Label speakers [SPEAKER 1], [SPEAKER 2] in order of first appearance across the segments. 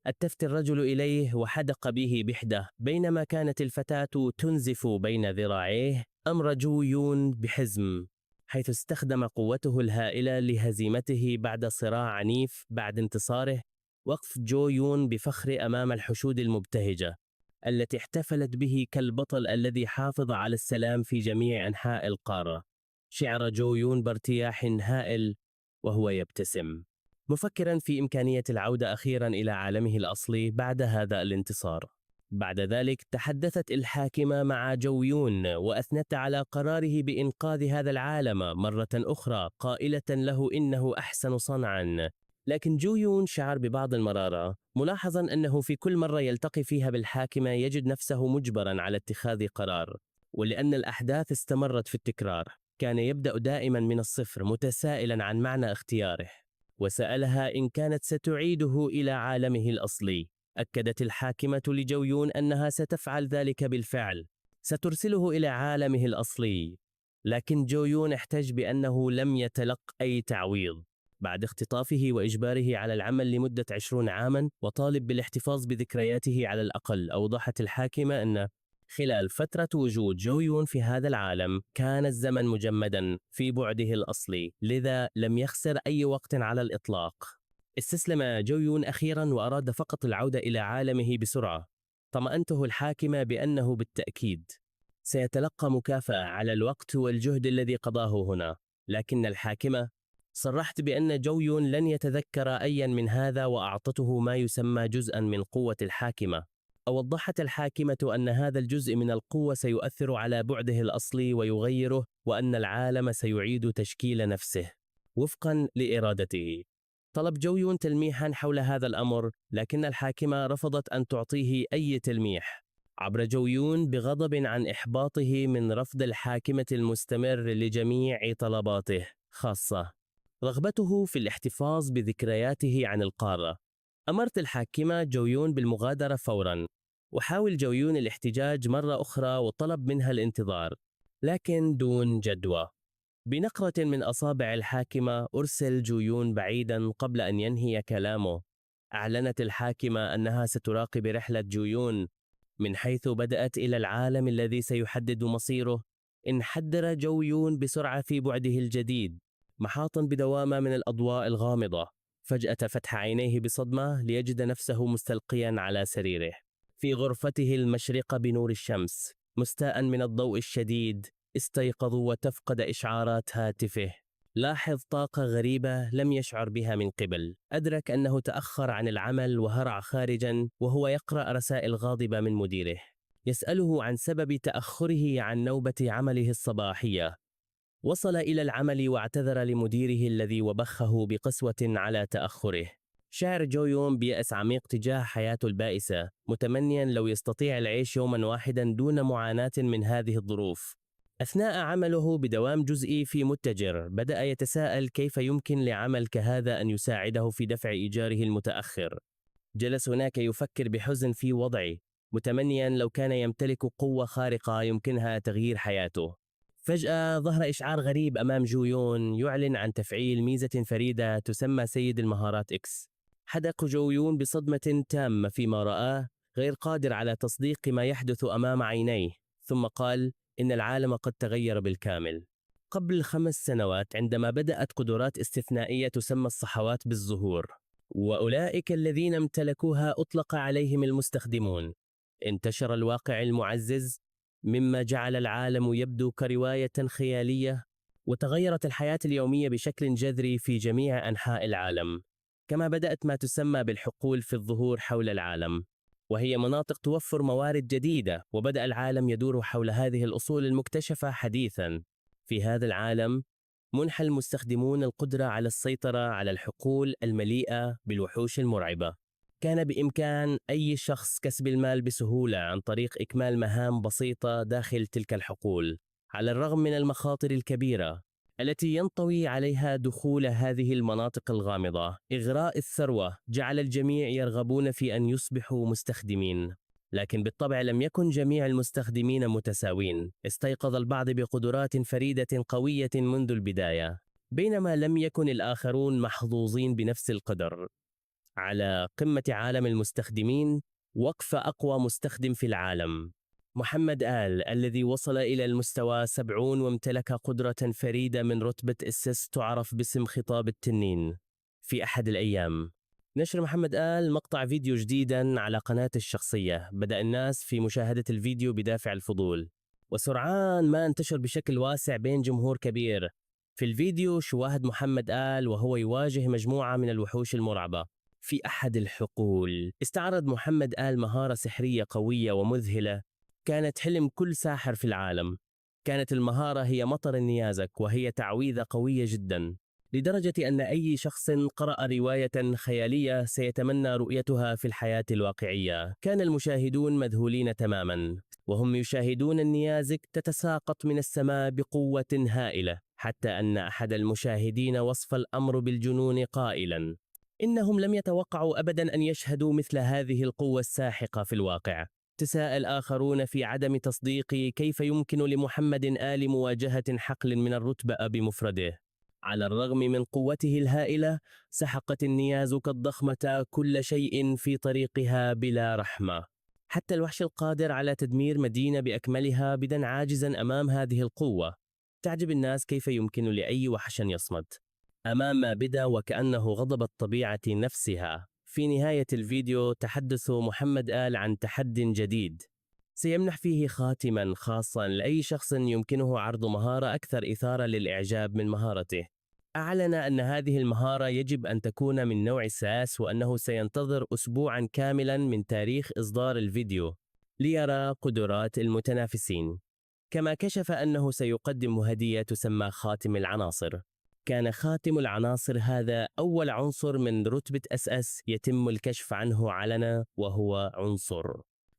[SPEAKER 1] التفت الرجل إليه وحدق به بحده، بينما كانت الفتاة تنزف بين ذراعيه. أمر جو يون بحزم، حيث استخدم قوته الهائلة لهزيمته بعد صراع عنيف. بعد انتصاره، وقف جو يون بفخر أمام الحشود المبتهجة التي احتفلت به كالبطل الذي حافظ على السلام في جميع أنحاء القارة. شعر جو يون بارتياح هائل وهو يبتسم، مفكرا في إمكانية العودة أخيرا إلى عالمه الأصلي بعد هذا الانتصار. بعد ذلك تحدثت الحاكمة مع جو يون وأثنت على قراره بإنقاذ هذا العالم مرة أخرى، قائلة له إنه أحسن صنعا. لكن جو يون شعر ببعض المرارة، ملاحظا أنه في كل مرة يلتقي فيها بالحاكمة يجد نفسه مجبرا على اتخاذ قرار. ولأن الأحداث استمرت في التكرار، كان يبدأ دائما من الصفر، متسائلا عن معنى اختياره، وسألها إن كانت ستعيده إلى عالمه الأصلي. أكدت الحاكمة لجو يون أنها ستفعل ذلك بالفعل، سترسله إلى عالمه الأصلي. لكن جو يون احتج بأنه لم يتلق أي تعويض بعد اختطافه وإجباره على العمل لمدة 20 عاما، وطالب بالاحتفاظ بذكرياته على الأقل. أوضحت الحاكمة أن خلال فترة وجود جو يون في هذا العالم كان الزمن مجمدا في بعده الأصلي، لذا لم يخسر أي وقت على الإطلاق. استسلم جو يون أخيرا وأراد فقط العودة إلى عالمه بسرعة. طمأنته الحاكمة بأنه بالتأكيد سيتلقى مكافأة على الوقت والجهد الذي قضاه هنا. لكن الحاكمة صرحت بأن جو يون لن يتذكر أيا من هذا، وأعطته ما يسمى جزءا من قوة الحاكمة. وضحت الحاكمة أن هذا الجزء من القوة سيؤثر على بعده الأصلي ويغيره، وأن العالم سيعيد تشكيل نفسه وفقا لإرادته. طلب جو يون تلميحا حول هذا الأمر، لكن الحاكمة رفضت أن تعطيه أي تلميح. عبر جو يون بغضب عن إحباطه من رفض الحاكمة المستمر لجميع طلباته، خاصة رغبته في الاحتفاظ بذكرياته عن القارة. أمرت الحاكمة جو يون بالمغادرة فورا، وحاول جو يون الاحتجاج مرة أخرى وطلب منها الانتظار، لكن دون جدوى. بنقرة من أصابع الحاكمة أرسل جو يون بعيدا قبل أن ينهي كلامه. أعلنت الحاكمة أنها ستراقب رحلة جو يون من حيث بدأت إلى العالم الذي سيحدد مصيره. انحدر جو يون بسرعة في بعده الجديد، محاطا بدوامة من الأضواء الغامضة. فجأة فتح عينيه بصدمة ليجد نفسه مستلقيا على سريره في غرفته المشرقة بنور الشمس، مستاء من الضوء الشديد. استيقظ وتفقد إشعارات هاتفه. لاحظ طاقة غريبة لم يشعر بها من قبل. أدرك أنه تأخر عن العمل وهرع خارجا وهو يقرأ رسائل غاضبة من مديره يسأله عن سبب تأخره عن نوبة عمله الصباحية. وصل إلى العمل واعتذر لمديره الذي وبخه بقسوة على تأخره. شعر جو يون بيأس عميق تجاه حياته البائسة، متمنيا لو يستطيع العيش يوما واحدا دون معاناة من هذه الظروف. أثناء عمله بدوام جزئي في متجر، بدأ يتساءل كيف يمكن لعمل كهذا أن يساعده في دفع إيجاره المتأخر. جلس هناك يفكر بحزن في وضعه، متمنيا لو كان يمتلك قوة خارقة يمكنها تغيير حياته. فجأة ظهر إشعار غريب أمام جو يون يعلن عن تفعيل ميزة فريدة تسمى سيد المهارات إكس. حدق جو يون بصدمة تامة فيما رآه، غير قادر على تصديق ما يحدث أمام عينيه. ثم قال إن العالم قد تغير بالكامل. قبل 5 سنوات عندما بدأت قدرات استثنائية تسمى الصحوات بالظهور، وأولئك الذين امتلكوها أطلق عليهم المستخدمون. انتشر الواقع المعزز مما جعل العالم يبدو كرواية خيالية، وتغيرت الحياة اليومية بشكل جذري في جميع أنحاء العالم. كما بدأت ما تسمى بالحقول في الظهور حول العالم، وهي مناطق توفر موارد جديدة، وبدأ العالم يدور حول هذه الأصول المكتشفة حديثا. في هذا العالم منح المستخدمون القدرة على السيطرة على الحقول المليئة بالوحوش المرعبة. كان بإمكان أي شخص كسب المال بسهولة عن طريق إكمال مهام بسيطة داخل تلك الحقول، على الرغم من المخاطر الكبيرة التي ينطوي عليها دخول هذه المناطق الغامضة. إغراء الثروة جعل الجميع يرغبون في أن يصبحوا مستخدمين، لكن بالطبع لم يكن جميع المستخدمين متساوين. استيقظ البعض بقدرات فريدة قوية منذ البداية، بينما لم يكن الآخرون محظوظين بنفس القدر. على قمة عالم المستخدمين، وقف أقوى مستخدم في العالم محمد الذي وصل إلى المستوى 70 وامتلك قدرة فريدة من رتبة إسس تعرف باسم خطاب التنين. في أحد الأيام نشر محمد مقطع فيديو جديدا على قناته الشخصية. بدأ الناس في مشاهدة الفيديو بدافع الفضول، وسرعان ما انتشر بشكل واسع بين جمهور كبير. في الفيديو شواهد محمد وهو يواجه مجموعة من الوحوش المرعبة. في أحد الحقول استعرض محمد مهارة سحرية قوية ومذهلة كانت حلم كل ساحر في العالم. كانت المهارة هي مطر النيازك، وهي تعويذة قوية جدا لدرجة أن أي شخص قرأ رواية خيالية سيتمنى رؤيتها في الحياة الواقعية. كان المشاهدون مذهولين تماما وهم يشاهدون النيازك تتساقط من السماء بقوة هائلة، حتى أن أحد المشاهدين وصف الأمر بالجنون قائلا إنهم لم يتوقعوا أبدا أن يشهدوا مثل هذه القوة الساحقة في الواقع. تساءل آخرون في عدم تصديق كيف يمكن لمحمد مواجهة حقل من الرتبة بمفرده. على الرغم من قوته الهائلة، سحقت النيازك الضخمة كل شيء في طريقها بلا رحمة. حتى الوحش القادر على تدمير مدينة بأكملها بدا عاجزا أمام هذه القوة. تعجب الناس كيف يمكن لأي وحش يصمد أمام ما بدا وكأنه غضب الطبيعة نفسها. في نهاية الفيديو تحدث محمد عن تحد جديد سيمنح فيه خاتما خاصا لأي شخص يمكنه عرض مهارة أكثر إثارة للإعجاب من مهارته. أعلن أن هذه المهارة يجب أن تكون من نوع ساس، وأنه سينتظر أسبوعا كاملا من تاريخ إصدار الفيديو ليرى قدرات المتنافسين. كما كشف أنه سيقدم هدية تسمى خاتم العناصر. كان خاتم العناصر هذا أول عنصر من رتبة SS يتم الكشف عنه علنا، وهو عنصر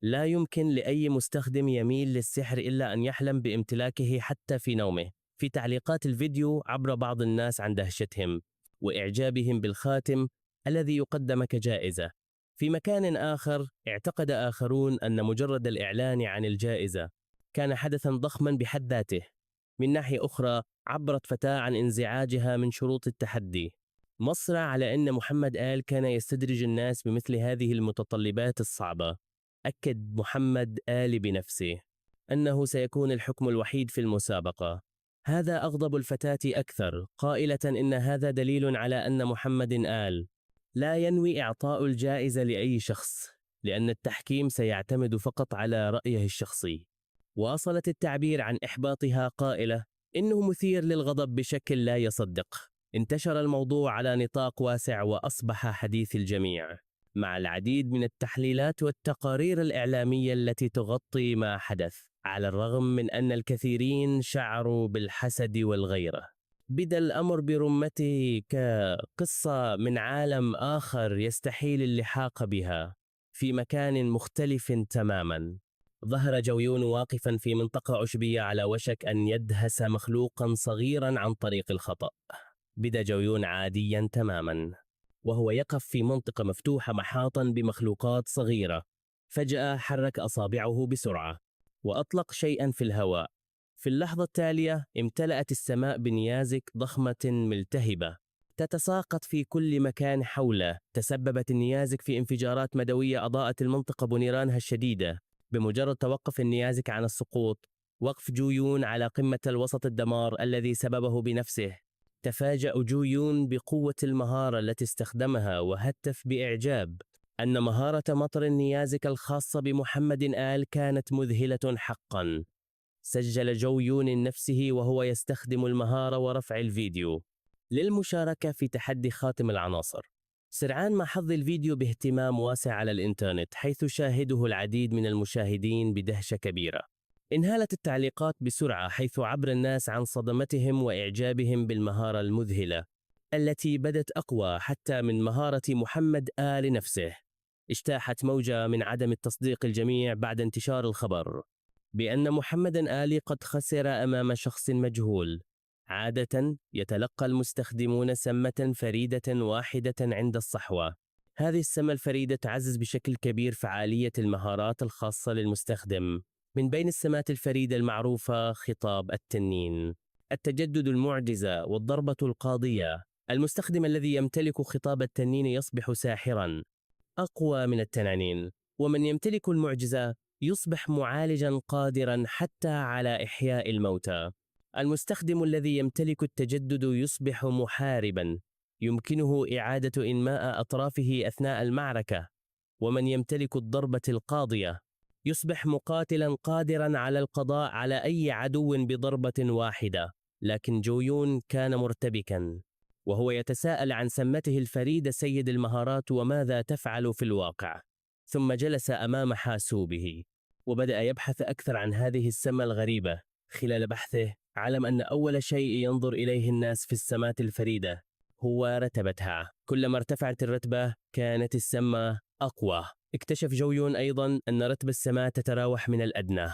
[SPEAKER 1] لا يمكن لأي مستخدم يميل للسحر إلا أن يحلم بامتلاكه حتى في نومه. في تعليقات الفيديو عبر بعض الناس عن دهشتهم وإعجابهم بالخاتم الذي يقدم كجائزة. في مكان آخر اعتقد آخرون أن مجرد الإعلان عن الجائزة كان حدثا ضخما بحد ذاته. من ناحية أخرى عبرت فتاة عن انزعاجها من شروط التحدي، مصرة على أن محمد كان يستدرج الناس بمثل هذه المتطلبات الصعبة. أكد محمد بنفسه أنه سيكون الحكم الوحيد في المسابقة. هذا أغضب الفتاة أكثر، قائلة إن هذا دليل على أن محمد لا ينوي إعطاء الجائزة لأي شخص، لأن التحكيم سيعتمد فقط على رأيه الشخصي. واصلت التعبير عن إحباطها قائلة إنه مثير للغضب بشكل لا يصدق. انتشر الموضوع على نطاق واسع وأصبح حديث الجميع، مع العديد من التحليلات والتقارير الإعلامية التي تغطي ما حدث. على الرغم من أن الكثيرين شعروا بالحسد والغيرة، بدا الأمر برمته كقصة من عالم آخر يستحيل اللحاق بها في مكان مختلف تماما. ظهر جويون واقفا في منطقة عشبية على وشك أن يدهس مخلوقا صغيرا عن طريق الخطأ. بدا جويون عاديا تماما وهو يقف في منطقة مفتوحة محاطا بمخلوقات صغيرة. فجأة حرك أصابعه بسرعة وأطلق شيئا في الهواء. في اللحظة التالية امتلأت السماء بنيازك ضخمة ملتهبة تتساقط في كل مكان حوله. تسببت النيازك في انفجارات مدوية أضاءت المنطقة بنيرانها الشديدة. بمجرد توقف النيازك عن السقوط، وقف جويون على قمة الوسط الدمار الذي سببه بنفسه، تفاجأ جويون بقوة المهارة التي استخدمها وهتف بإعجاب أن مهارة مطر النيازك الخاصة بمحمد كانت مذهلة حقا. سجل جويون نفسه وهو يستخدم المهارة ورفع الفيديو للمشاركة في تحدي خاتم العناصر. سرعان ما حظ الفيديو باهتمام واسع على الإنترنت، حيث شاهده العديد من المشاهدين بدهشة كبيرة. انهالت التعليقات بسرعة، حيث عبر الناس عن صدمتهم وإعجابهم بالمهارة المذهلة التي بدت أقوى حتى من مهارة محمد نفسه. اجتاحت موجة من عدم التصديق الجميع بعد انتشار الخبر بأن محمد قد خسر أمام شخص مجهول. عادة يتلقى المستخدمون سمة فريدة واحدة عند الصحوة. هذه السمة الفريدة تعزز بشكل كبير فعالية المهارات الخاصة للمستخدم. من بين السمات الفريدة المعروفة خطاب التنين، التجدد المعجزة والضربة القاضية. المستخدم الذي يمتلك خطاب التنين يصبح ساحراً أقوى من التنانين، ومن يمتلك المعجزة يصبح معالجاً قادراً حتى على إحياء الموتى. المستخدم الذي يمتلك التجدد يصبح محارباً يمكنه إعادة إنماء أطرافه أثناء المعركة، ومن يمتلك الضربة القاضية يصبح مقاتلاً قادراً على القضاء على أي عدو بضربة واحدة. لكن جو يون كان مرتبكاً، وهو يتساءل عن سمته الفريدة سيد المهارات وماذا تفعل في الواقع. ثم جلس أمام حاسوبه وبدأ يبحث أكثر عن هذه السمة الغريبة. خلال بحثه علم أن أول شيء ينظر إليه الناس في السمات الفريدة هو رتبتها. كلما ارتفعت الرتبة كانت السمة أقوى. اكتشف جو يون أيضا أن رتب السمات تتراوح من الأدنى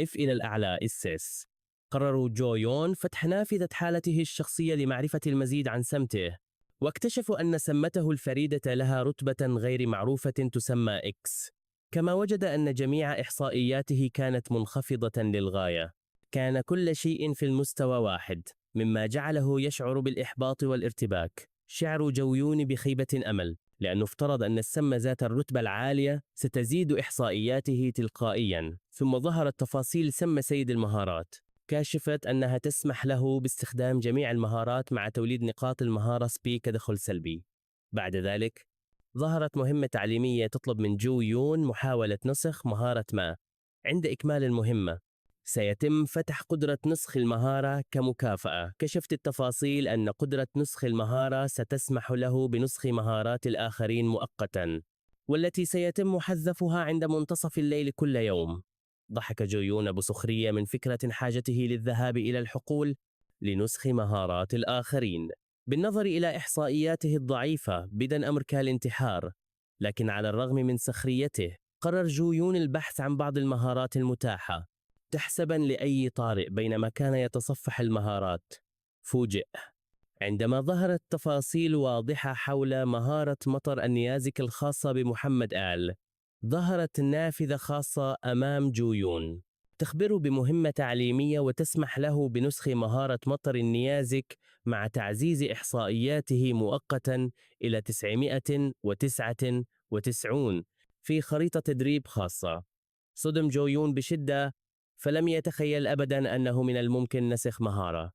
[SPEAKER 1] F إلى الأعلى SS. قرروا جو يون فتح نافذة حالته الشخصية لمعرفة المزيد عن سمته، واكتشفوا أن سمته الفريدة لها رتبة غير معروفة تسمى X. كما وجد أن جميع إحصائياته كانت منخفضة للغاية. كان كل شيء في المستوى واحد، مما جعله يشعر بالإحباط والارتباك. شعر جو يون بخيبة أمل، لأنه افترض أن السمة ذات الرتبة العالية ستزيد إحصائياته تلقائياً. ثم ظهرت تفاصيل سمة سيد المهارات، كاشفت أنها تسمح له باستخدام جميع المهارات مع توليد نقاط المهارة سبي كدخل سلبي. بعد ذلك ظهرت مهمة تعليمية تطلب من جو يون محاولة نسخ مهارة ما. عند إكمال المهمة سيتم فتح قدرة نسخ المهارة كمكافأة. كشفت التفاصيل أن قدرة نسخ المهارة ستسمح له بنسخ مهارات الآخرين مؤقتاً، والتي سيتم حذفها عند منتصف الليل كل يوم. ضحك جو يون بسخرية من فكرة حاجته للذهاب إلى الحقول لنسخ مهارات الآخرين. بالنظر إلى إحصائياته الضعيفة بدأ أمر كالانتحار، لكن على الرغم من سخريته قرر جو يون البحث عن بعض المهارات المتاحة تحسبا لأي طارئ. بينما كان يتصفح المهارات فوجئ عندما ظهرت تفاصيل واضحة حول مهارة مطر النيازك الخاصة بمحمد آل. ظهرت نافذة خاصة أمام جو يون تخبره بمهمة تعليمية وتسمح له بنسخ مهارة مطر النيازك مع تعزيز إحصائياته مؤقتا إلى 999 في خريطة تدريب خاصة. صدم جو يون بشدة، فلم يتخيل أبدا أنه من الممكن نسخ مهارة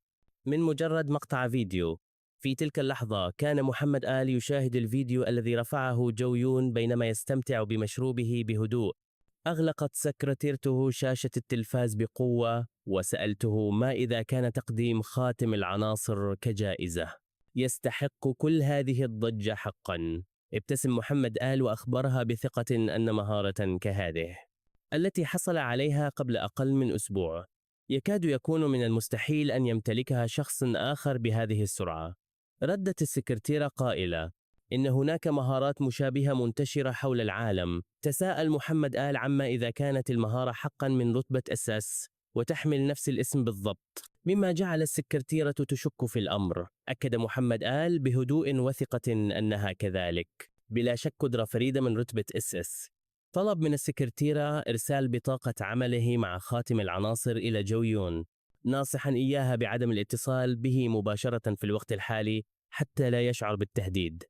[SPEAKER 1] من مجرد مقطع فيديو. في تلك اللحظة كان محمد آل يشاهد الفيديو الذي رفعه جو يون بينما يستمتع بمشروبه بهدوء. أغلقت سكرتيرته شاشة التلفاز بقوة وسألته ما إذا كان تقديم خاتم العناصر كجائزة. يستحق كل هذه الضجة حقا. ابتسم محمد آل وأخبرها بثقة أن مهارة كهذه التي حصل عليها قبل أقل من أسبوع يكاد يكون من المستحيل أن يمتلكها شخص آخر بهذه السرعة. ردت السكرتيرة قائلة إن هناك مهارات مشابهة منتشرة حول العالم. تساءل محمد آل عما إذا كانت المهارة حقا من رتبة أساس وتحمل نفس الاسم بالضبط، مما جعل السكرتيرة تشك في الأمر. أكد محمد آل بهدوء وثقة أنها كذلك، بلا شك قدرة فريدة من رتبة SS. طلب من السكرتيرة إرسال بطاقة عمله مع خاتم العناصر إلى جو يون، ناصحا إياها بعدم الاتصال به مباشرة في الوقت الحالي حتى لا يشعر بالتهديد.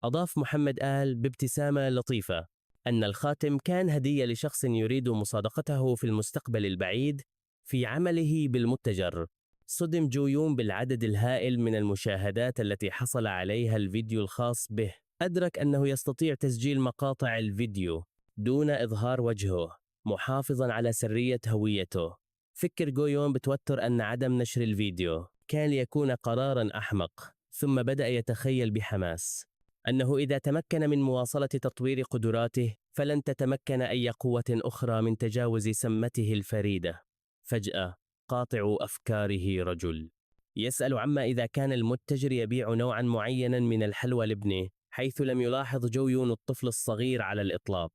[SPEAKER 1] أضاف محمد آل بابتسامة لطيفة أن الخاتم كان هدية لشخص يريد مصادقته في المستقبل البعيد في عمله بالمتجر. صدم جو يون بالعدد الهائل من المشاهدات التي حصل عليها الفيديو الخاص به. أدرك أنه يستطيع تسجيل مقاطع الفيديو دون إظهار وجهه، محافظاً على سرية هويته. فكر جو يون بتوتر أن عدم نشر الفيديو كان ليكون قراراً أحمق. ثم بدأ يتخيل بحماس أنه إذا تمكن من مواصلة تطوير قدراته فلن تتمكن أي قوة أخرى من تجاوز سمته الفريدة. فجأة قاطع أفكاره رجل يسأل عما إذا كان المتجر يبيع نوعاً معيناً من الحلوى لابنه، حيث لم يلاحظ جو يون الطفل الصغير على الإطلاق.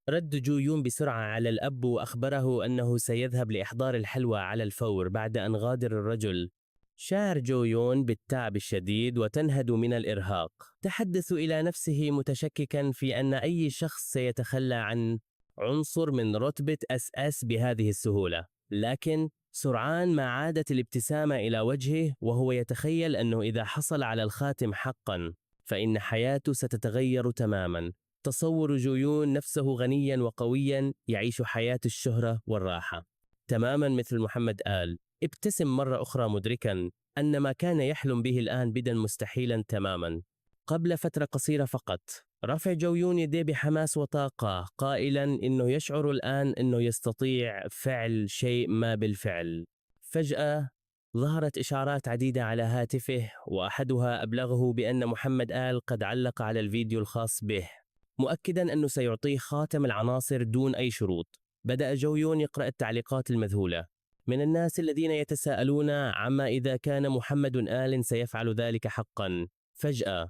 [SPEAKER 1] رد جو يون بسرعة على الأب وأخبره أنه سيذهب لإحضار الحلوى على الفور بعد أن غادر الرجل. شعر جو يون بالتعب الشديد وتنهد من الإرهاق. تحدث إلى نفسه متشككا في أن أي شخص سيتخلى عن عنصر من رتبة SS بهذه السهولة، لكن سرعان ما عادت الابتسامة إلى وجهه وهو يتخيل أنه إذا حصل على الخاتم حقا فإن حياته ستتغير تماما. تصور جويون نفسه غنيا وقويا يعيش حياة الشهرة والراحة تماما مثل محمد آل. ابتسم مرة أخرى مدركا أن ما كان يحلم به الآن بدا مستحيلا تماما. قبل فترة قصيرة فقط رفع جويون يديه بحماس وطاقة قائلا إنه يشعر الآن إنه يستطيع فعل شيء ما بالفعل. فجأة ظهرت إشعارات عديدة على هاتفه، وأحدها أبلغه بأن محمد آل قد علق على الفيديو الخاص به مؤكدا أنه سيعطيه خاتم العناصر دون أي شروط. بدأ جويون يقرأ التعليقات المذهولة من الناس الذين يتساءلون عما إذا كان محمد آل سيفعل ذلك حقا. فجأة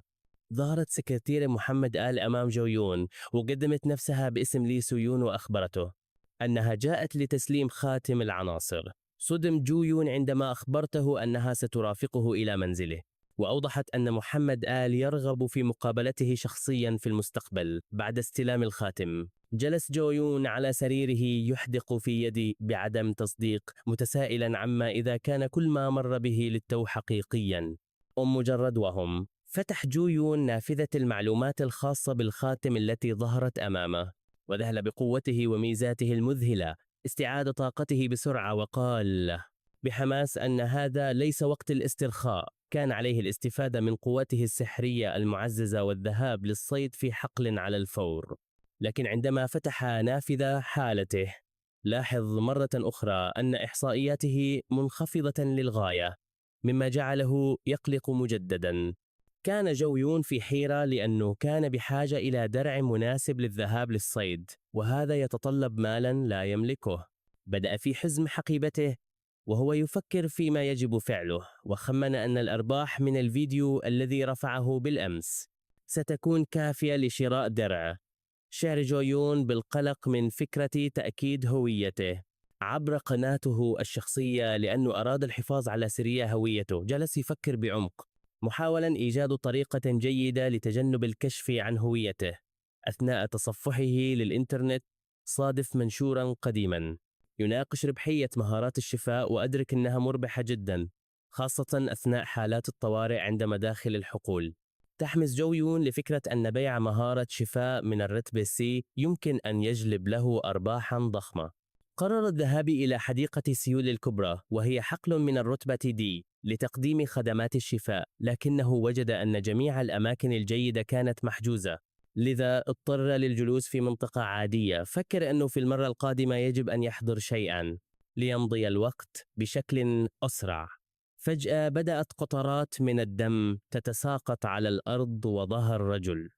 [SPEAKER 1] ظهرت سكرتيرة محمد آل أمام جويون وقدمت نفسها باسم لي سويون وأخبرته أنها جاءت لتسليم خاتم العناصر. صدم جويون عندما أخبرته أنها سترافقه إلى منزله، وأوضحت أن محمد آل يرغب في مقابلته شخصيا في المستقبل بعد استلام الخاتم. جلس جويون على سريره يحدق في يدي بعدم تصديق، متسائلا عما إذا كان كل ما مر به للتو حقيقيا أم مجرد وهم. فتح جويون نافذة المعلومات الخاصة بالخاتم التي ظهرت أمامه، وذهل بقوته وميزاته المذهلة استعاد طاقته بسرعة، وقال بحماس أن هذا ليس وقت الاسترخاء، كان عليه الاستفادة من قوته السحرية المعززة والذهاب للصيد في حقل على الفور. لكن عندما فتح نافذة حالته لاحظ مرة أخرى أن إحصائياته منخفضة للغاية، مما جعله يقلق مجددا. كان جويون في حيرة لأنه كان بحاجة إلى درع مناسب للذهاب للصيد، وهذا يتطلب مالا لا يملكه. بدأ في حزم حقيبته وهو يفكر فيما يجب فعله، وخمن أن الأرباح من الفيديو الذي رفعه بالأمس ستكون كافية لشراء درع. شعر جويون بالقلق من فكرة تأكيد هويته عبر قناته الشخصية لأنه أراد الحفاظ على سرية هويته. جلس يفكر بعمق محاولا إيجاد طريقة جيدة لتجنب الكشف عن هويته. أثناء تصفحه للإنترنت صادف منشورا قديما يناقش ربحية مهارات الشفاء، وأدرك أنها مربحة جدا، خاصة أثناء حالات الطوارئ عند مداخل الحقول. تحمس جويون لفكرة أن بيع مهارة شفاء من الرتبة C يمكن أن يجلب له أرباحا ضخمة. قرر الذهاب إلى حديقة سيول الكبرى، وهي حقل من الرتبة D، لتقديم خدمات الشفاء، لكنه وجد أن جميع الأماكن الجيدة كانت محجوزة، لذا اضطر للجلوس في منطقة عادية. فكر أنه في المرة القادمة يجب أن يحضر شيئا ليمضي الوقت بشكل أسرع. فجأة بدأت قطرات من الدم تتساقط على الأرض، وظهر رجل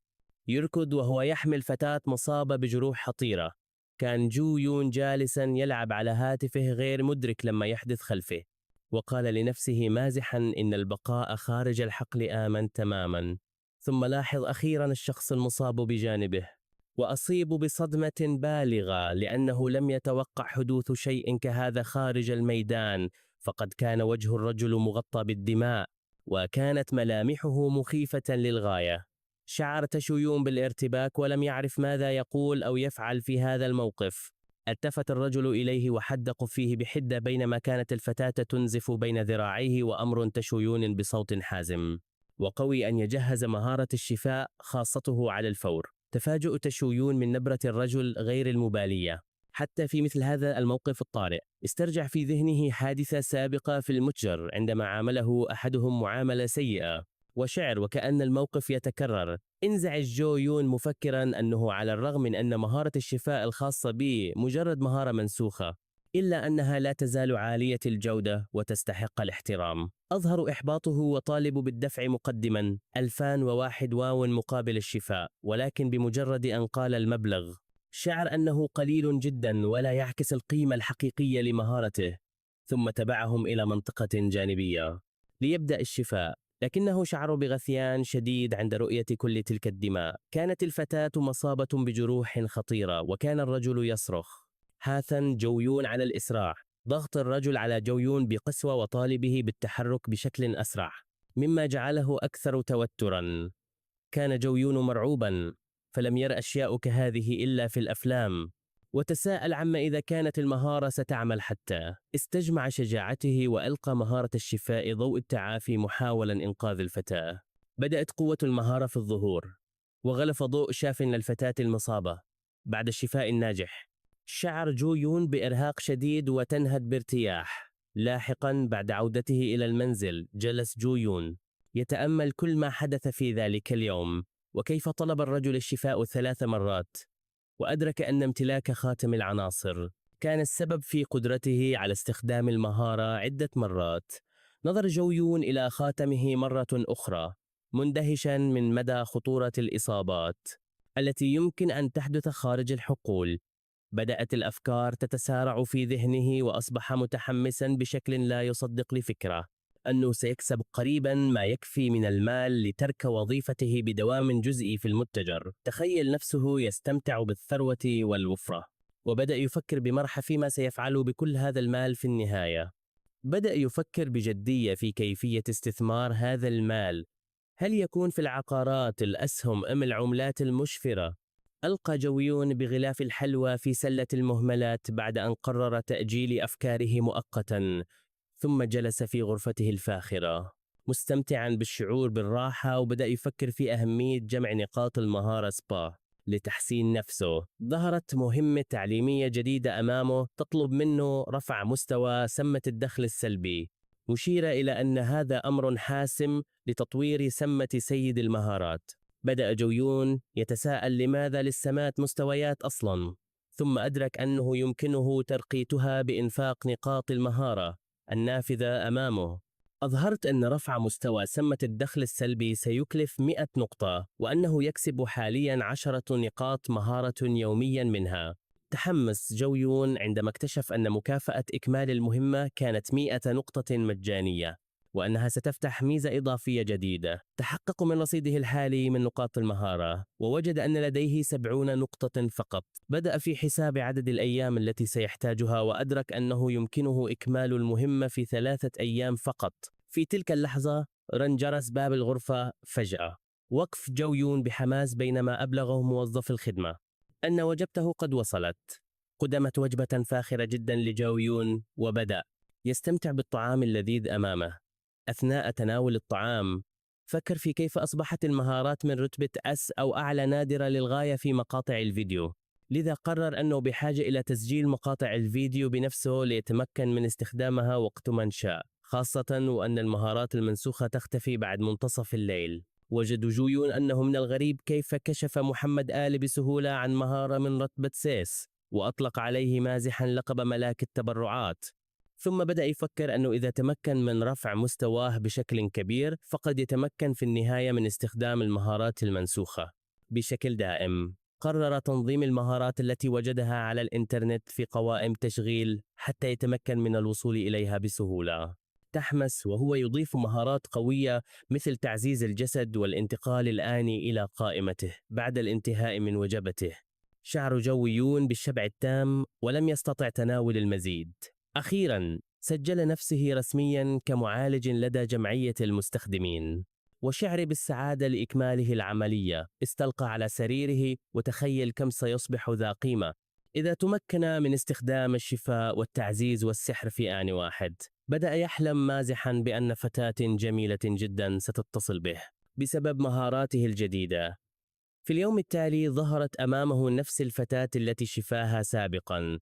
[SPEAKER 1] يركض وهو يحمل فتاة مصابة بجروح خطيرة. كان جويون جالسا يلعب على هاتفه غير مدرك لما يحدث خلفه، وقال لنفسه مازحا إن البقاء خارج الحقل آمن تماما. ثم لاحظ أخيرا الشخص المصاب بجانبه، وأصيب بصدمة بالغة لأنه لم يتوقع حدوث شيء كهذا خارج الميدان، فقد كان وجه الرجل مغطى بالدماء وكانت ملامحه مخيفة للغاية. شعر تشويون بالارتباك ولم يعرف ماذا يقول أو يفعل في هذا الموقف. التفت الرجل إليه وحدق فيه بحدة بينما كانت الفتاة تنزف بين ذراعيه، وأمر تشويون بصوت حازم وقوي أن يجهز مهارة الشفاء خاصته على الفور. تفاجؤ تشويون من نبرة الرجل غير المبالية حتى في مثل هذا الموقف الطارئ. استرجع في ذهنه حادثة سابقة في المتجر عندما عامله أحدهم معاملة سيئة، وشعر وكأن الموقف يتكرر. انزعج جويون مفكرا أنه على الرغم من أن مهارة الشفاء الخاصة به مجرد مهارة منسوخة، إلا أنها لا تزال عالية الجودة وتستحق الاحترام. أظهر إحباطه وطالب بالدفع مقدما 2001 واو مقابل الشفاء، ولكن بمجرد أن قال المبلغ شعر أنه قليل جدا ولا يعكس القيمة الحقيقية لمهارته. ثم تبعهم إلى منطقة جانبية ليبدأ الشفاء، لكنه شعر بغثيان شديد عند رؤية كل تلك الدماء. كانت الفتاة مصابة بجروح خطيرة وكان الرجل يصرخ. حاث جويون على الإسراع، ضغط الرجل على جويون بقسوة وطالبه بالتحرك بشكل أسرع، مما جعله أكثر توترا. كان جويون مرعوبا، فلم ير أشياء كهذه إلا في الأفلام، وتساءل عما إذا كانت المهارة ستعمل. حتى استجمع شجاعته وألقى مهارة الشفاء ضوء التعافي محاولا إنقاذ الفتاة. بدأت قوة المهارة في الظهور، وغلف ضوء شاف للفتاة المصابة بعد الشفاء الناجح. شعر جو يون بإرهاق شديد وتنهد بارتياح. لاحقا بعد عودته إلى المنزل جلس جو يون يتأمل كل ما حدث في ذلك اليوم، وكيف طلب الرجل الشفاء 3 مرات، وأدرك أن امتلاك خاتم العناصر كان السبب في قدرته على استخدام المهارة عدة مرات. نظر جو يون إلى خاتمه مرة أخرى مندهشا من مدى خطورة الإصابات التي يمكن أن تحدث خارج الحقول. بدأت الأفكار تتسارع في ذهنه وأصبح متحمسا بشكل لا يصدق لفكرة أنه سيكسب قريبا ما يكفي من المال لترك وظيفته بدوام جزئي في المتجر. تخيل نفسه يستمتع بالثروة والوفرة، وبدأ يفكر بمرح فيما سيفعله بكل هذا المال في النهاية. بدأ يفكر بجدية في كيفية استثمار هذا المال. هل يكون في العقارات، الأسهم أم العملات المشفرة؟ ألقى جو يون بغلاف الحلوى في سلة المهملات بعد أن قرر تأجيل أفكاره مؤقتا. ثم جلس في غرفته الفاخرة مستمتعا بالشعور بالراحة، وبدأ يفكر في أهمية جمع نقاط المهارة سبا لتحسين نفسه. ظهرت مهمة تعليمية جديدة أمامه تطلب منه رفع مستوى سمة الدخل السلبي، مشيرة إلى أن هذا أمر حاسم لتطوير سمة سيد المهارات. بدأ جو يون يتساءل لماذا للسمات مستويات أصلا، ثم أدرك أنه يمكنه ترقيتها بإنفاق نقاط المهارة النافذة أمامه. أظهرت أن رفع مستوى سمة الدخل السلبي سيكلف 100 نقطة، وأنه يكسب حاليا 10 نقاط مهارة يوميا منها. تحمس جو يون عندما اكتشف أن مكافأة إكمال المهمة كانت 100 نقطة مجانية، وأنها ستفتح ميزة إضافية جديدة. تحقق من رصيده الحالي من نقاط المهارة، ووجد أن لديه 70 نقطة فقط. بدأ في حساب عدد الأيام التي سيحتاجها، وأدرك أنه يمكنه إكمال المهمة في 3 أيام فقط. في تلك اللحظة رن جرس باب الغرفة فجأة. وقف جو يون بحماس بينما أبلغه موظف الخدمة أن وجبته قد وصلت. قدمت وجبة فاخرة جدا لجو يون، وبدأ يستمتع بالطعام اللذيذ أمامه. أثناء تناول الطعام فكر في كيف أصبحت المهارات من رتبة S أو أعلى نادرة للغاية في مقاطع الفيديو، لذا قرر أنه بحاجة إلى تسجيل مقاطع الفيديو بنفسه ليتمكن من استخدامها وقت ما شاء، خاصة وأن المهارات المنسوخة تختفي بعد منتصف الليل. وجد جو يون أنه من الغريب كيف كشف محمد آل بسهولة عن مهارة من رتبة سيس، وأطلق عليه مازحا لقب ملاك التبرعات. ثم بدأ يفكر أنه إذا تمكن من رفع مستواه بشكل كبير فقد يتمكن في النهاية من استخدام المهارات المنسوخة بشكل دائم. قرر تنظيم المهارات التي وجدها على الإنترنت في قوائم تشغيل حتى يتمكن من الوصول إليها بسهولة. تحمس وهو يضيف مهارات قوية مثل تعزيز الجسد والانتقال الآني إلى قائمته بعد الانتهاء من وجبته. شعر جو يون بالشبع التام ولم يستطع تناول المزيد. أخيراً سجل نفسه رسمياً كمعالج لدى جمعية المستخدمين، وشعر بالسعادة لإكماله العملية. استلقى على سريره وتخيل كم سيصبح ذا قيمة إذا تمكن من استخدام الشفاء والتعزيز والسحر في آن واحد. بدأ يحلم مازحاً بأن فتاة جميلة جداً ستتصل به بسبب مهاراته الجديدة. في اليوم التالي ظهرت أمامه نفس الفتاة التي شفاها سابقاً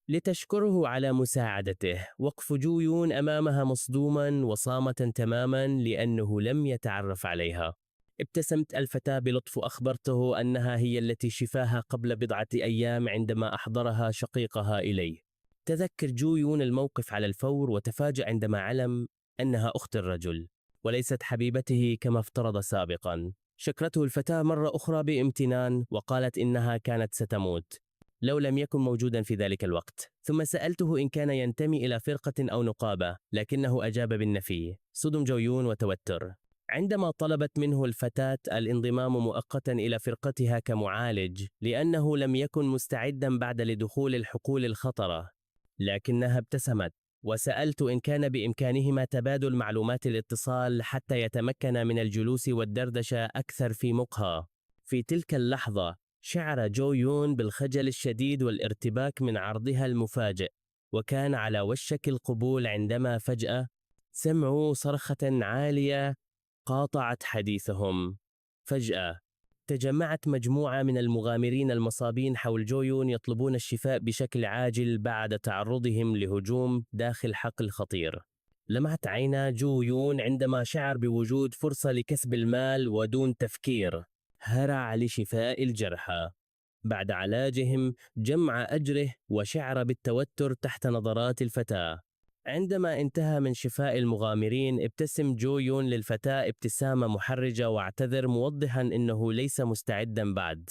[SPEAKER 1] لتشكره على مساعدته. وقف جو يون أمامها مصدوما وصامتا تماما لأنه لم يتعرف عليها. ابتسمت الفتاة بلطف وأخبرته أنها هي التي شفاها قبل بضعة أيام عندما أحضرها شقيقها إليه. تذكر جو يون الموقف على الفور وتفاجأ عندما علم أنها أخت الرجل وليست حبيبته كما افترض سابقا. شكرته الفتاة مرة أخرى بامتنان وقالت إنها كانت ستموت لو لم يكن موجودا في ذلك الوقت. ثم سألته إن كان ينتمي إلى فرقة أو نقابة، لكنه أجاب بالنفي. صدم جو يون وتوتر عندما طلبت منه الفتاة الانضمام مؤقتا إلى فرقتها كمعالج لأنه لم يكن مستعدا بعد لدخول الحقول الخطرة، لكنها ابتسمت. وسألت إن كان بإمكانهما تبادل معلومات الاتصال حتى يتمكن من الجلوس والدردشة أكثر في مقهى. في تلك اللحظة شعر جو يون بالخجل الشديد والارتباك من عرضها المفاجئ، وكان على وشك القبول عندما فجأة سمعوا صرخة عالية قاطعت حديثهم. فجأة تجمعت مجموعة من المغامرين المصابين حول جو يون يطلبون الشفاء بشكل عاجل بعد تعرضهم لهجوم داخل حقل خطير. لمعت عينا جو يون عندما شعر بوجود فرصة لكسب المال، ودون تفكير هرع لشفاء الجرحى. بعد علاجهم جمع أجره وشعر بالتوتر تحت نظرات الفتاة. عندما انتهى من شفاء المغامرين ابتسم جو يون للفتاة ابتسامة محرجة واعتذر موضحا أنه ليس مستعدا بعد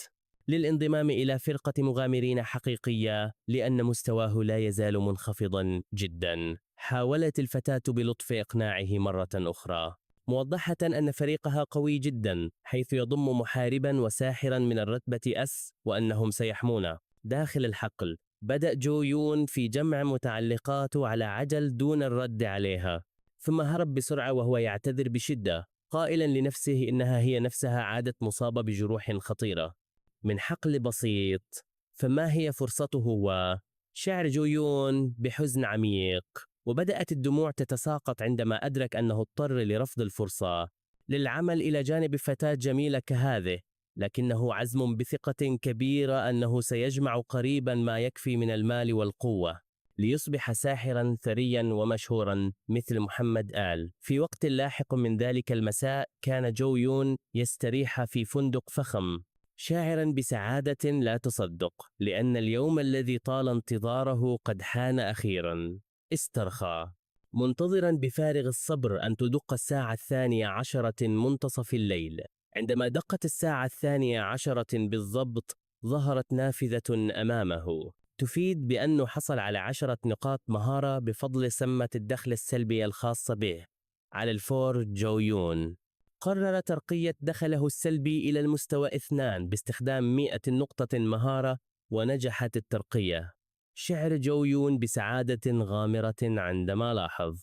[SPEAKER 1] للانضمام إلى فرقة مغامرين حقيقية لأن مستواه لا يزال منخفضا جدا. حاولت الفتاة بلطف إقناعه مرة أخرى، موضحة أن فريقها قوي جدا حيث يضم محاربا وساحرا من الرتبة أس وأنهم سيحمونه داخل الحقل. بدأ جو يون في جمع متعلقاته على عجل دون الرد عليها، ثم هرب بسرعة وهو يعتذر بشدة قائلا لنفسه إنها هي نفسها عادت مصابة بجروح خطيرة من حقل بسيط. فما هي فرصته هو؟ شعر جو يون بحزن عميق، وبدأت الدموع تتساقط عندما أدرك أنه اضطر لرفض الفرصة للعمل إلى جانب فتاة جميلة كهذه، لكنه عزم بثقة كبيرة أنه سيجمع قريبا ما يكفي من المال والقوة ليصبح ساحرا ثريا ومشهورا مثل محمد آل. في وقت لاحق من ذلك المساء كان جو يون يستريح في فندق فخم شاعرا بسعادة لا تصدق لأن اليوم الذي طال انتظاره قد حان أخيرا. استرخى منتظرا بفارغ الصبر أن تدق الساعة 12 منتصف الليل. عندما دقت الساعة 12 بالضبط ظهرت نافذة أمامه تفيد بأنه حصل على 10 نقاط مهارة بفضل سمة الدخل السلبي الخاصة به على الفور جو يون. قرر ترقية دخله السلبي إلى المستوى 2 باستخدام 100 نقطة مهارة، ونجحت الترقية. شعر جو يون بسعادة غامرة عندما لاحظ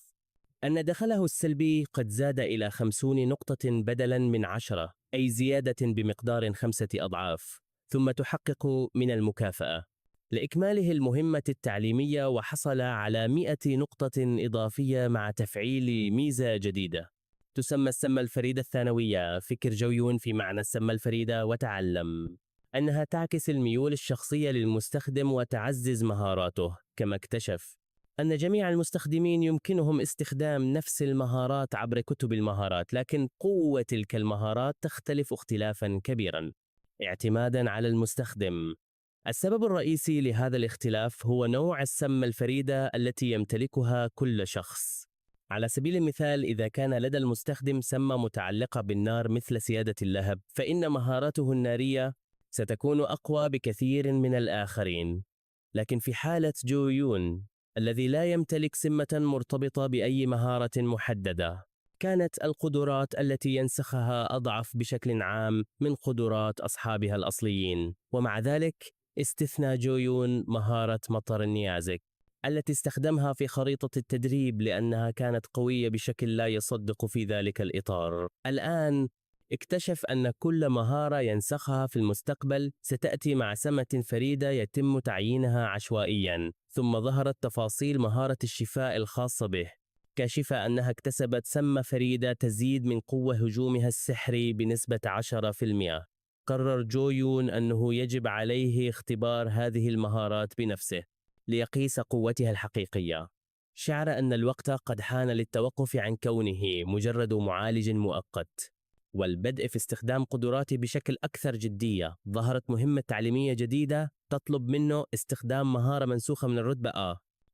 [SPEAKER 1] أن دخله السلبي قد زاد إلى 50 نقطة بدلاً من 10، أي زيادة بمقدار 5 أضعاف، ثم تحقق من المكافأة لإكماله المهمة التعليمية، وحصل على 100 نقطة إضافية مع تفعيل ميزة جديدة تسمى السمة الفريدة الثانوية. فكر جو يون في معنى السمة الفريدة وتعلم أنها تعكس الميول الشخصية للمستخدم وتعزز مهاراته. كما اكتشف أن جميع المستخدمين يمكنهم استخدام نفس المهارات عبر كتب المهارات، لكن قوة تلك المهارات تختلف اختلافا كبيرا اعتمادا على المستخدم. السبب الرئيسي لهذا الاختلاف هو نوع السمة الفريدة التي يمتلكها كل شخص. على سبيل المثال، إذا كان لدى المستخدم سمة متعلقة بالنار مثل سيادة اللهب، فإن مهاراته النارية ستكون أقوى بكثير من الآخرين. لكن في حالة جو يون الذي لا يمتلك سمة مرتبطة بأي مهارة محددة، كانت القدرات التي ينسخها أضعف بشكل عام من قدرات أصحابها الأصليين. ومع ذلك استثنى جو يون مهارة مطر النيازك التي استخدمها في خريطة التدريب لأنها كانت قوية بشكل لا يصدق في ذلك الإطار. الآن اكتشف أن كل مهارة ينسخها في المستقبل ستأتي مع سمة فريدة يتم تعيينها عشوائياً. ثم ظهرت تفاصيل مهارة الشفاء الخاصة به، كاشفة أنها اكتسبت سمة فريدة تزيد من قوة هجومها السحري بنسبة 10%. قرر جو يون أنه يجب عليه اختبار هذه المهارات بنفسه ليقيس قوتها الحقيقية. شعر أن الوقت قد حان للتوقف عن كونه مجرد معالج مؤقت والبدء في استخدام قدراته بشكل أكثر جدية. ظهرت مهمة تعليمية جديدة تطلب منه استخدام مهارة منسوخة من الرتبة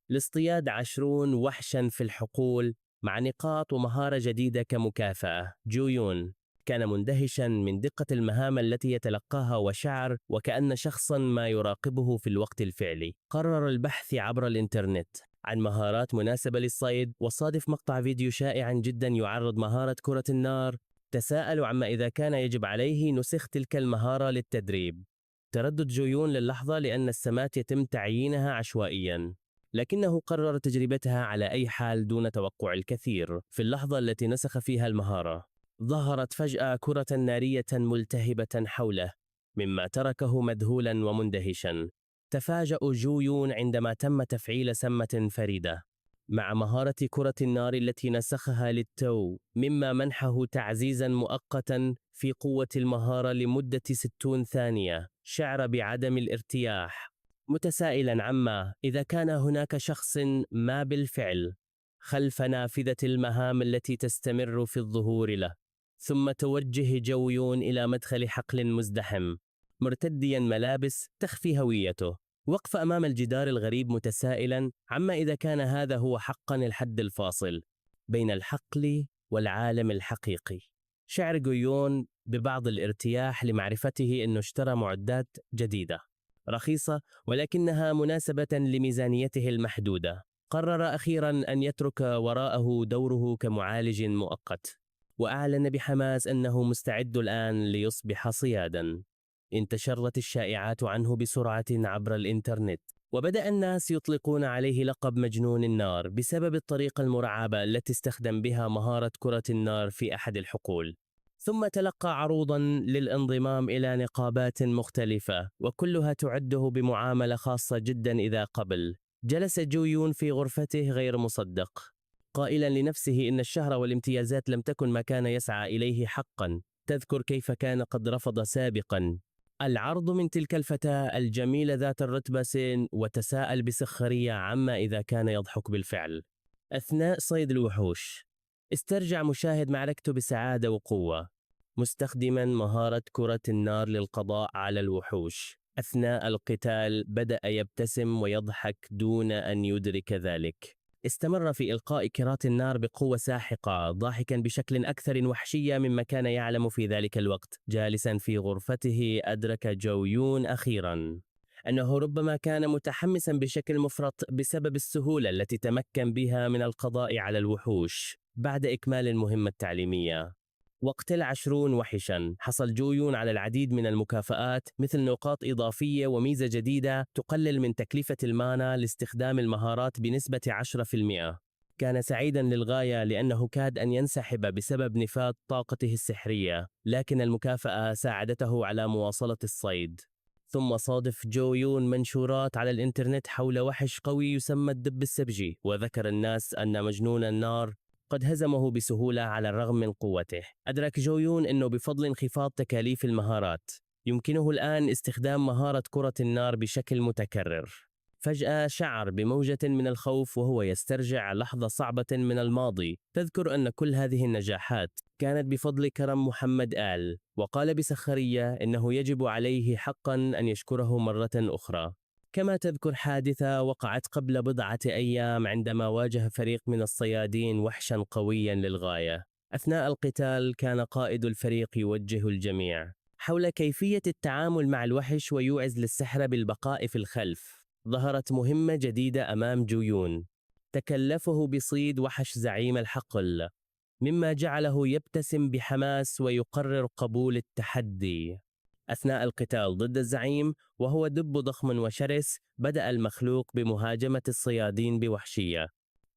[SPEAKER 1] لاصطياد 20 وحشا في الحقول مع نقاط ومهارة جديدة كمكافأة. جو يون كان مندهشا من دقة المهام التي يتلقاها، وشعر وكأن شخصا ما يراقبه في الوقت الفعلي. قرر البحث عبر الإنترنت عن مهارات مناسبة للصيد، وصادف مقطع فيديو شائعا جدا يعرض مهارة كرة النار. تساءل عما إذا كان يجب عليه نسخ تلك المهارة للتدريب. تردد جو يون للحظة لأن السمات يتم تعيينها عشوائيا، لكنه قرر تجربتها على أي حال دون توقع الكثير. في اللحظة التي نسخ فيها المهارة ظهرت فجأة كرة نارية ملتهبة حوله مما تركه مذهولا ومندهشا. تفاجأ جو يون عندما تم تفعيل سمة فريدة مع مهارة كرة النار التي نسخها للتو، مما منحه تعزيزا مؤقتا في قوة المهارة لمدة 60 ثانية. شعر بعدم الارتياح، متسائلا عما إذا كان هناك شخص ما بالفعل خلف نافذة المهام التي تستمر في الظهور له. ثم توجه جو يون إلى مدخل حقل مزدحم مرتديا ملابس تخفي هويته، وقف أمام الجدار الغريب متسائلا عما إذا كان هذا هو حقا الحد الفاصل بين الحقل والعالم الحقيقي. شعر جو يون ببعض الارتياح لمعرفته أنه اشترى معدات جديدة رخيصة ولكنها مناسبة لميزانيته المحدودة. قرر أخيرا أن يترك وراءه دوره كمعالج مؤقت، وأعلن بحماس أنه مستعد الآن ليصبح صيادا. انتشرت الشائعات عنه بسرعة عبر الإنترنت، وبدأ الناس يطلقون عليه لقب مجنون النار بسبب الطريقة المرعبة التي استخدم بها مهارة كرة النار في أحد الحقول. ثم تلقى عروضا للانضمام إلى نقابات مختلفة وكلها تعده بمعاملة خاصة جدا إذا قبل. جلس جو يون في غرفته غير مصدق، قائلا لنفسه إن الشهرة والامتيازات لم تكن ما كان يسعى إليه حقا. تذكر كيف كان قد رفض سابقا العرض من تلك الفتاة الجميلة ذات الرتبة سين، وتساءل بسخرية عما إذا كان يضحك بالفعل. أثناء صيد الوحوش استرجع مشاهد معركته بسعادة وقوة، مستخدما مهارة كرة النار للقضاء على الوحوش. أثناء القتال بدأ يبتسم ويضحك دون أن يدرك ذلك. استمر في إلقاء كرات النار بقوة ساحقة، ضاحكا بشكل أكثر وحشية مما كان يعلم في ذلك الوقت. جالسا في غرفته أدرك جو يون أخيرا أنه ربما كان متحمسا بشكل مفرط بسبب السهولة التي تمكن بها من القضاء على الوحوش بعد إكمال المهمة التعليمية. واقتل 20 وحشا. حصل جو يون على العديد من المكافآت مثل نقاط إضافية وميزة جديدة تقلل من تكلفة المانا لاستخدام المهارات بنسبة 10%. كان سعيدا للغاية لأنه كاد أن ينسحب بسبب نفاذ طاقته السحرية، لكن المكافأة ساعدته على مواصلة الصيد. ثم صادف جو يون منشورات على الإنترنت حول وحش قوي يسمى الدب السبجي، وذكر الناس أن مجنون النار قد هزمه بسهولة على الرغم من قوته. أدرك جو يون أنه بفضل انخفاض تكاليف المهارات يمكنه الآن استخدام مهارة كرة النار بشكل متكرر. فجأة شعر بموجة من الخوف وهو يسترجع لحظة صعبة من الماضي. تذكر أن كل هذه النجاحات كانت بفضل كرم محمد آل، وقال بسخرية إنه يجب عليه حقا أن يشكره مرة أخرى. كما تذكر حادثة وقعت قبل بضعة أيام عندما واجه فريق من الصيادين وحشا قويا للغاية. أثناء القتال كان قائد الفريق يوجه الجميع حول كيفية التعامل مع الوحش ويوعز للسحرة بالبقاء في الخلف. ظهرت مهمة جديدة أمام جو يون، تكلفه بصيد وحش زعيم الحقل، مما جعله يبتسم بحماس ويقرر قبول التحدي. أثناء القتال ضد الزعيم وهو دب ضخم وشرس، بدأ المخلوق بمهاجمة الصيادين بوحشية.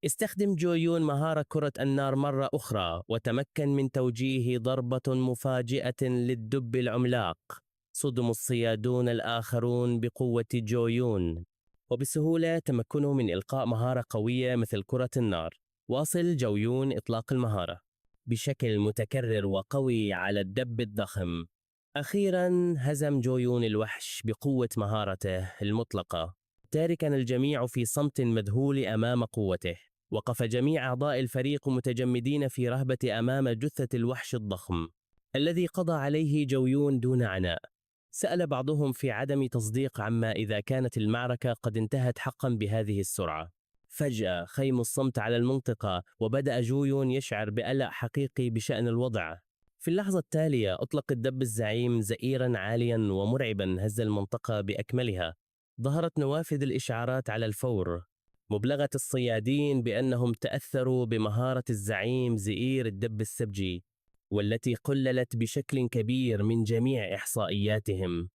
[SPEAKER 1] استخدم جو يون مهارة كرة النار مرة أخرى وتمكن من توجيه ضربة مفاجئة للدب العملاق. صدم الصيادون الآخرون بقوة جو يون، وبسهولة تمكنوا من إلقاء مهارة قوية مثل كرة النار. واصل جو يون إطلاق المهارة بشكل متكرر وقوي على الدب الضخم. أخيرا هزم جو يون الوحش بقوة مهارته المطلقة، تاركا الجميع في صمت مذهول أمام قوته. وقف جميع أعضاء الفريق متجمدين في رهبة أمام جثة الوحش الضخم الذي قضى عليه جو يون دون عناء. سأل بعضهم في عدم تصديق عما إذا كانت المعركة قد انتهت حقا بهذه السرعة. فجأة خيم الصمت على المنطقة، وبدأ جو يون يشعر بقلق حقيقي بشأن الوضع. في اللحظة التالية أطلق الدب الزعيم زئيرا عاليا ومرعبا هز المنطقة بأكملها. ظهرت نوافذ الإشعارات على الفور، مبلغة الصيادين بأنهم تأثروا بمهارة الزعيم زئير الدب السبجي، والتي قللت بشكل كبير من جميع إحصائياتهم.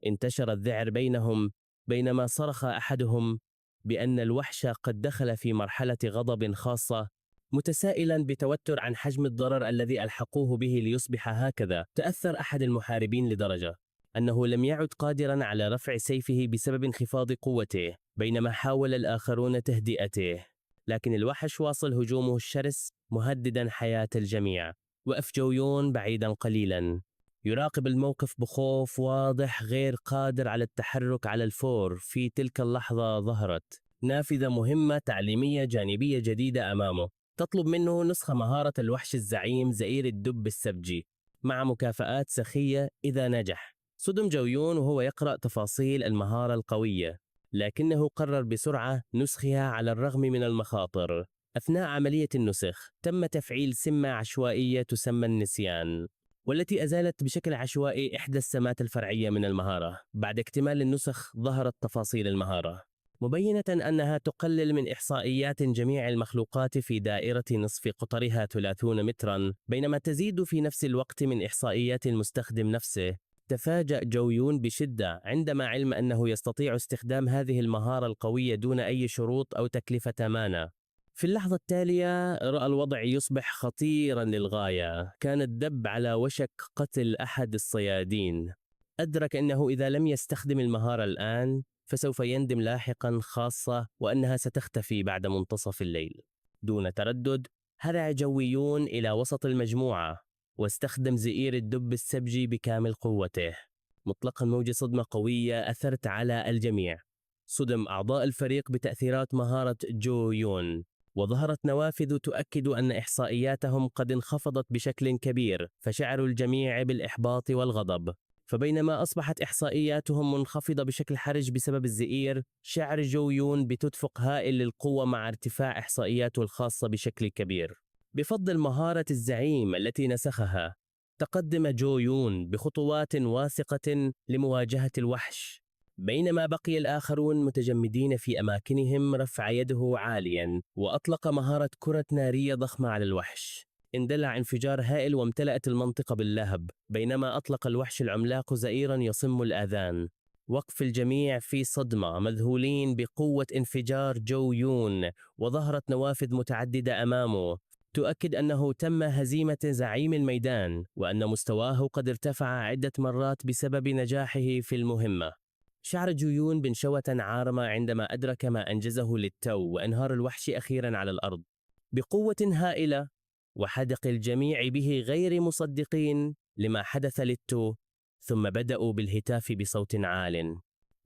[SPEAKER 1] انتشر الذعر بينهم بينما صرخ أحدهم بأن الوحش قد دخل في مرحلة غضب خاصة، متسائلا بتوتر عن حجم الضرر الذي ألحقوه به ليصبح هكذا. تأثر أحد المحاربين لدرجة أنه لم يعد قادرا على رفع سيفه بسبب انخفاض قوته، بينما حاول الآخرون تهدئته. لكن الوحش واصل هجومه الشرس مهددا حياة الجميع. وقف جو يون بعيدا قليلا يراقب الموقف بخوف واضح، غير قادر على التحرك على الفور. في تلك اللحظة ظهرت نافذة مهمة تعليمية جانبية جديدة أمامه، تطلب منه نسخ مهارة الوحش الزعيم زئير الدب السبجي مع مكافآت سخية إذا نجح. صدم جو يون وهو يقرأ تفاصيل المهارة القوية، لكنه قرر بسرعة نسخها على الرغم من المخاطر. أثناء عملية النسخ تم تفعيل سمة عشوائية تسمى النسيان، والتي أزالت بشكل عشوائي إحدى السمات الفرعية من المهارة. بعد اكتمال النسخ ظهرت تفاصيل المهارة، مبينة أنها تقلل من إحصائيات جميع المخلوقات في دائرة نصف قطرها 30 مترا، بينما تزيد في نفس الوقت من إحصائيات المستخدم نفسه. تفاجأ جو يون بشدة عندما علم أنه يستطيع استخدام هذه المهارة القوية دون أي شروط أو تكلفة مانا. في اللحظة التالية رأى الوضع يصبح خطيرا للغاية. كان الدب على وشك قتل أحد الصيادين. أدرك أنه إذا لم يستخدم المهارة الآن فسوف يندم لاحقا، خاصة وأنها ستختفي بعد منتصف الليل. دون تردد هرع جو يون إلى وسط المجموعة واستخدم زئير الدب السبجي بكامل قوته، مطلقا موج صدمة قوية أثرت على الجميع. صدم أعضاء الفريق بتأثيرات مهارة جو يون، وظهرت نوافذ تؤكد أن إحصائياتهم قد انخفضت بشكل كبير، فشعروا الجميع بالإحباط والغضب. فبينما أصبحت إحصائياتهم منخفضة بشكل حرج بسبب الزئير، شعر جو يون بتدفق هائل للقوة مع ارتفاع إحصائياته الخاصة بشكل كبير. بفضل مهارة الزعيم التي نسخها، تقدم جو يون بخطوات واثقة لمواجهة الوحش، بينما بقي الآخرون متجمدين في أماكنهم. رفع يده عاليا وأطلق مهارة كرة نارية ضخمة على الوحش. اندلع انفجار هائل وامتلأت المنطقة باللهب، بينما أطلق الوحش العملاق زئيرا يصم الآذان. وقف الجميع في صدمة مذهولين بقوة انفجار جو يون، وظهرت نوافذ متعددة أمامه تؤكد أنه تم هزيمة زعيم الميدان، وأن مستواه قد ارتفع عدة مرات بسبب نجاحه في المهمة. شعر جو يون بنشوة عارمة عندما أدرك ما أنجزه للتو، وانهار الوحش أخيرا على الأرض بقوة هائلة، وحدق الجميع به غير مصدقين لما حدث للتو. ثم بدأوا بالهتاف بصوت عال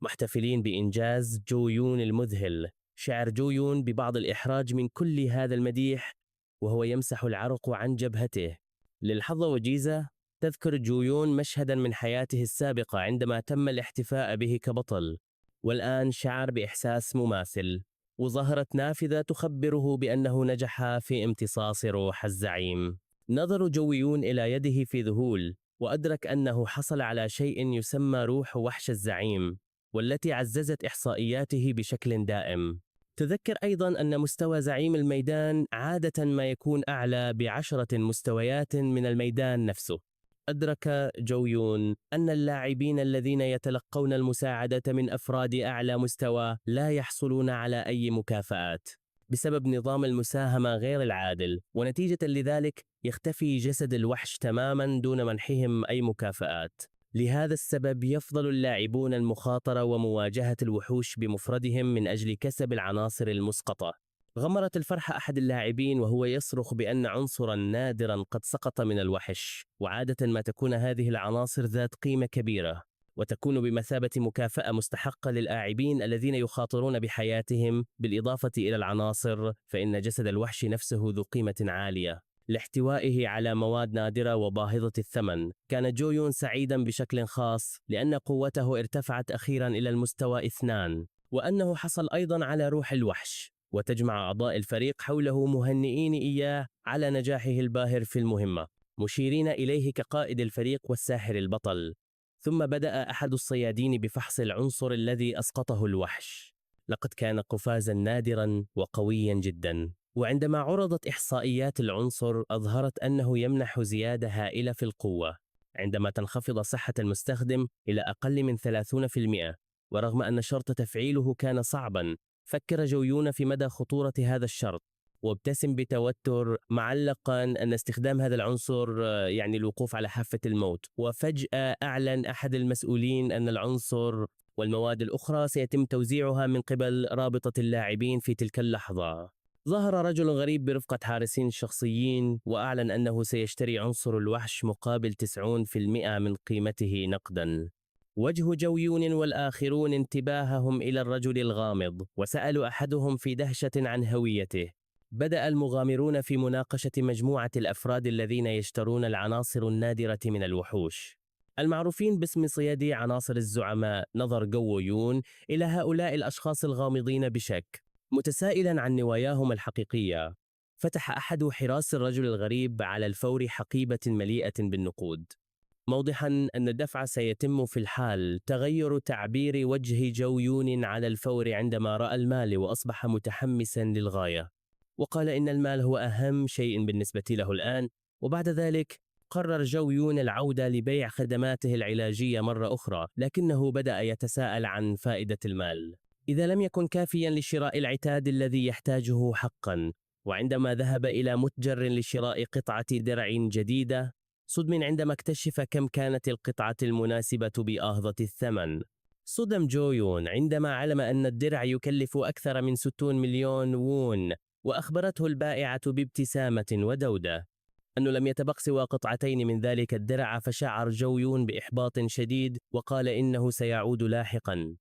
[SPEAKER 1] محتفلين بإنجاز جو يون المذهل. شعر جو يون ببعض الإحراج من كل هذا المديح وهو يمسح العرق عن جبهته. للحظة وجيزة تذكر جو يون مشهدا من حياته السابقة عندما تم الاحتفاء به كبطل، والآن شعر بإحساس مماثل. وظهرت نافذة تخبره بأنه نجح في امتصاص روح الزعيم. نظر جو يون إلى يده في ذهول، وأدرك أنه حصل على شيء يسمى روح وحش الزعيم، والتي عززت إحصائياته بشكل دائم. تذكر أيضا أن مستوى زعيم الميدان عادة ما يكون أعلى ب10 مستويات من الميدان نفسه. أدرك جو يون أن اللاعبين الذين يتلقون المساعدة من أفراد أعلى مستوى لا يحصلون على أي مكافآت بسبب نظام المساهمة غير العادل، ونتيجة لذلك يختفي جسد الوحش تماما دون منحهم أي مكافآت. لهذا السبب يفضل اللاعبون المخاطرة ومواجهة الوحوش بمفردهم من أجل كسب العناصر المسقطة. غمرت الفرحة أحد اللاعبين وهو يصرخ بأن عنصرا نادرا قد سقط من الوحش، وعادة ما تكون هذه العناصر ذات قيمة كبيرة وتكون بمثابة مكافأة مستحقة للاعبين الذين يخاطرون بحياتهم. بالإضافة إلى العناصر، فإن جسد الوحش نفسه ذو قيمة عالية لاحتوائه على مواد نادرة وباهظة الثمن. كان جو يون سعيدا بشكل خاص لأن قوته ارتفعت أخيرا إلى المستوى 2، وأنه حصل أيضا على روح الوحش، وتجمع أعضاء الفريق حوله مهنئين إياه على نجاحه الباهر في المهمة، مشيرين إليه كقائد الفريق والساحر البطل. ثم بدأ أحد الصيادين بفحص العنصر الذي أسقطه الوحش. لقد كان قفازا نادرا وقويا جدا، وعندما عرضت إحصائيات العنصر أظهرت أنه يمنح زيادة هائلة في القوة عندما تنخفض صحة المستخدم إلى أقل من 30%. ورغم أن شرط تفعيله كان صعبا، فكر جو يون في مدى خطورة هذا الشرط، وابتسم بتوتر، معلقا أن استخدام هذا العنصر يعني الوقوف على حافة الموت. وفجأة أعلن أحد المسؤولين أن العنصر والمواد الأخرى سيتم توزيعها من قبل رابطة اللاعبين في تلك اللحظة. ظهر رجل غريب برفقة حارسين شخصيين وأعلن أنه سيشتري عنصر الوحش مقابل 90% من قيمته نقدا. وجه جو يون والآخرون انتباههم إلى الرجل الغامض، وسألوا أحدهم في دهشة عن هويته. بدأ المغامرون في مناقشة مجموعة الأفراد الذين يشترون العناصر النادرة من الوحوش المعروفين باسم صيادي عناصر الزعماء. نظر جو يون إلى هؤلاء الأشخاص الغامضين بشك، متسائلا عن نواياهم الحقيقية. فتح أحد حراس الرجل الغريب على الفور حقيبة مليئة بالنقود، موضحا أن الدفع سيتم في الحال. تغير تعبير وجه جو يون على الفور عندما رأى المال، وأصبح متحمسا للغاية، وقال إن المال هو أهم شيء بالنسبة له الآن. وبعد ذلك قرر جو يون العودة لبيع خدماته العلاجية مرة أخرى، لكنه بدأ يتساءل عن فائدة المال إذا لم يكن كافيا لشراء العتاد الذي يحتاجه حقا. وعندما ذهب إلى متجر لشراء قطعة درع جديدة، صدم عندما اكتشف كم كانت القطعة المناسبة بأهظة الثمن. صدم جو يون عندما علم أن الدرع يكلف أكثر من 60 مليون وون، وأخبرته البائعة بابتسامة ودودة أنه لم يتبق سوى قطعتين من ذلك الدرع. فشعر جو يون بإحباط شديد وقال إنه سيعود لاحقا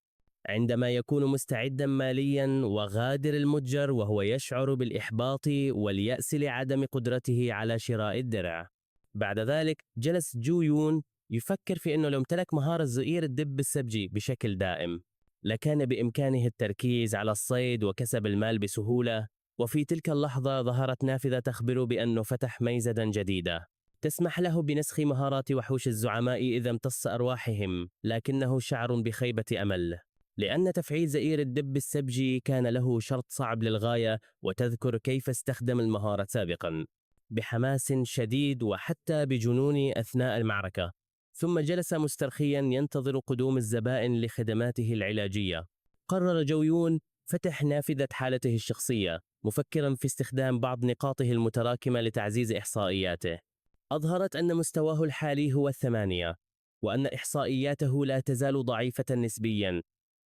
[SPEAKER 1] عندما يكون مستعدا ماليا، وغادر المتجر وهو يشعر بالإحباط واليأس لعدم قدرته على شراء الدرع. بعد ذلك جلس جو يون يفكر في أنه لو امتلك مهارة زئير الدب السبجي بشكل دائم لكان بإمكانه التركيز على الصيد وكسب المال بسهولة. وفي تلك اللحظة ظهرت نافذة تخبر بأنه فتح ميزة جديدة تسمح له بنسخ مهارات وحوش الزعماء إذا امتص أرواحهم، لكنه شعر بخيبة أمل لأن تفعيل زئير الدب السبجي كان له شرط صعب للغاية. وتذكر كيف استخدم المهارة سابقا بحماس شديد وحتى بجنون أثناء المعركة، ثم جلس مسترخيا ينتظر قدوم الزبائن لخدماته العلاجية. قرر جو يون فتح نافذة حالته الشخصية، مفكرا في استخدام بعض نقاطه المتراكمة لتعزيز إحصائياته. أظهرت أن مستواه الحالي هو 8، وأن إحصائياته لا تزال ضعيفة نسبيا.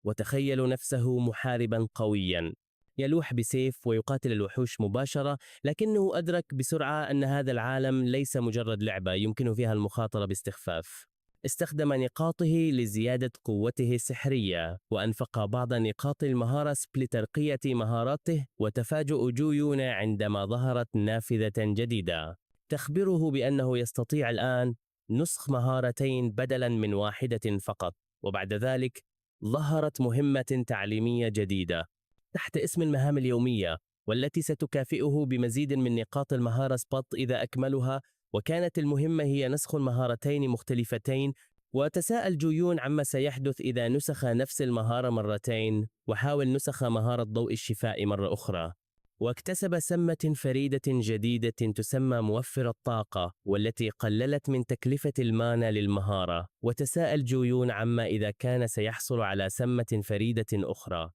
[SPEAKER 1] وتخيل نفسه محاربا قويا يلوح بسيف ويقاتل الوحوش مباشرة، لكنه أدرك بسرعة أن هذا العالم ليس مجرد لعبة يمكن فيها المخاطرة باستخفاف. استخدم نقاطه لزيادة قوته السحرية، وأنفق بعض نقاط المهارة لترقية مهاراته. وتفاجأ جو يون عندما ظهرت نافذة جديدة تخبره بأنه يستطيع الآن نسخ مهارتين بدلا من واحدة فقط. وبعد ذلك ظهرت مهمة تعليمية جديدة تحت اسم المهام اليومية، والتي ستكافئه بمزيد من نقاط المهارة سبوت إذا أكملها. وكانت المهمة هي نسخ مهارتين مختلفتين. وتساءل جو يون عما سيحدث إذا نسخ نفس المهارة مرتين، وحاول نسخ مهارة ضوء الشفاء مرة أخرى. واكتسب سمة فريدة جديدة تسمى موفر الطاقة، والتي قللت من تكلفة المانا للمهارة. وتساءل جو يون عما إذا كان سيحصل على سمة فريدة أخرى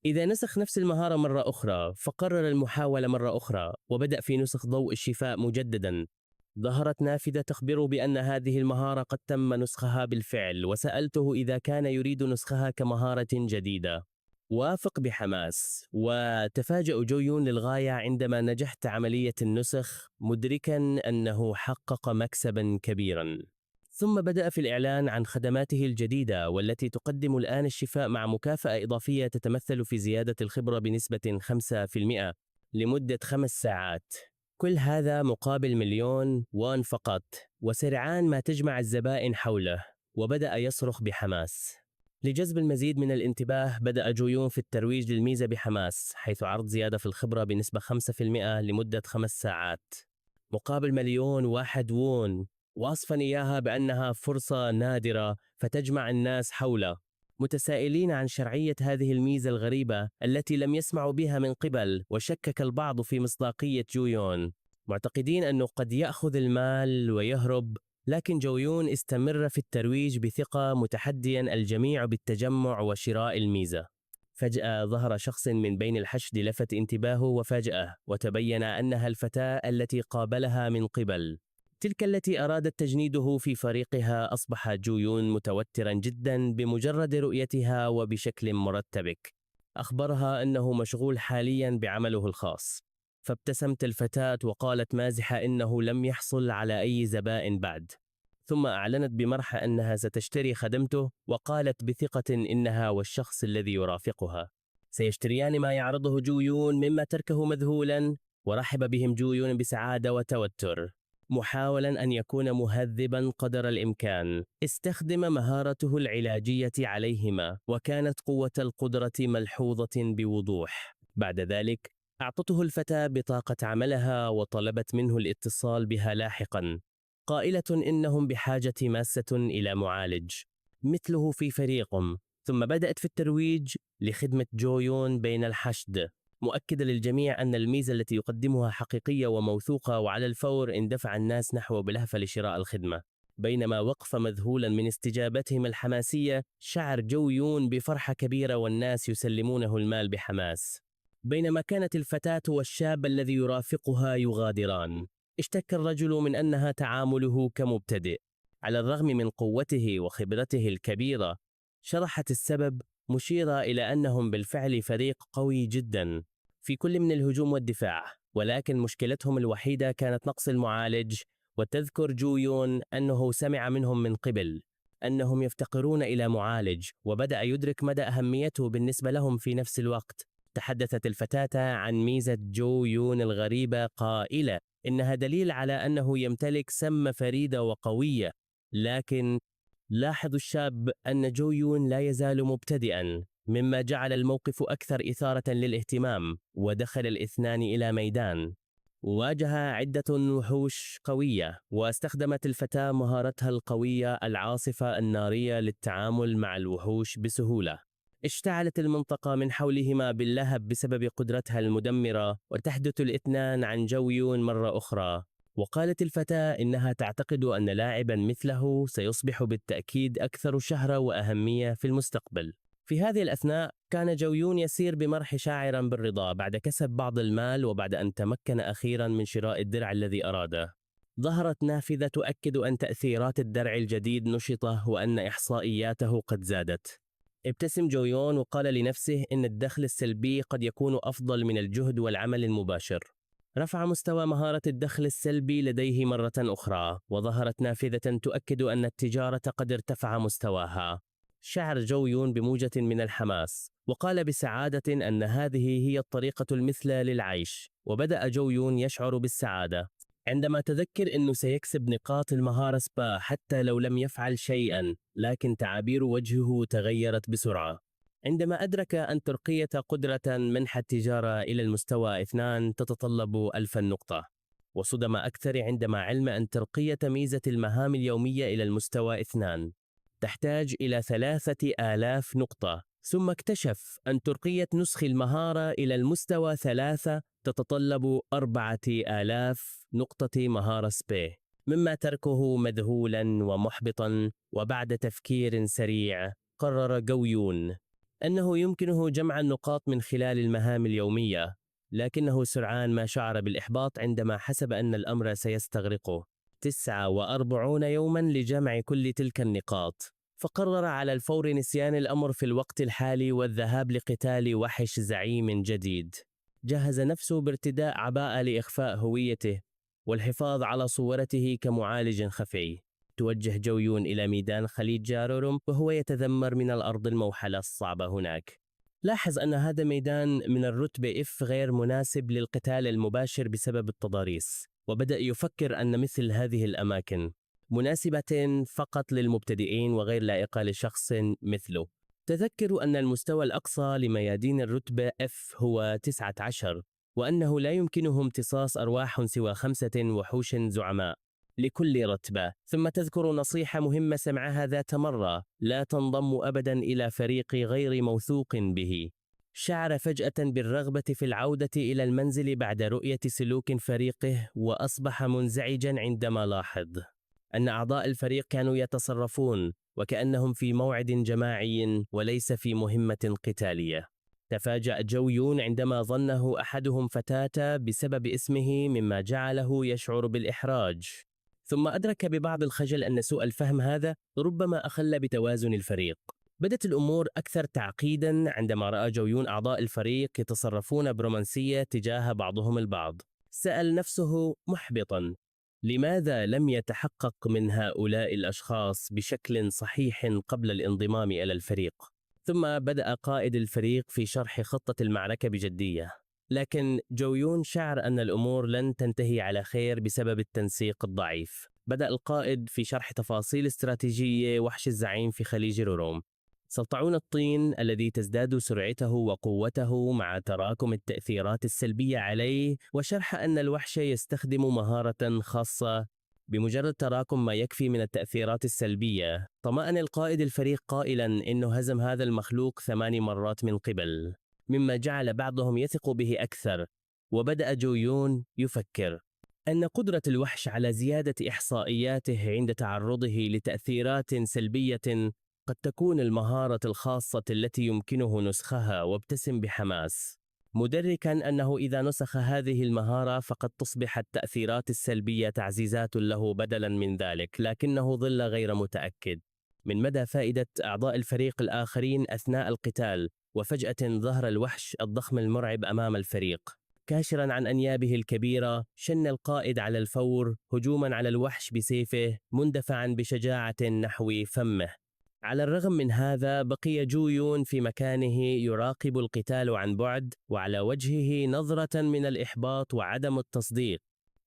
[SPEAKER 1] إذا نسخ نفس المهارة مرة أخرى. فقرر المحاولة مرة أخرى وبدأ في نسخ ضوء الشفاء مجددا. ظهرت نافذة تخبره بأن هذه المهارة قد تم نسخها بالفعل، وسألته إذا كان يريد نسخها كمهارة جديدة. وافق بحماس، وتفاجأ جو يون للغاية عندما نجحت عملية النسخ، مدركا أنه حقق مكسبا كبيرا. ثم بدأ في الإعلان عن خدماته الجديدة، والتي تقدم الآن الشفاء مع مكافأة إضافية تتمثل في زيادة الخبرة بنسبة 5% لمدة 5 ساعات. كل هذا مقابل 1,000,000 وون فقط. وسرعان ما تجمع الزبائن حوله، وبدأ يصرخ بحماس. لجذب المزيد من الانتباه بدأ جو يون في الترويج للميزة بحماس، حيث عرض زيادة في الخبرة بنسبة 5% لمدة 5 ساعات مقابل 1,000,001 وون، واصفا إياها بأنها فرصة نادرة. فتجمع الناس حوله متسائلين عن شرعية هذه الميزة الغريبة التي لم يسمعوا بها من قبل. وشكك البعض في مصداقية جو يون، معتقدين أنه قد يأخذ المال ويهرب. لكن جو يون استمر في الترويج بثقة، متحديا الجميع بالتجمع وشراء الميزة. فجأة ظهر شخص من بين الحشد لفت انتباهه وفاجأه، وتبين أنها الفتاة التي قابلها من قبل تلك التي أرادت تجنيده في فريقها. أصبح جو يون متوترا جدا بمجرد رؤيتها وبشكل مرتبك. أخبرها أنه مشغول حاليا بعمله الخاص، فابتسمت الفتاة وقالت مازحة إنه لم يحصل على أي زبائن بعد، ثم أعلنت بمرح أنها ستشتري خدمته، وقالت بثقة إنها والشخص الذي يرافقها سيشتريان ما يعرضه جو يون، مما تركه مذهولا. ورحب بهم جو يون بسعادة وتوتر، محاولا أن يكون مهذبا قدر الإمكان. استخدم مهارته العلاجية عليهما، وكانت قوة القدرة ملحوظة بوضوح. بعد ذلك أعطته الفتاة بطاقة عملها وطلبت منه الاتصال بها لاحقا، قائلة إنهم بحاجة ماسة إلى معالج مثله في فريقهم. ثم بدأت في الترويج لخدمة جو يون بين الحشد، مؤكدة للجميع أن الميزة التي يقدمها حقيقية وموثوقة. وعلى الفور اندفع الناس نحوه بلهفة لشراء الخدمة. بينما وقف مذهولا من استجابتهم الحماسية، شعر جو يون بفرحة كبيرة والناس يسلمونه المال بحماس. بينما كانت الفتاة والشاب الذي يرافقها يغادران، اشتكى الرجل من أنها تعامله كمبتدئ على الرغم من قوته وخبرته الكبيرة. شرحت السبب مشيرة إلى أنهم بالفعل فريق قوي جدا في كل من الهجوم والدفاع، ولكن مشكلتهم الوحيدة كانت نقص المعالج. وتذكر جو يون أنه سمع منهم من قبل أنهم يفتقرون إلى معالج، وبدأ يدرك مدى أهميته بالنسبة لهم في نفس الوقت. تحدثت الفتاة عن ميزة جو يون الغريبة، قائلة إنها دليل على أنه يمتلك سمة فريدة وقوية. لكن لاحظ الشاب أن جو يون لا يزال مبتدئا، مما جعل الموقف أكثر إثارة للاهتمام. ودخل الاثنان إلى ميدان واجه عدة وحوش قوية، واستخدمت الفتاة مهارتها القوية العاصفة النارية للتعامل مع الوحوش بسهولة. اشتعلت المنطقة من حولهما باللهب بسبب قدرتها المدمرة، وتحدث الاثنان عن جو يون مرة أخرى. وقالت الفتاة إنها تعتقد أن لاعبا مثله سيصبح بالتأكيد أكثر شهرة وأهمية في المستقبل. في هذه الأثناء كان جو يون يسير بمرح شاعرا بالرضا بعد كسب بعض المال، وبعد أن تمكن أخيرا من شراء الدرع الذي أراده. ظهرت نافذة تؤكد أن تأثيرات الدرع الجديد نشطة وأن إحصائياته قد زادت. ابتسم جو يون وقال لنفسه إن الدخل السلبي قد يكون أفضل من الجهد والعمل المباشر. رفع مستوى مهارة الدخل السلبي لديه مرة أخرى، وظهرت نافذة تؤكد أن التجارة قد ارتفع مستواها. شعر جو يون بموجة من الحماس، وقال بسعادة أن هذه هي الطريقة المثلى للعيش. وبدأ جو يون يشعر بالسعادة عندما تذكر أنه سيكسب نقاط المهارة سبا حتى لو لم يفعل شيئا. لكن تعابير وجهه تغيرت بسرعة عندما أدرك أن ترقية قدرة منح التجارة إلى المستوى 2 تتطلب 1000 نقطة، وصدم أكثر عندما علم أن ترقية ميزة المهام اليومية إلى المستوى 2 تحتاج إلى 3000 نقطة. ثم اكتشف أن ترقية نسخ المهارة إلى المستوى 3 تتطلب 4000 نقطة مهارة سبي، مما تركه مذهولا ومحبطا. وبعد تفكير سريع قرر جو يون أنه يمكنه جمع النقاط من خلال المهام اليومية، لكنه سرعان ما شعر بالإحباط عندما حسب أن الأمر سيستغرقه 49 يوما لجمع كل تلك النقاط. فقرر على الفور نسيان الأمر في الوقت الحالي والذهاب لقتال وحش زعيم جديد. جهز نفسه بارتداء عباءة لإخفاء هويته والحفاظ على صورته كمعالج خفي. توجه جو يون إلى ميدان خليج جارورم، وهو يتذمر من الأرض الموحلة الصعبة هناك. لاحظ أن هذا ميدان من الرتبة F غير مناسب للقتال المباشر بسبب التضاريس، وبدأ يفكر أن مثل هذه الأماكن مناسبة فقط للمبتدئين وغير لائقة لشخص مثله. تذكروا أن المستوى الأقصى لميادين الرتبة F هو 19، وأنه لا يمكنه امتصاص أرواح سوى 5 وحوش زعماء لكل رتبة. ثم تذكر نصيحة مهمة سمعها ذات مرة: لا تنضم أبدا إلى فريق غير موثوق به. شعر فجأة بالرغبة في العودة إلى المنزل بعد رؤية سلوك فريقه، وأصبح منزعجا عندما لاحظ أن أعضاء الفريق كانوا يتصرفون وكأنهم في موعد جماعي وليس في مهمة قتالية. تفاجأ جو يون عندما ظنه أحدهم فتاة بسبب اسمه، مما جعله يشعر بالإحراج. ثم أدرك ببعض الخجل أن سوء الفهم هذا ربما أخل بتوازن الفريق. بدت الأمور أكثر تعقيداً عندما رأى جو يون أعضاء الفريق يتصرفون برومانسية تجاه بعضهم البعض. سأل نفسه محبطاً: لماذا لم يتحقق من هؤلاء الأشخاص بشكل صحيح قبل الانضمام إلى الفريق؟ ثم بدأ قائد الفريق في شرح خطة المعركة بجدية، لكن جو يون شعر أن الأمور لن تنتهي على خير بسبب التنسيق الضعيف. بدأ القائد في شرح تفاصيل استراتيجية وحش الزعيم في خليج روروم، سلطعون الطين الذي تزداد سرعته وقوته مع تراكم التأثيرات السلبية عليه، وشرح أن الوحش يستخدم مهارة خاصة بمجرد تراكم ما يكفي من التأثيرات السلبية. طمأن القائد الفريق قائلا إنه هزم هذا المخلوق 8 مرات من قبل، مما جعل بعضهم يثق به أكثر. وبدأ جو يون يفكر أن قدرة الوحش على زيادة إحصائياته عند تعرضه لتأثيرات سلبية قد تكون المهارة الخاصة التي يمكنه نسخها. وابتسم بحماس، مدركا أنه إذا نسخ هذه المهارة فقد تصبح التأثيرات السلبية تعزيزات له بدلا من ذلك، لكنه ظل غير متأكد من مدى فائدة أعضاء الفريق الآخرين أثناء القتال. وفجأة ظهر الوحش الضخم المرعب أمام الفريق كاشرا عن أنيابه الكبيرة. شن القائد على الفور هجوما على الوحش بسيفه، مندفعا بشجاعة نحو فمه. على الرغم من هذا بقي جو يون في مكانه يراقب القتال عن بعد، وعلى وجهه نظرة من الإحباط وعدم التصديق.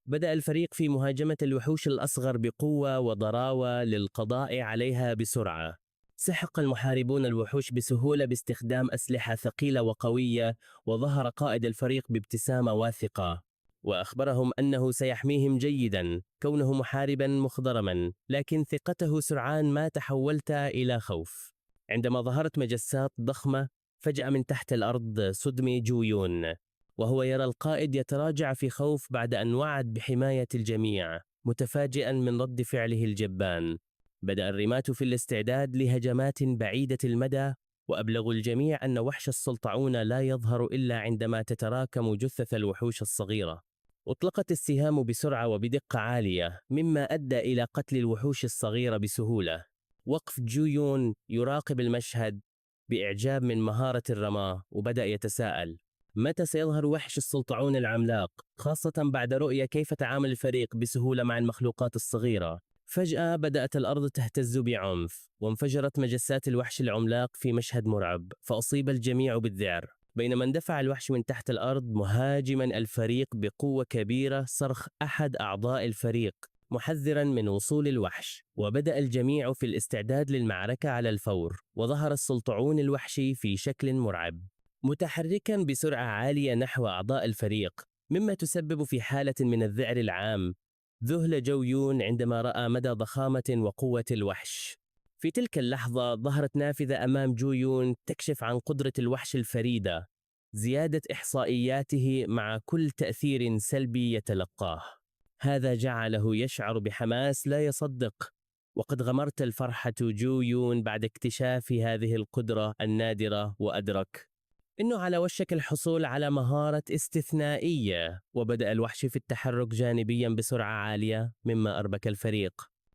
[SPEAKER 1] بدأ الفريق في مهاجمة الوحوش الأصغر بقوة وضراوة للقضاء عليها بسرعة. سحق المحاربون الوحوش بسهولة باستخدام أسلحة ثقيلة وقوية، وظهر قائد الفريق بابتسامة واثقة وأخبرهم أنه سيحميهم جيدا كونه محاربا مخضرما. لكن ثقته سرعان ما تحولت إلى خوف عندما ظهرت مجسات ضخمة فجأة من تحت الأرض صدم جو يون، وهو يرى القائد يتراجع في خوف بعد أن وعد بحماية الجميع، متفاجئا من رد فعله الجبان. بدأ الرماة في الاستعداد لهجمات بعيدة المدى، وأبلغوا الجميع أن وحش السلطعون لا يظهر إلا عندما تتراكم جثث الوحوش الصغيرة. أطلقت السهام بسرعة وبدقة عالية، مما أدى إلى قتل الوحوش الصغيرة بسهولة. وقف جو يون يراقب المشهد بإعجاب من مهارة الرماة، وبدأ يتساءل: متى سيظهر وحش السلطعون العملاق، خاصة بعد رؤية كيف تعامل الفريق بسهولة مع المخلوقات الصغيرة؟ فجأة بدأت الأرض تهتز بعنف، وانفجرت مجسات الوحش العملاق في مشهد مرعب، فأصيب الجميع بالذعر. بينما اندفع الوحش من تحت الأرض مهاجما الفريق بقوة كبيرة، صرخ أحد أعضاء الفريق محذرا من وصول الوحش، وبدأ الجميع في الاستعداد للمعركة على الفور. وظهر السلطعون الوحشي في شكل مرعب، متحركا بسرعة عالية نحو أعضاء الفريق، مما تسبب في حالة من الذعر العام. ذهل جو يون عندما رأى مدى ضخامة وقوة الوحش. في تلك اللحظة ظهرت نافذة أمام جو يون تكشف عن قدرة الوحش الفريدة، زيادة إحصائياته مع كل تأثير سلبي يتلقاه. هذا جعله يشعر بحماس لا يصدق، وقد غمرت الفرحة جو يون بعد اكتشاف هذه القدرة النادرة، وأدرك إنه على وشك الحصول على مهارة استثنائية. وبدأ الوحش في التحرك جانبيا بسرعة عالية، مما أربك الفريق.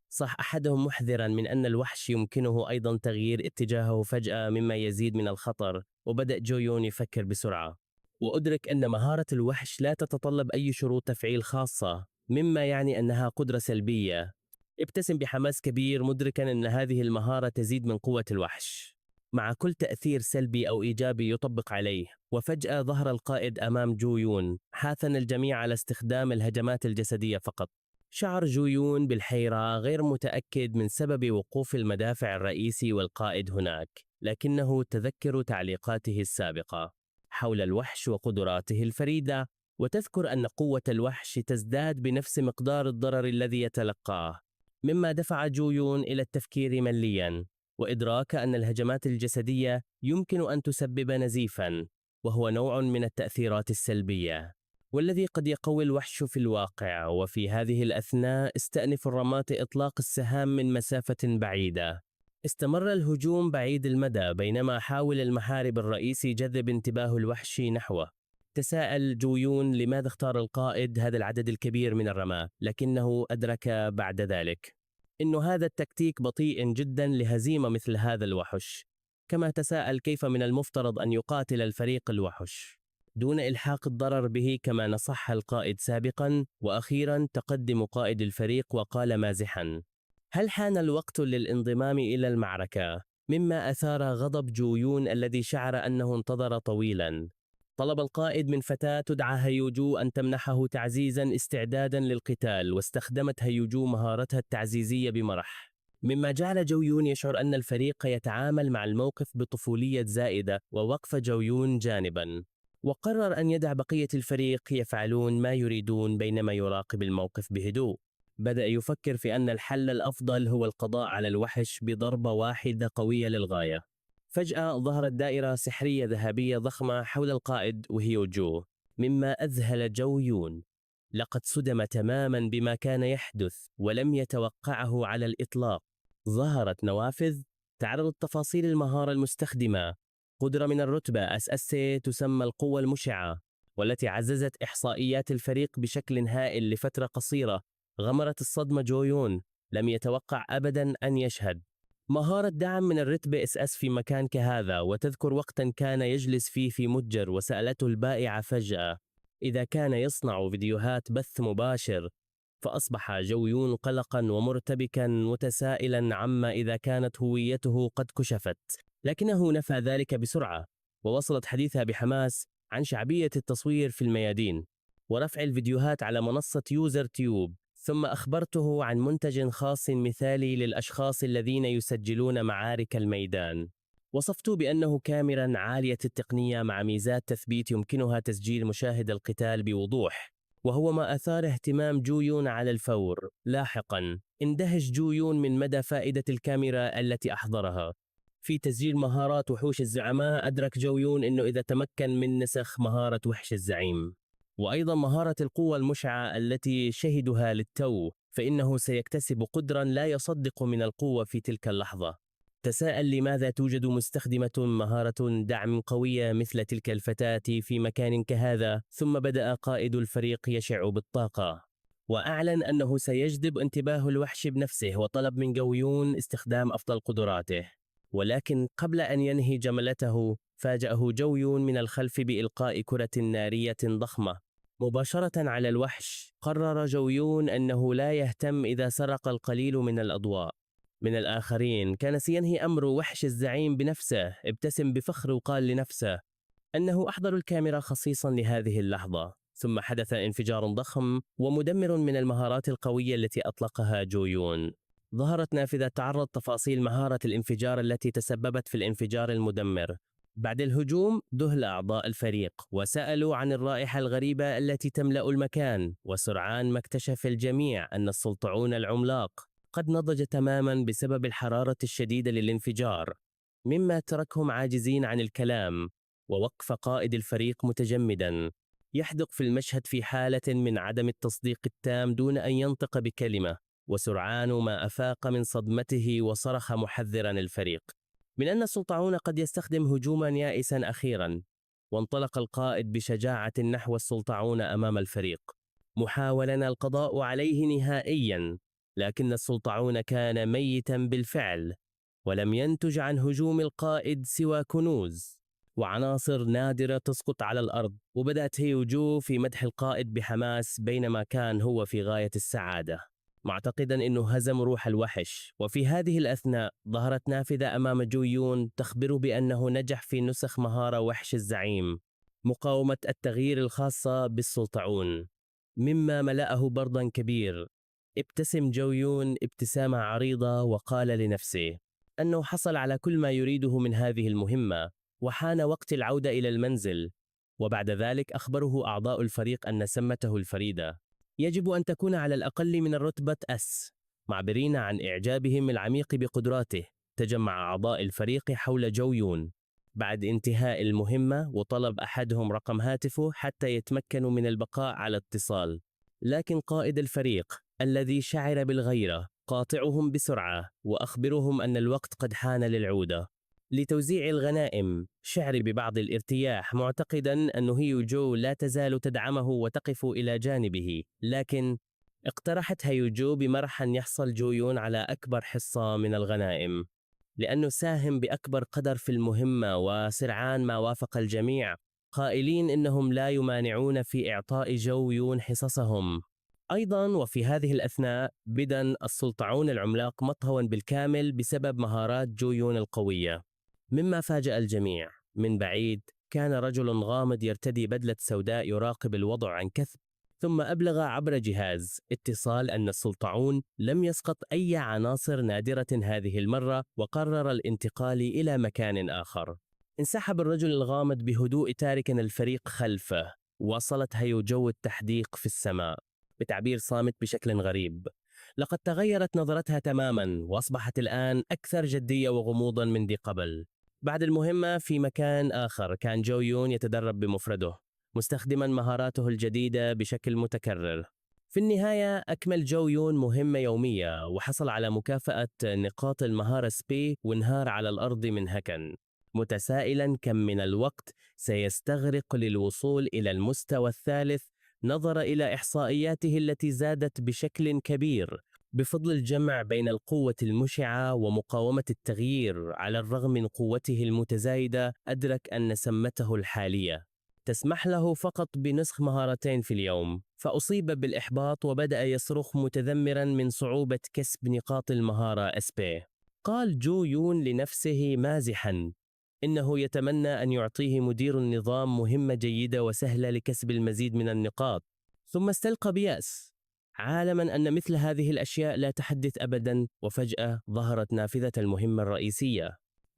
[SPEAKER 1] صح أحدهم محذرا من أن الوحش يمكنه أيضا تغيير اتجاهه فجأة، مما يزيد من الخطر. وبدأ جو يون يفكر بسرعة، وأدرك أن مهارة الوحش لا تتطلب أي شروط تفعيل خاصة، مما يعني أنها قدرة سلبية. ابتسم بحماس كبير، مدركا أن هذه المهارة تزيد من قوة الوحش مع كل تأثير سلبي أو إيجابي يطبق عليه. وفجأة ظهر القائد أمام جو يون، حاثا الجميع على استخدام الهجمات الجسدية فقط. شعر جو يون بالحيرة، غير متأكد من سبب وقوف المدافع الرئيسي والقائد هناك، لكنه تذكر تعليقاته السابقة حول الوحش وقدراته الفريدة، وتذكر أن قوة الوحش تزداد بنفس مقدار الضرر الذي يتلقاه، مما دفع جو يون إلى التفكير ملياً، وإدراك أن الهجمات الجسدية يمكن أن تسبب نزيفاً، وهو نوع من التأثيرات السلبية والذي قد يقوي الوحش في الواقع. وفي هذه الأثناء استأنف الرماة إطلاق السهام من مسافة بعيدة، استمر الهجوم بعيد المدى بينما حاول المحارب الرئيسي جذب انتباه الوحش نحوه. تساءل جو يون لماذا اختار القائد هذا العدد الكبير من الرماة، لكنه أدرك بعد ذلك إن هذا التكتيك بطيء جدا لهزيمة مثل هذا الوحش. كما تساءل كيف من المفترض أن يقاتل الفريق الوحش دون إلحاق الضرر به كما نصح القائد سابقا. وأخيرا تقدم قائد الفريق وقال مازحا: هل حان الوقت للانضمام إلى المعركة؟ مما أثار غضب جو يون الذي شعر أنه انتظر طويلا. طلب القائد من فتاة تدعى هيوجو أن تمنحه تعزيزا استعدادا للقتال، واستخدمت هيوجو مهارتها التعزيزية بمرح، مما جعل جو يون يشعر أن الفريق يتعامل مع الموقف بطفولية زائدة ووقف جو يون جانبا. وقرر أن يدع بقية الفريق يفعلون ما يريدون بينما يراقب الموقف بهدوء. بدأ يفكر في أن الحل الأفضل هو القضاء على الوحش بضربة واحدة قوية للغاية. فجأة ظهرت دائرة سحرية ذهبية ضخمة حول القائد وهيوجو، مما أذهل جو يون. لقد صدم تماما بما كان يحدث ولم يتوقعه على الإطلاق. ظهرت نوافذ تعرض تفاصيل المهارة المستخدمة، قدرة من الرتبة SSC تسمى القوة المشعة، والتي عززت إحصائيات الفريق بشكل هائل لفترة قصيرة. غمرت الصدمة جو يون، لم يتوقع أبدا أن يشهد مهارة دعم من الرتبة SS في مكان كهذا. وتذكر وقتا كان يجلس فيه في متجر وسألته البائعة فجأة إذا كان يصنع فيديوهات بث مباشر. فأصبح جو يون قلقا ومرتبكا متسائلا عما إذا كانت هويته قد كشفت، لكنه نفى ذلك بسرعة ووصلت حديثها بحماس عن شعبية التصوير في الميادين ورفع الفيديوهات على منصة يوزر تيوب. ثم أخبرته عن منتج خاص مثالي للأشخاص الذين يسجلون معارك الميدان. وصفته بأنه كاميرا عالية التقنية مع ميزات تثبيت يمكنها تسجيل مشاهد القتال بوضوح، وهو ما أثار اهتمام جو يون على الفور. لاحقا اندهش جو يون من مدى فائدة الكاميرا التي أحضرها في تسجيل مهارات وحوش الزعماء. أدرك جو يون أنه إذا تمكن من نسخ مهارة وحش الزعيم وأيضا مهارة القوة المشعة التي شهدها للتو، فإنه سيكتسب قدرا لا يصدق من القوة في تلك اللحظة. تساءل لماذا توجد مستخدمة مهارة دعم قوية مثل تلك الفتاة في مكان كهذا. ثم بدأ قائد الفريق يشع بالطاقة وأعلن أنه سيجذب انتباه الوحش بنفسه، وطلب من جو يون استخدام أفضل قدراته. ولكن قبل أن ينهي جملته فاجأه جو يون من الخلف بإلقاء كرة نارية ضخمة مباشرة على الوحش. قرر جو يون أنه لا يهتم إذا سرق القليل من الأضواء من الآخرين. كان سينهي أمر وحش الزعيم بنفسه. ابتسم بفخر وقال لنفسه أنه أحضر الكاميرا خصيصا لهذه اللحظة. ثم حدث انفجار ضخم ومدمر من المهارات القوية التي أطلقها جو يون. ظهرت نافذة تعرض تفاصيل مهارة الانفجار التي تسببت في الانفجار المدمر. بعد الهجوم ذهل أعضاء الفريق وسألوا عن الرائحة الغريبة التي تملأ المكان، وسرعان ما اكتشف الجميع أن السلطعون العملاق قد نضج تماما بسبب الحرارة الشديدة للانفجار، مما تركهم عاجزين عن الكلام. ووقف قائد الفريق متجمدا يحدق في المشهد في حالة من عدم التصديق التام دون أن ينطق بكلمة. وسرعان ما أفاق من صدمته وصرخ محذرا الفريق من أن السلطعون قد يستخدم هجوما يائسا أخيرا. وانطلق القائد بشجاعة نحو السلطعون أمام الفريق محاولا القضاء عليه نهائيا، لكن السلطعون كان ميتا بالفعل، ولم ينتج عن هجوم القائد سوى كنوز وعناصر نادرة تسقط على الأرض. وبدأت هيوجو في مدح القائد بحماس بينما كان هو في غاية السعادة معتقدا أنه هزم روح الوحش. وفي هذه الأثناء ظهرت نافذة أمام جو يون تخبره بأنه نجح في نسخ مهارة وحش الزعيم مقاومة التغيير الخاصة بالسلطعون، مما ملأه برضا كبير. ابتسم جو يون ابتسامة عريضة وقال لنفسه أنه حصل على كل ما يريده من هذه المهمة وحان وقت العودة إلى المنزل. وبعد ذلك أخبره أعضاء الفريق أن سمته الفريدة يجب أن تكون على الأقل من الرتبة S. معبرين عن إعجابهم العميق بقدراته، تجمع أعضاء الفريق حول جو يون بعد انتهاء المهمة وطلب أحدهم رقم هاتفه حتى يتمكنوا من البقاء على اتصال. لكن قائد الفريق الذي شعر بالغيرة قاطعهم بسرعة وأخبرهم أن الوقت قد حان للعودة. لتوزيع الغنائم، شعر ببعض الارتياح معتقدا أن هيو جو لا تزال تدعمه وتقف إلى جانبه، لكن اقترحت هيو جو بمرح أن يحصل جو يون على أكبر حصة من الغنائم لأنه ساهم بأكبر قدر في المهمة، وسرعان ما وافق الجميع قائلين إنهم لا يمانعون في إعطاء جو يون حصصهم. أيضا وفي هذه الأثناء بدأ السلطعون العملاق مطهوا بالكامل بسبب مهارات جو يون القوية، مما فاجأ الجميع. من بعيد كان رجل غامض يرتدي بدلة سوداء يراقب الوضع عن كثب، ثم أبلغ عبر جهاز اتصال أن السلطعون لم يسقط أي عناصر نادرة هذه المرة، وقرر الانتقال إلى مكان آخر. انسحب الرجل الغامض بهدوء تاركا الفريق خلفه. وصلت هيو جو التحديق في السماء بتعبير صامت بشكل غريب. لقد تغيرت نظرتها تماما وأصبحت الآن أكثر جدية وغموضا من ذي قبل. بعد المهمة في مكان آخر كان جو يون يتدرب بمفرده مستخدما مهاراته الجديدة بشكل متكرر. في النهاية أكمل جو يون مهمة يومية وحصل على مكافأة نقاط المهارة سبي وانهار على الأرض منهكا متسائلا كم من الوقت سيستغرق للوصول إلى المستوى الثالث، نظر إلى إحصائياته التي زادت بشكل كبير بفضل الجمع بين القوة المشعة ومقاومة التغيير. على الرغم من قوته المتزايدة أدرك أن سمته الحالية تسمح له فقط بنسخ مهارتين في اليوم، فأصيب بالإحباط وبدأ يصرخ متذمرا من صعوبة كسب نقاط المهارة SP. قال جو يون لنفسه مازحا إنه يتمنى أن يعطيه مدير النظام مهمة جيدة وسهلة لكسب المزيد من النقاط، ثم استلقى بيأس عالما أن مثل هذه الأشياء لا تحدث أبدا. وفجأة ظهرت نافذة المهمة الرئيسية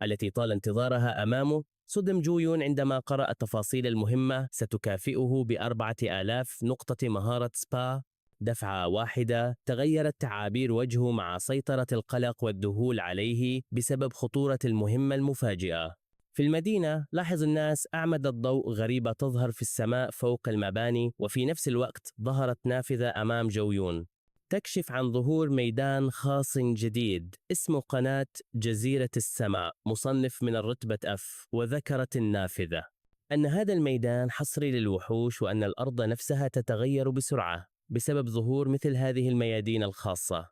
[SPEAKER 1] التي طال انتظارها أمامه. صدم جو يون عندما قرأ تفاصيل المهمة ستكافئه ب4000 نقطة مهارة سبا دفعة واحدة. تغيرت تعابير وجهه مع سيطرة القلق والذهول عليه بسبب خطورة المهمة المفاجئة. في المدينة لاحظ الناس أعمدة ضوء غريبة تظهر في السماء فوق المباني، وفي نفس الوقت ظهرت نافذة أمام جو يون تكشف عن ظهور ميدان خاص جديد اسمه قناة جزيرة السماء مصنف من الرتبة F. وذكرت النافذة أن هذا الميدان حصري للوحوش وأن الأرض نفسها تتغير بسرعة بسبب ظهور مثل هذه الميادين الخاصة.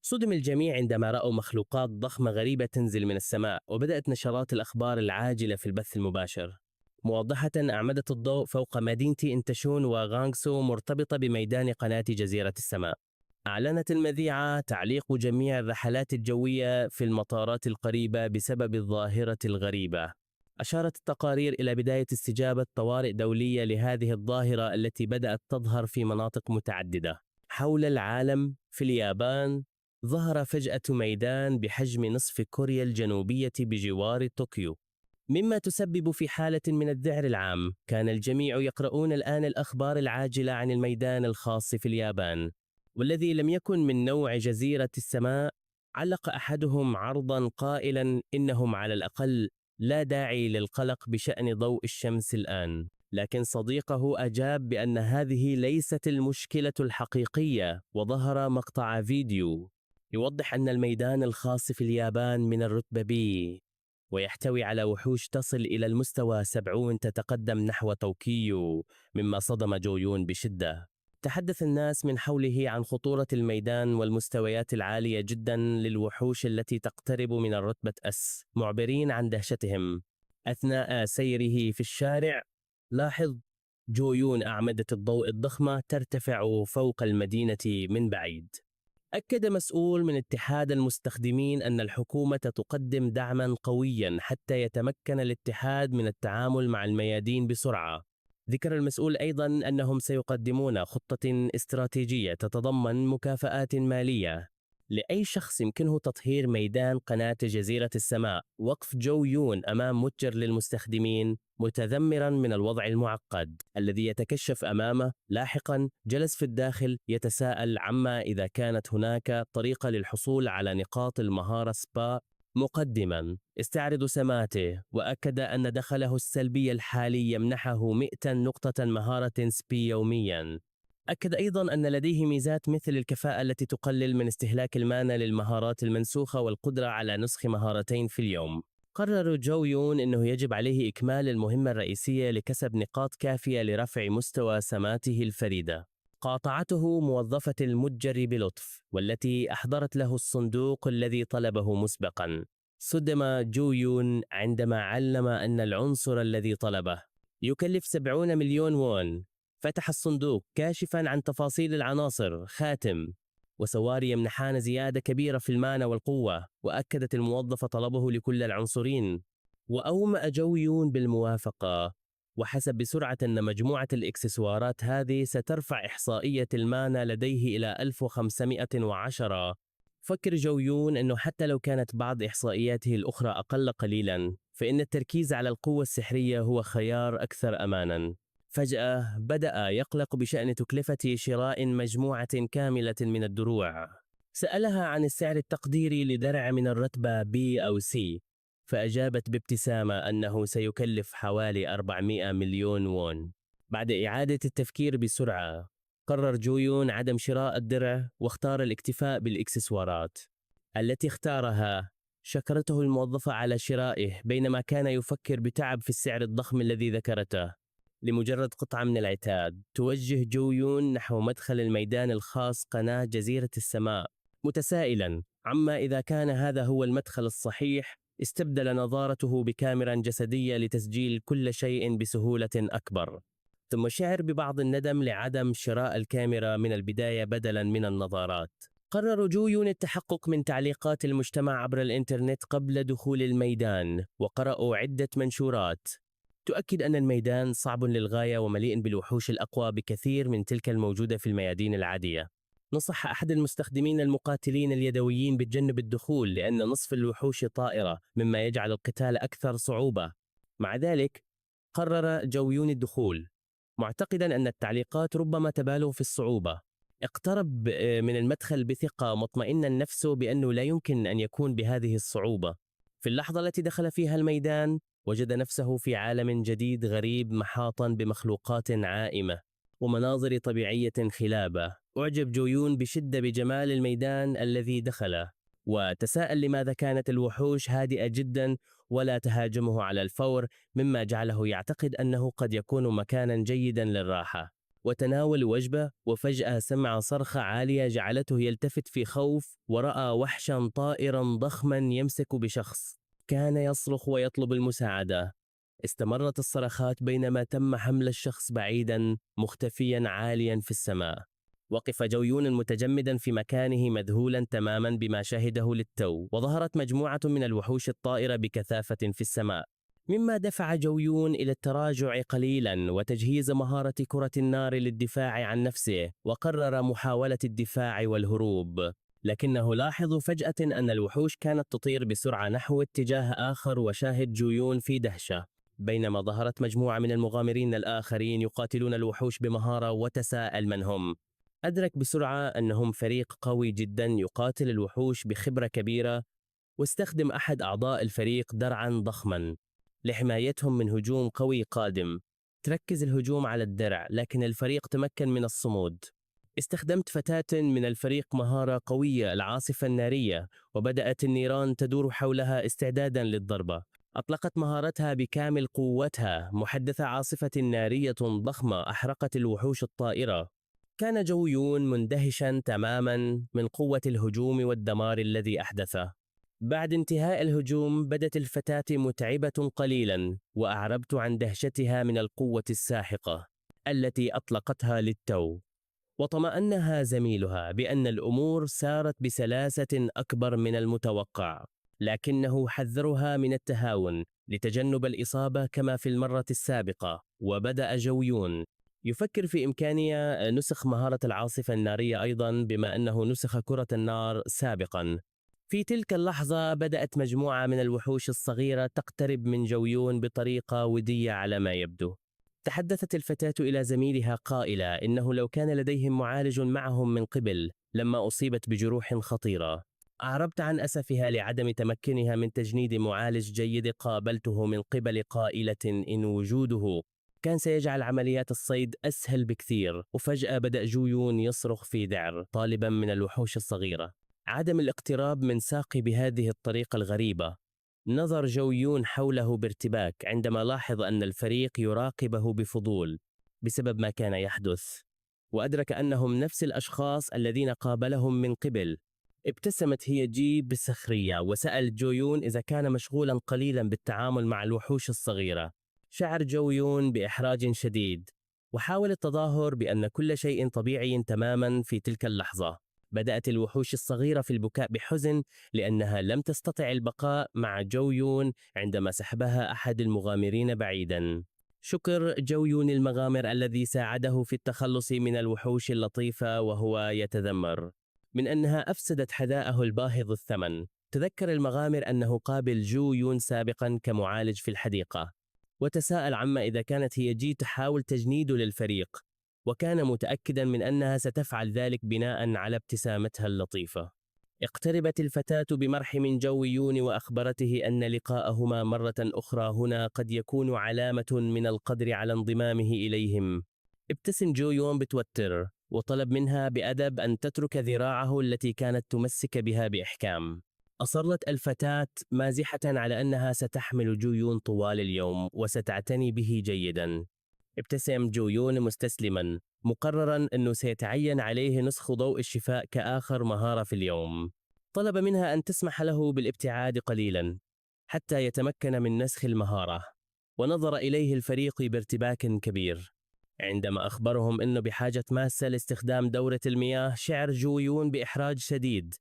[SPEAKER 1] صدم الجميع عندما رأوا مخلوقات ضخمة غريبة تنزل من السماء، وبدأت نشرات الأخبار العاجلة في البث المباشر موضحة أعمدة الضوء فوق مدينة انتشون وغانغسو مرتبطة بميدان قناة جزيرة السماء. أعلنت المذيعة تعليق جميع الرحلات الجوية في المطارات القريبة بسبب الظاهرة الغريبة. أشارت التقارير إلى بداية استجابة طوارئ دولية لهذه الظاهرة التي بدأت تظهر في مناطق متعددة حول العالم. في اليابان ظهر فجأة ميدان بحجم نصف كوريا الجنوبية بجوار طوكيو، مما تسبب في حالة من الذعر العام. كان الجميع يقرؤون الآن الأخبار العاجلة عن الميدان الخاص في اليابان والذي لم يكن من نوع جزيرة السماء. علق أحدهم عرضا قائلا إنهم على الأقل لا داعي للقلق بشأن ضوء الشمس الآن، لكن صديقه أجاب بأن هذه ليست المشكلة الحقيقية. وظهر مقطع فيديو يوضح أن الميدان الخاص في اليابان من الرتبة B ويحتوي على وحوش تصل إلى المستوى 70 تتقدم نحو طوكيو، مما صدم جو يون بشدة. تحدث الناس من حوله عن خطورة الميدان والمستويات العالية جدا للوحوش التي تقترب من الرتبة S، معبرين عن دهشتهم. أثناء سيره في الشارع لاحظ جو يون أعمدة الضوء الضخمة ترتفع فوق المدينة من بعيد. أكد مسؤول من اتحاد المستخدمين أن الحكومة تقدم دعما قويا حتى يتمكن الاتحاد من التعامل مع الميادين بسرعة. ذكر المسؤول أيضا أنهم سيقدمون خطة استراتيجية تتضمن مكافآت مالية لأي شخص يمكنه تطهير ميدان قناة جزيرة السماء. وقف جو يون أمام متجر للمستخدمين متذمرا من الوضع المعقد الذي يتكشف أمامه. لاحقا جلس في الداخل يتساءل عما إذا كانت هناك طريقة للحصول على نقاط المهارة سبا. مقدما استعرض سماته، وأكد أن دخله السلبي الحالي يمنحه 100 نقطة مهارة سبي يوميا. أكد أيضا أن لديه ميزات مثل الكفاءة التي تقلل من استهلاك المانا للمهارات المنسوخة والقدرة على نسخ مهارتين في اليوم. قرر جو يون أنه يجب عليه إكمال المهمة الرئيسية لكسب نقاط كافية لرفع مستوى سماته الفريدة. قاطعته موظفة المتجر بلطف، والتي أحضرت له الصندوق الذي طلبه مسبقا. صدم جو يون عندما علم أن العنصر الذي طلبه يكلف 70 مليون وون. فتح الصندوق كاشفا عن تفاصيل العناصر: خاتم وسواري يمنحان زيادة كبيرة في المانع والقوة. وأكدت الموظفة طلبه لكل العنصرين، وأومأ جو يون بالموافقة، وحسب بسرعة أن مجموعة الإكسسوارات هذه سترفع إحصائية المانا لديه إلى 1510. فكر جو يون أنه حتى لو كانت بعض إحصائياته الأخرى أقل قليلا، فإن التركيز على القوة السحرية هو خيار أكثر أمانا. فجأة بدأ يقلق بشأن تكلفة شراء مجموعة كاملة من الدروع. سألها عن السعر التقديري لدرع من الرتبة B أو C، فأجابت بابتسامة أنه سيكلف حوالي 400 مليون وون. بعد إعادة التفكير بسرعة، قرر جو يون عدم شراء الدرع واختار الاكتفاء بالإكسسوارات التي اختارها. شكرته الموظفة على شرائه بينما كان يفكر بتعب في السعر الضخم الذي ذكرته. لمجرد قطعة من العتاد، توجه جو يون نحو مدخل الميدان الخاص قناة جزيرة السماء، متسائلا عما إذا كان هذا هو المدخل الصحيح. استبدل نظارته بكاميرا جسدية لتسجيل كل شيء بسهولة أكبر، ثم شعر ببعض الندم لعدم شراء الكاميرا من البداية بدلا من النظارات. قرر جو يون التحقق من تعليقات المجتمع عبر الإنترنت قبل دخول الميدان، وقرأوا عدة منشورات تؤكد أن الميدان صعب للغاية ومليء بالوحوش الأقوى بكثير من تلك الموجودة في الميادين العادية. نصح أحد المستخدمين المقاتلين اليدويين بتجنب الدخول لأن نصف الوحوش طائرة، مما يجعل القتال أكثر صعوبة. مع ذلك قرر جو يون الدخول، معتقدا أن التعليقات ربما تبالغ في الصعوبة. اقترب من المدخل بثقة، مطمئنا نفسه بأنه لا يمكن أن يكون بهذه الصعوبة. في اللحظة التي دخل فيها الميدان، وجد نفسه في عالم جديد غريب محاطا بمخلوقات عائمة ومناظر طبيعية خلابة. أعجب جو يون بشدة بجمال الميدان الذي دخله، وتساءل لماذا كانت الوحوش هادئة جدا ولا تهاجمه على الفور، مما جعله يعتقد أنه قد يكون مكانا جيدا للراحة. وتناول وجبة، وفجأة سمع صرخة عالية جعلته يلتفت في خوف، ورأى وحشا طائرا ضخما يمسك بشخص كان يصرخ ويطلب المساعدة. استمرت الصرخات بينما تم حمل الشخص بعيدا مختفيا عاليا في السماء. وقف جو يون متجمدا في مكانه مذهولا تماما بما شاهده للتو، وظهرت مجموعة من الوحوش الطائرة بكثافة في السماء، مما دفع جو يون إلى التراجع قليلا وتجهيز مهارة كرة النار للدفاع عن نفسه. وقرر محاولة الدفاع والهروب، لكنه لاحظ فجأة أن الوحوش كانت تطير بسرعة نحو اتجاه آخر، وشاهد جو يون في دهشة بينما ظهرت مجموعة من المغامرين الآخرين يقاتلون الوحوش بمهارة، وتساءل من هم. أدرك بسرعة أنهم فريق قوي جدا يقاتل الوحوش بخبرة كبيرة، واستخدم أحد أعضاء الفريق درعا ضخما لحمايتهم من هجوم قوي قادم. تركز الهجوم على الدرع، لكن الفريق تمكن من الصمود. استخدمت فتاة من الفريق مهارة قوية، العاصفة النارية، وبدأت النيران تدور حولها استعدادا للضربة. أطلقت مهارتها بكامل قوتها، محدثة عاصفة نارية ضخمة أحرقت الوحوش الطائرة. كان جو يون مندهشا تماما من قوة الهجوم والدمار الذي أحدثه. بعد انتهاء الهجوم بدت الفتاة متعبة قليلا، وأعربت عن دهشتها من القوة الساحقة التي أطلقتها للتو. وطمأنها زميلها بأن الأمور سارت بسلاسة أكبر من المتوقع، لكنه حذرها من التهاون لتجنب الإصابة كما في المرة السابقة. وبدأ جو يون يفكر في إمكانية نسخ مهارة العاصفة النارية أيضا، بما أنه نسخ كرة النار سابقا. في تلك اللحظة بدأت مجموعة من الوحوش الصغيرة تقترب من جو يون بطريقة ودية على ما يبدو. تحدثت الفتاة إلى زميلها قائلة إنه لو كان لديهم معالج معهم من قبل لما أصيبت بجروح خطيرة. أعربت عن أسفها لعدم تمكنها من تجنيد معالج جيد قابلته من قبل قائلة إن وجوده كان سيجعل عمليات الصيد أسهل بكثير. وفجأة بدأ جويون يصرخ في ذعر طالبا من الوحوش الصغيرة عدم الاقتراب من ساقي بهذه الطريقة الغريبة. نظر جويون حوله بارتباك عندما لاحظ أن الفريق يراقبه بفضول بسبب ما كان يحدث، وأدرك أنهم نفس الأشخاص الذين قابلهم من قبل. ابتسمت هي جي بسخرية وسأل جويون إذا كان مشغولا قليلا بالتعامل مع الوحوش الصغيرة. شعر جويون بإحراج شديد وحاول التظاهر بأن كل شيء طبيعي تماما في تلك اللحظة. بدأت الوحوش الصغيرة في البكاء بحزن لأنها لم تستطع البقاء مع جويون عندما سحبها أحد المغامرين بعيدا. شكر جويون المغامر الذي ساعده في التخلص من الوحوش اللطيفة وهو يتذمر من أنها أفسدت حذاءه الباهظ الثمن. تذكر المغامر أنه قابل جويون سابقا كمعالج في الحديقة، وتساءل عما إذا كانت هي جي تحاول تجنيده للفريق، وكان متأكدا من أنها ستفعل ذلك بناء على ابتسامتها اللطيفة. اقتربت الفتاة بمرح من جويون وأخبرته أن لقاءهما مرة أخرى هنا قد يكون علامة من القدر على انضمامه إليهم. ابتسم جويون بتوتر وطلب منها بأدب أن تترك ذراعه التي كانت تمسك بها بإحكام. أصرت الفتاة مازحة على أنها ستحمل جويون طوال اليوم وستعتني به جيدا. ابتسم جويون مستسلما مقررا أنه سيتعين عليه نسخ ضوء الشفاء كآخر مهارة في اليوم. طلب منها أن تسمح له بالابتعاد قليلا حتى يتمكن من نسخ المهارة، ونظر إليه الفريق بارتباك كبير. عندما أخبرهم أنه بحاجة ماسة لاستخدام دورة المياه، شعر جويون بإحراج شديد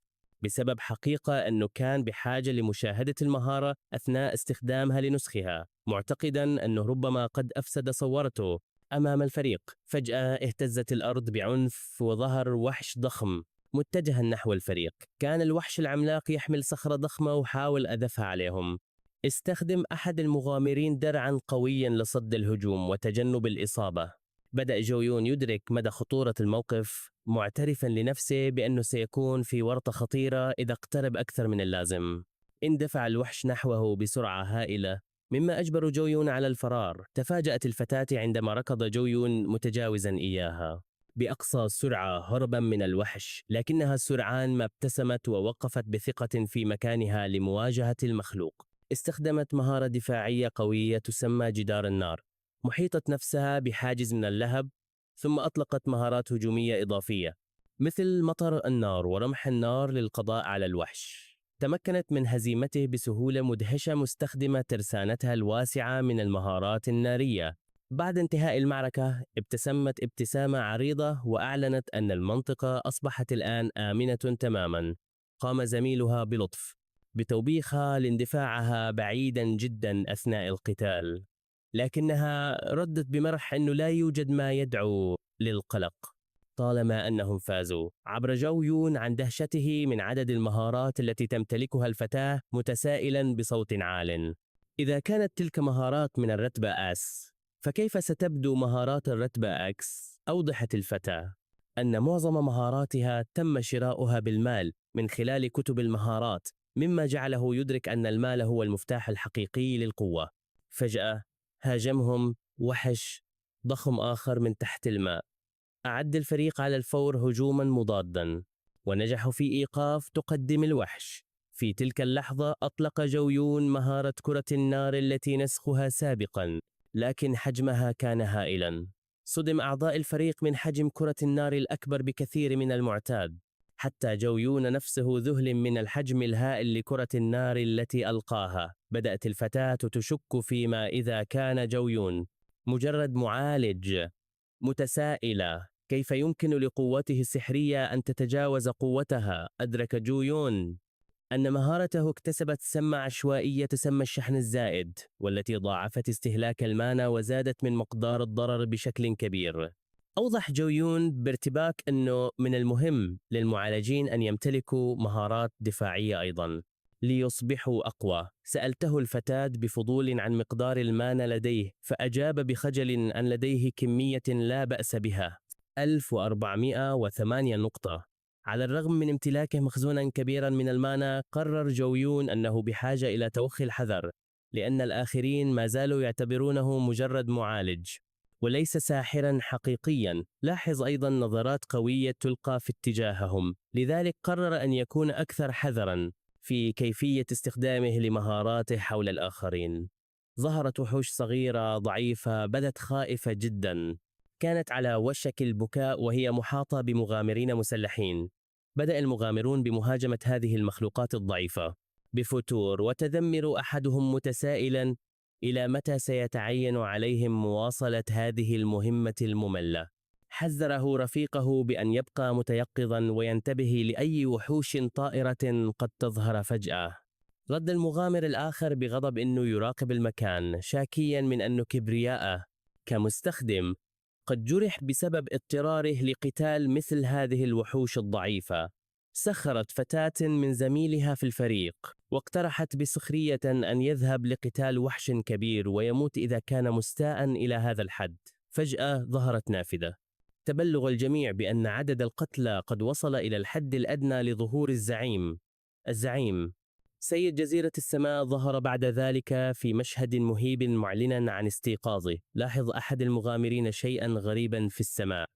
[SPEAKER 1] بسبب حقيقة أنه كان بحاجة لمشاهدة المهارة أثناء استخدامها لنسخها، معتقدا أنه ربما قد أفسد صورته أمام الفريق. فجأة اهتزت الأرض بعنف وظهر وحش ضخم متجها نحو الفريق. كان الوحش العملاق يحمل صخرة ضخمة وحاول أذفها عليهم. استخدم أحد المغامرين درعا قويا لصد الهجوم وتجنب الإصابة. بدأ جويون يدرك مدى خطورة الموقف، معترفا لنفسه بأنه سيكون في ورطة خطيرة إذا اقترب أكثر من اللازم. اندفع الوحش نحوه بسرعة هائلة مما أجبر جويون على الفرار. تفاجأت الفتاة عندما ركض جويون متجاوزا إياها بأقصى سرعة هربا من الوحش، لكنها سرعان ما ابتسمت ووقفت بثقة في مكانها لمواجهة المخلوق. استخدمت مهارة دفاعية قوية تسمى جدار النار، محيطت نفسها بحاجز من اللهب، ثم أطلقت مهارات هجومية إضافية مثل مطر النار ورمح النار للقضاء على الوحش. تمكنت من هزيمته بسهولة مدهشة مستخدمة ترسانتها الواسعة من المهارات النارية. بعد انتهاء المعركة ابتسمت ابتسامة عريضة وأعلنت أن المنطقة أصبحت الآن آمنة تماما. قام زميلها بلطف بتوبيخها لاندفاعها بعيدا جدا أثناء القتال، لكنها ردت بمرح أنه لا يوجد ما يدعو للقلق طالما أنهم فازوا. عبر جويون عن دهشته من عدد المهارات التي تمتلكها الفتاة متسائلا بصوت عال: إذا كانت تلك مهارات من الرتبة S، فكيف ستبدو مهارات الرتبة X؟ أوضحت الفتاة أن معظم مهاراتها تم شراؤها بالمال من خلال كتب المهارات، مما جعله يدرك أن المال هو المفتاح الحقيقي للقوة. فجأة هاجمهم وحش ضخم آخر من تحت الماء. أعد الفريق على الفور هجوما مضادا ونجحوا في إيقاف تقدم الوحش. في تلك اللحظة أطلق جويون مهارة كرة النار التي نسخها سابقا، لكن حجمها كان هائلا. صدم أعضاء الفريق من حجم كرة النار الأكبر بكثير من المعتاد، حتى جويون نفسه ذهل من الحجم الهائل لكرة النار التي ألقاها. بدأت الفتاة تشك فيما إذا كان جويون مجرد معالج. متسائلة كيف يمكن لقوته السحرية أن تتجاوز قوتها. أدرك جويون أن مهارته اكتسبت سمة عشوائية تسمى الشحن الزائد، والتي ضاعفت استهلاك المانا وزادت من مقدار الضرر بشكل كبير. أوضح جويون بارتباك أنه من المهم للمعالجين أن يمتلكوا مهارات دفاعية أيضا ليصبحوا أقوى. سألته الفتاة بفضول عن مقدار المانا لديه، فأجاب بخجل أن لديه كمية لا بأس بها، 1408 نقطة. على الرغم من امتلاكه مخزونا كبيرا من المانا، قرر جويون أنه بحاجة إلى توخي الحذر، لأن الآخرين ما زالوا يعتبرونه مجرد معالج. وليس ساحرا حقيقيا. لاحظ أيضا نظرات قوية تلقى في اتجاههم، لذلك قرر أن يكون أكثر حذرا في كيفية استخدامه لمهاراته حول الآخرين. ظهرت وحوش صغيرة ضعيفة بدت خائفة جدا، كانت على وشك البكاء وهي محاطة بمغامرين مسلحين. بدأ المغامرون بمهاجمة هذه المخلوقات الضعيفة بفتور، وتذمر أحدهم متسائلا إلى متى سيتعين عليهم مواصلة هذه المهمة المملة. حذره رفيقه بأن يبقى متيقظا وينتبه لأي وحوش طائرة قد تظهر فجأة. رد المغامر الآخر بغضب أنه يراقب المكان، شاكيا من أن كبرياءه كمستخدم قد جرح بسبب اضطراره لقتال مثل هذه الوحوش الضعيفة. سخرت فتاة من زميلها في الفريق واقترحت بسخرية أن يذهب لقتال وحش كبير ويموت إذا كان مستاء إلى هذا الحد. فجأة ظهرت نافذة، تبلغ الجميع بأن عدد القتلى قد وصل إلى الحد الأدنى لظهور الزعيم سيد جزيرة السماء ظهر بعد ذلك في مشهد مهيب معلنا عن استيقاظه. لاحظ أحد المغامرين شيئا غريبا في السماء.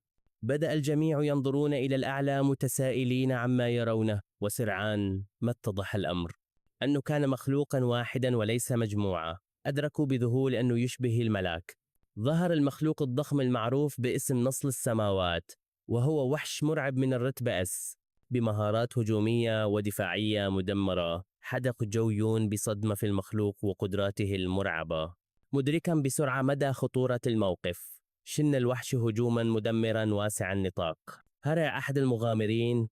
[SPEAKER 1] بدأ الجميع ينظرون إلى الأعلى متسائلين عما يرونه، وسرعان ما اتضح الأمر أنه كان مخلوقا واحدا وليس مجموعة. أدركوا بذهول أنه يشبه الملاك. ظهر المخلوق الضخم المعروف باسم نصل السماوات، وهو وحش مرعب من الرتبة S بمهارات هجومية ودفاعية مدمرة. حدق جو يون بصدمة في المخلوق وقدراته المرعبة، مدركا بسرعة مدى خطورة الموقف. شن الوحش هجوما مدمرا واسع النطاق. هرع أحد المغامرين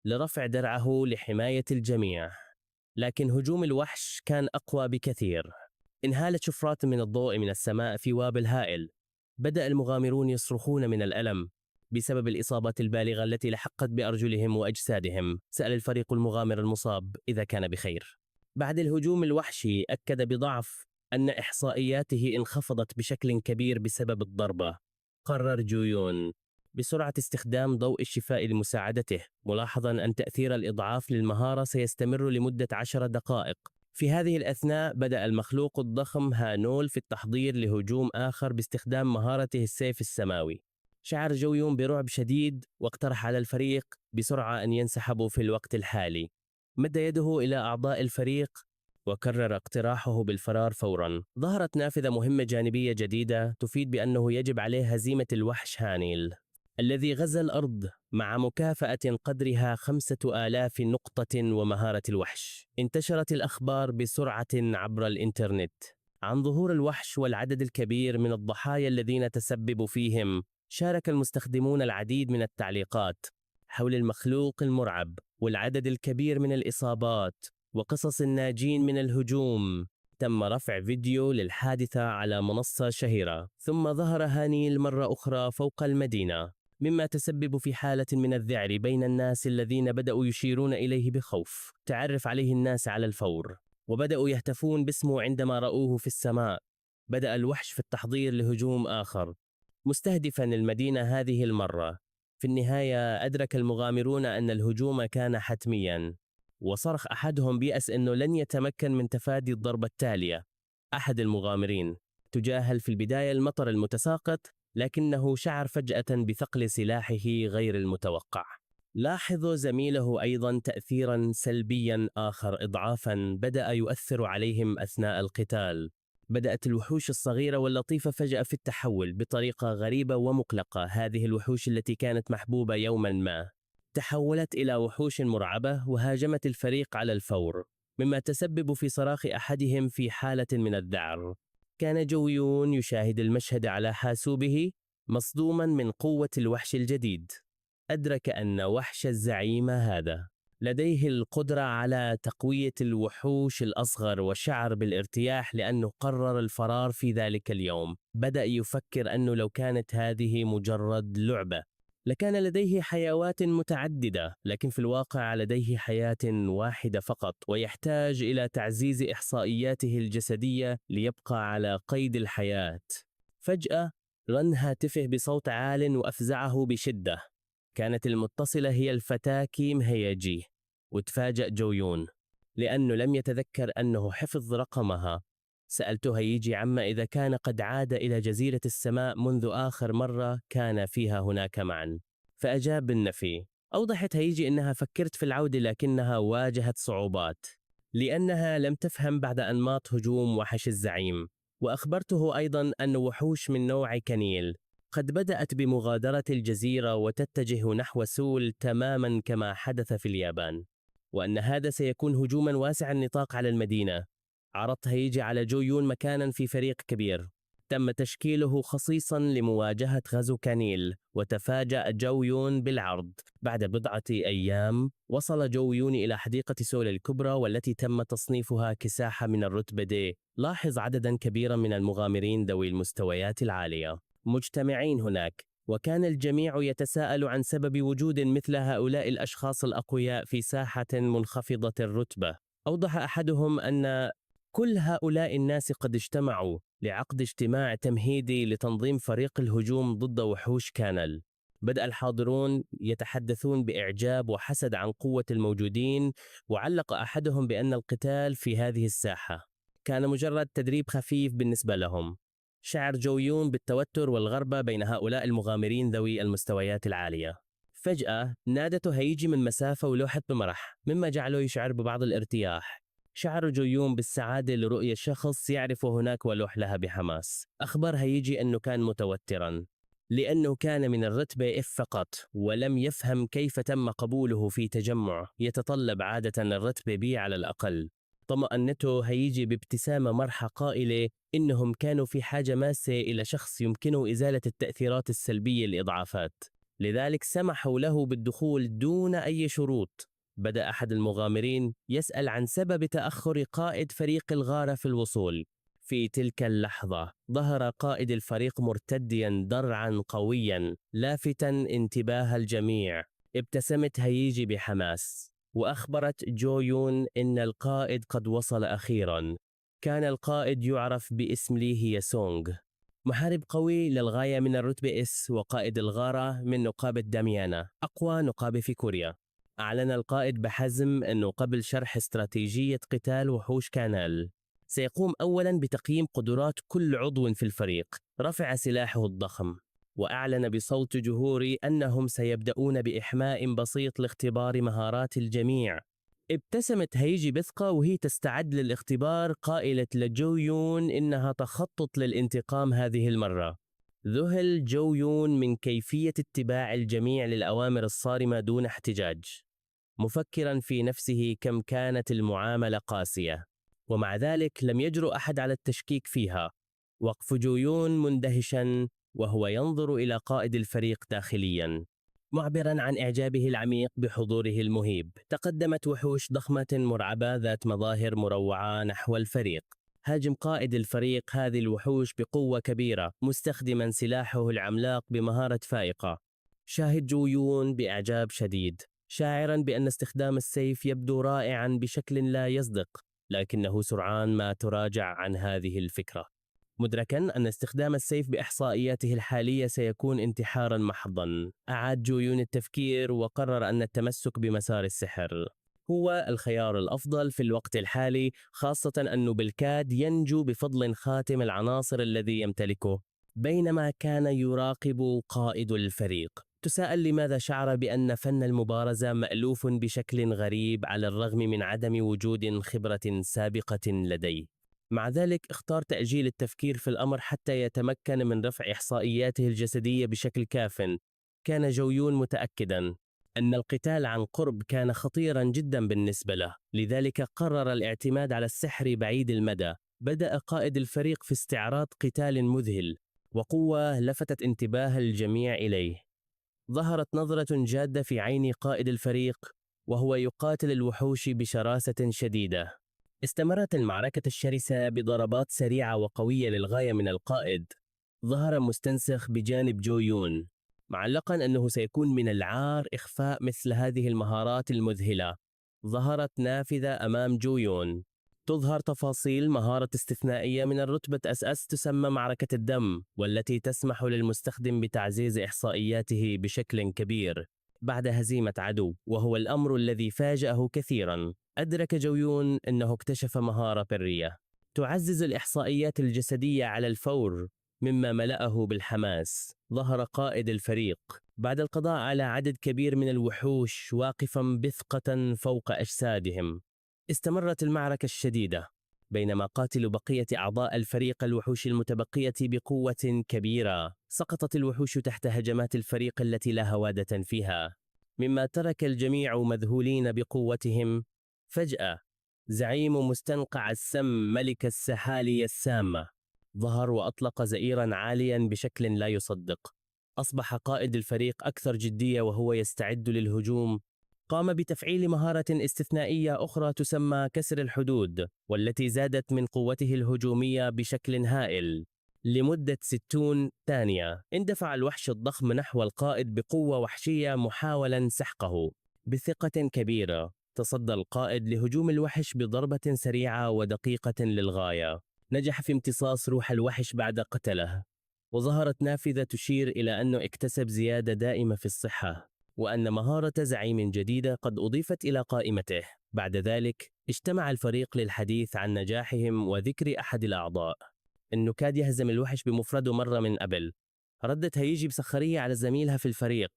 [SPEAKER 1] لرفع درعه لحماية الجميع، لكن هجوم الوحش كان أقوى بكثير. انهالت شفرات من الضوء من السماء في وابل هائل. بدأ المغامرون يصرخون من الألم بسبب الإصابات البالغة التي لحقت بأرجلهم وأجسادهم. سأل الفريق المغامر المصاب إذا كان بخير. بعد الهجوم الوحشي أكد بضعف أن إحصائياته انخفضت بشكل كبير بسبب الضربة. قرر جويون بسرعة استخدام ضوء الشفاء لمساعدته، ملاحظا أن تأثير الإضعاف للمهارة سيستمر لمدة 10 دقائق. في هذه الأثناء بدأ المخلوق الضخم هانول في التحضير لهجوم آخر باستخدام مهارته السيف السماوي. شعر جويون برعب شديد واقترح على الفريق بسرعة أن ينسحبوا في الوقت الحالي. مد يده إلى أعضاء الفريق وكرر اقتراحه بالفرار فورا. ظهرت نافذة مهمة جانبية جديدة تفيد بأنه يجب عليه هزيمة الوحش هانيل الذي غزا الأرض مع مكافأة قدرها 5000 نقطة. ومهارة الوحش. انتشرت الأخبار بسرعة عبر الإنترنت عن ظهور الوحش والعدد الكبير من الضحايا الذين تسبب فيهم. شارك المستخدمون العديد من التعليقات حول المخلوق المرعب والعدد الكبير من الإصابات وقصص الناجين من الهجوم. تم رفع فيديو للحادثة على منصة شهيرة، ثم ظهر هانيل مرة أخرى فوق المدينة، مما تسبب في حالة من الذعر بين الناس الذين بدأوا يشيرون إليه بخوف. تعرف عليه الناس على الفور وبدأوا يهتفون باسمه عندما رأوه في السماء. بدأ الوحش في التحضير لهجوم آخر مستهدفا المدينة هذه المرة. في النهاية أدرك المغامرون أن الهجوم كان حتميا، وصرخ أحدهم بيأس أنه لن يتمكن من تفادي الضربة التالية. أحد المغامرين تجاهل في البداية المطر المتساقط، لكنه شعر فجأة بثقل سلاحه غير المتوقع. لاحظ زميله أيضا تأثيرا سلبيا آخر، إضعافا بدأ يؤثر عليهم أثناء القتال. بدأت الوحوش الصغيرة واللطيفة فجأة في التحول بطريقة غريبة ومقلقة. هذه الوحوش التي كانت محبوبة يوما ما تحولت إلى وحوش مرعبة وهاجمت الفريق على الفور، مما تسبب في صراخ أحدهم في حالة من الذعر. كان جويون يشاهد المشهد على حاسوبه مصدوما من قوة الوحش الجديد. أدرك أن وحش الزعيم هذا لديه القدرة على تقوية الوحوش الأصغر، وشعر بالارتياح لأنه قرر الفرار في ذلك اليوم. بدأ يفكر أنه لو كانت هذه مجرد لعبة لكان لديه حيوات متعددة، لكن في الواقع لديه حياة واحدة فقط، ويحتاج إلى تعزيز إحصائياته الجسدية ليبقى على قيد الحياة. فجأة رن هاتفه بصوت عال وأفزعه بشدة. كانت المتصلة هي الفتاة كيم هيجي، وتفاجأ جويون لأنه لم يتذكر أنه حفظ رقمها. سألت هيجي عما إذا كان قد عاد إلى جزيرة السماء منذ آخر مرة كان فيها هناك معا، فأجاب بالنفي. أوضحت هيجي أنها فكرت في العودة لكنها واجهت صعوبات لأنها لم تفهم بعد أنماط هجوم وحش الزعيم. وأخبرته أيضا أن وحوش من نوع كنيل قد بدأت بمغادرة الجزيرة وتتجه نحو سول تماما كما حدث في اليابان، وأن هذا سيكون هجوما واسع النطاق على المدينة. عرضت هيجي على جو يون مكانا في فريق كبير تم تشكيله خصيصا لمواجهة غزو كانيل، وتفاجأ جو يون بالعرض. بعد بضعة أيام وصل جو يون إلى حديقة سول الكبرى والتي تم تصنيفها كساحة من الرتبة دي. لاحظ عددا كبيرا من المغامرين ذوي المستويات العالية مجتمعين هناك، وكان الجميع يتساءل عن سبب وجود مثل هؤلاء الأشخاص الأقوياء في ساحة منخفضة الرتبة. أوضح أحدهم أن كل هؤلاء الناس قد اجتمعوا لعقد اجتماع تمهيدي لتنظيم فريق الهجوم ضد وحوش كانل. بدأ الحاضرون يتحدثون بإعجاب وحسد عن قوة الموجودين، وعلق أحدهم بأن القتال في هذه الساحة كان مجرد تدريب خفيف بالنسبة لهم. شعر جو يون بالتوتر والغربة بين هؤلاء المغامرين ذوي المستويات العالية. فجأة نادته هيجي من مسافة ولوحت بمرح، مما جعله يشعر ببعض الارتياح. شعر جو يون بالسعادة لرؤية شخص يعرف هناك ولوح لها بحماس. أخبر هيجي أنه كان متوترا لأنه كان من الرتبة F فقط، ولم يفهم كيف تم قبوله في تجمع يتطلب عادة الرتبة B على الأقل. طمأنته هيجي بابتسامة مرحة قائلة إنهم كانوا في حاجة ماسة إلى شخص يمكنه إزالة التأثيرات السلبية لإضعافات، لذلك سمحوا له بالدخول دون أي شروط. بدأ أحد المغامرين يسأل عن سبب تأخر قائد فريق الغارة في الوصول. في تلك اللحظة ظهر قائد الفريق مرتديا درعا قويا لافتا انتباه الجميع. ابتسمت هيجي بحماس وأخبرت جو يون إن القائد قد وصل أخيرا. كان القائد يعرف باسم لي هي سونغ، محارب قوي للغاية من الرتبة S وقائد الغارة من نقابة داميانا، أقوى نقابة في كوريا. أعلن القائد بحزم أنه قبل شرح استراتيجية قتال وحوش كانال سيقوم أولا بتقييم قدرات كل عضو في الفريق. رفع سلاحه الضخم وأعلن بصوت جهوري أنهم سيبدأون بإحماء بسيط لاختبار مهارات الجميع. ابتسمت هيجي بثقة وهي تستعد للاختبار، قائلة لجو يون إنها تخطط للانتقام هذه المرة. ذهل جو يون من كيفية اتباع الجميع للأوامر الصارمة دون احتجاج، مفكرا في نفسه كم كانت المعاملة قاسية، ومع ذلك لم يجرؤ أحد على التشكيك فيها. وقف جو يون مندهشا وهو ينظر إلى قائد الفريق داخليا، معبرا عن إعجابه العميق بحضوره المهيب. تقدمت وحوش ضخمة مرعبة ذات مظاهر مروعة نحو الفريق. هاجم قائد الفريق هذه الوحوش بقوة كبيرة مستخدما سلاحه العملاق بمهارة فائقة. شاهد جو يون بإعجاب شديد، شاعرا بأن استخدام السيف يبدو رائعا بشكل لا يصدق، لكنه سرعان ما تراجع عن هذه الفكرة، مدركا أن استخدام السيف بإحصائياته الحالية سيكون انتحارا محضا. أعاد جو يون التفكير وقرر أن التمسك بمسار السحر هو الخيار الأفضل في الوقت الحالي، خاصة أنه بالكاد ينجو بفضل خاتم العناصر الذي يمتلكه. بينما كان يراقب قائد الفريق تساءل لماذا شعر بأن فن المبارزة مألوف بشكل غريب على الرغم من عدم وجود خبرة سابقة لديه. مع ذلك اختار تأجيل التفكير في الأمر حتى يتمكن من رفع إحصائياته الجسدية بشكل كاف. كان جو يون متأكدا أن القتال عن قرب كان خطيرا جدا بالنسبة له، لذلك قرر الاعتماد على السحر بعيد المدى. بدأ قائد الفريق في استعراض قتال مذهل وقوة لفتت انتباه الجميع إليه. ظهرت نظرة جادة في عين قائد الفريق وهو يقاتل الوحوش بشراسة شديدة. استمرت المعركة الشرسة بضربات سريعة وقوية للغاية من القائد. ظهر مستنسخ بجانب جو يون، معلقا أنه سيكون من العار إخفاء مثل هذه المهارات المذهلة. ظهرت نافذة أمام جو يون تظهر تفاصيل مهارة استثنائية من الرتبة SS تسمى معركة الدم، والتي تسمح للمستخدم بتعزيز إحصائياته بشكل كبير بعد هزيمة عدو، وهو الأمر الذي فاجأه كثيرا. أدرك جو يون أنه اكتشف مهارة برية تعزز الإحصائيات الجسدية على الفور، مما ملأه بالحماس. ظهر قائد الفريق بعد القضاء على عدد كبير من الوحوش واقفا بثقة فوق أجسادهم. استمرت المعركة الشديدة، بينما قاتلوا بقية أعضاء الفريق الوحوش المتبقية بقوة كبيرة. سقطت الوحوش تحت هجمات الفريق التي لا هوادة فيها، مما ترك الجميع مذهولين بقوتهم. فجأة زعيم مستنقع السم ملك السحالي السامة ظهر وأطلق زئيرا عاليا بشكل لا يصدق. أصبح قائد الفريق أكثر جدية وهو يستعد للهجوم. قام بتفعيل مهارة استثنائية أخرى تسمى كسر الحدود، والتي زادت من قوته الهجومية بشكل هائل. لمدة 60 ثانية اندفع الوحش الضخم نحو القائد بقوة وحشية محاولا سحقه. بثقة كبيرة تصدى القائد لهجوم الوحش بضربة سريعة ودقيقة للغاية. نجح في امتصاص روح الوحش بعد قتله، وظهرت نافذة تشير إلى أنه اكتسب زيادة دائمة في الصحة، وأن مهارة زعيم جديدة قد أضيفت إلى قائمته. بعد ذلك اجتمع الفريق للحديث عن نجاحهم وذكر أحد الأعضاء أنه كاد يهزم الوحش بمفرده مرة من قبل. ردت هيجي بسخرية على زميلها في الفريق،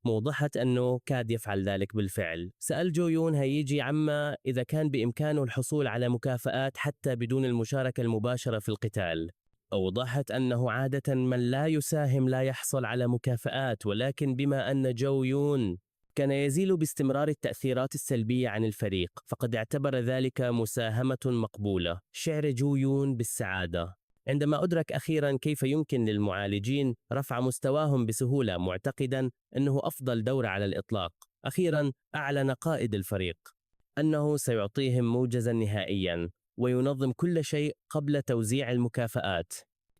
[SPEAKER 1] موضحة أنه كاد يفعل ذلك بالفعل. سأل جو يون هيجي عما إذا كان بإمكانه الحصول على مكافآت حتى بدون المشاركة المباشرة في القتال. أوضحت أنه عادة من لا يساهم لا يحصل على مكافآت، ولكن بما أن جو يون كان يزيل باستمرار التأثيرات السلبية عن الفريق، فقد اعتبر ذلك مساهمة مقبولة. شعر جو يون بالسعادة عندما أدرك أخيرا كيف يمكن للمعالجين رفع مستواهم بسهولة، معتقدا أنه أفضل دور على الإطلاق. أخيرا أعلن قائد الفريق أنه سيعطيهم موجزا نهائيا وينظم كل شيء قبل توزيع المكافآت.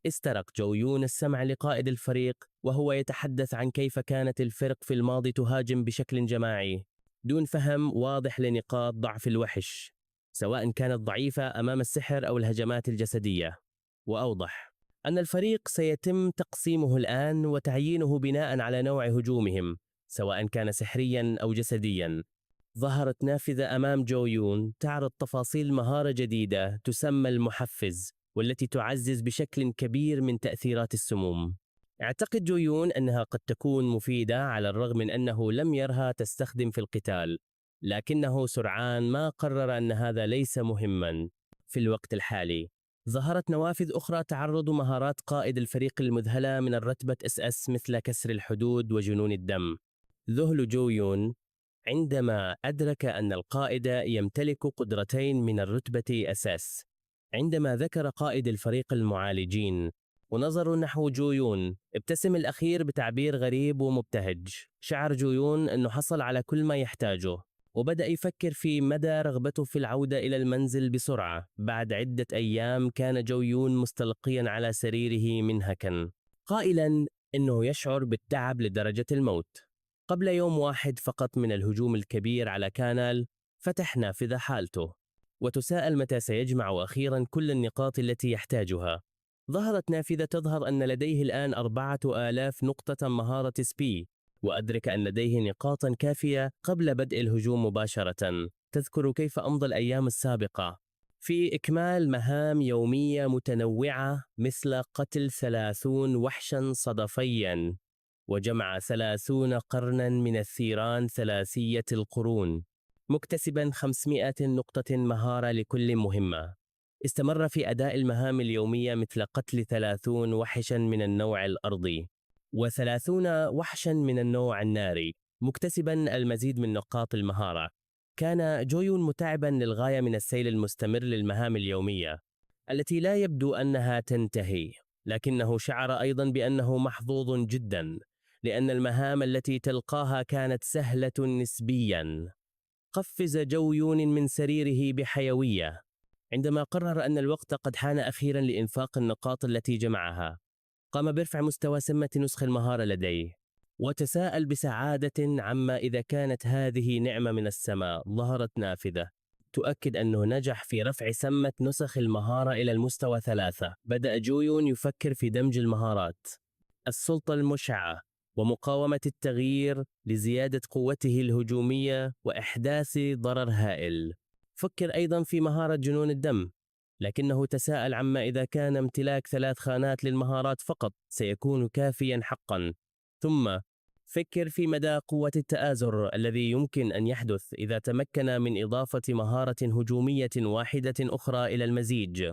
[SPEAKER 1] استرق جو يون السمع لقائد الفريق وهو يتحدث عن كيف كانت الفرق في الماضي تهاجم بشكل جماعي دون فهم واضح لنقاط ضعف الوحش، سواء كانت ضعيفة أمام السحر أو الهجمات الجسدية. وأوضح أن الفريق سيتم تقسيمه الآن وتعيينه بناء على نوع هجومهم، سواء كان سحريا أو جسديا. ظهرت نافذة أمام جو يون تعرض تفاصيل مهارة جديدة تسمى المحفز، والتي تعزز بشكل كبير من تأثيرات السموم. اعتقد جو يون أنها قد تكون مفيدة على الرغم من أنه لم يرها تستخدم في القتال، لكنه سرعان ما قرر أن هذا ليس مهما. في الوقت الحالي ظهرت نوافذ أخرى تعرض مهارات قائد الفريق المذهلة من الرتبة SS، مثل كسر الحدود وجنون الدم. ذهل جو يون عندما أدرك أن القائد يمتلك قدرتين من الرتبة SS. عندما ذكر قائد الفريق المعالجين ونظروا نحو جو يون، ابتسم الأخير بتعبير غريب ومبتهج. شعر جو يون أنه حصل على كل ما يحتاجه، وبدأ يفكر في مدى رغبته في العودة إلى المنزل بسرعة. بعد عدة أيام كان جو يون مستلقيا على سريره منهكا، قائلا إنه يشعر بالتعب لدرجة الموت. قبل يوم واحد فقط من الهجوم الكبير على كانال فتح نافذة حالته، وتساءل متى سيجمع أخيرا كل النقاط التي يحتاجها. ظهرت نافذة تظهر أن لديه الآن 4000 نقطة مهارة سبي، وأدرك أن لديه نقاطا كافية قبل بدء الهجوم مباشرة. تذكر كيف أمضى الأيام السابقة في إكمال مهام يومية متنوعة، مثل قتل 30 وحشا صدفيا وجمع 30 قرنا من الثيران ثلاثية القرون، مكتسبا 500 نقطة مهارة لكل مهمة. استمر في أداء المهام اليومية مثل قتل 30 وحشا من النوع الأرضي و30 وحشا من النوع الناري، مكتسبا المزيد من نقاط المهارة. كان جو يون متعبا للغاية من السيل المستمر للمهام اليومية التي لا يبدو أنها تنتهي، لكنه شعر أيضا بأنه محظوظ جدا لأن المهام التي تلقاها كانت سهلة نسبيا. قفز جو يون من سريره بحيوية عندما قرر أن الوقت قد حان أخيرا لإنفاق النقاط التي جمعها. قام برفع مستوى سمة نسخ المهارة لديه، وتساءل بسعادة عما إذا كانت هذه نعمة من السماء. ظهرت نافذة تؤكد أنه نجح في رفع سمة نسخ المهارة إلى المستوى 3. بدأ جو يون يفكر في دمج المهارات السلطة المشعة ومقاومة التغيير لزيادة قوته الهجومية وإحداث ضرر هائل. فكر أيضا في مهارة جنون الدم لكنه تساءل عما إذا كان امتلاك 3 خانات للمهارات فقط سيكون كافيا حقا. ثم فكر في مدى قوة التآزر الذي يمكن أن يحدث إذا تمكن من إضافة مهارة هجومية واحدة أخرى إلى المزيج.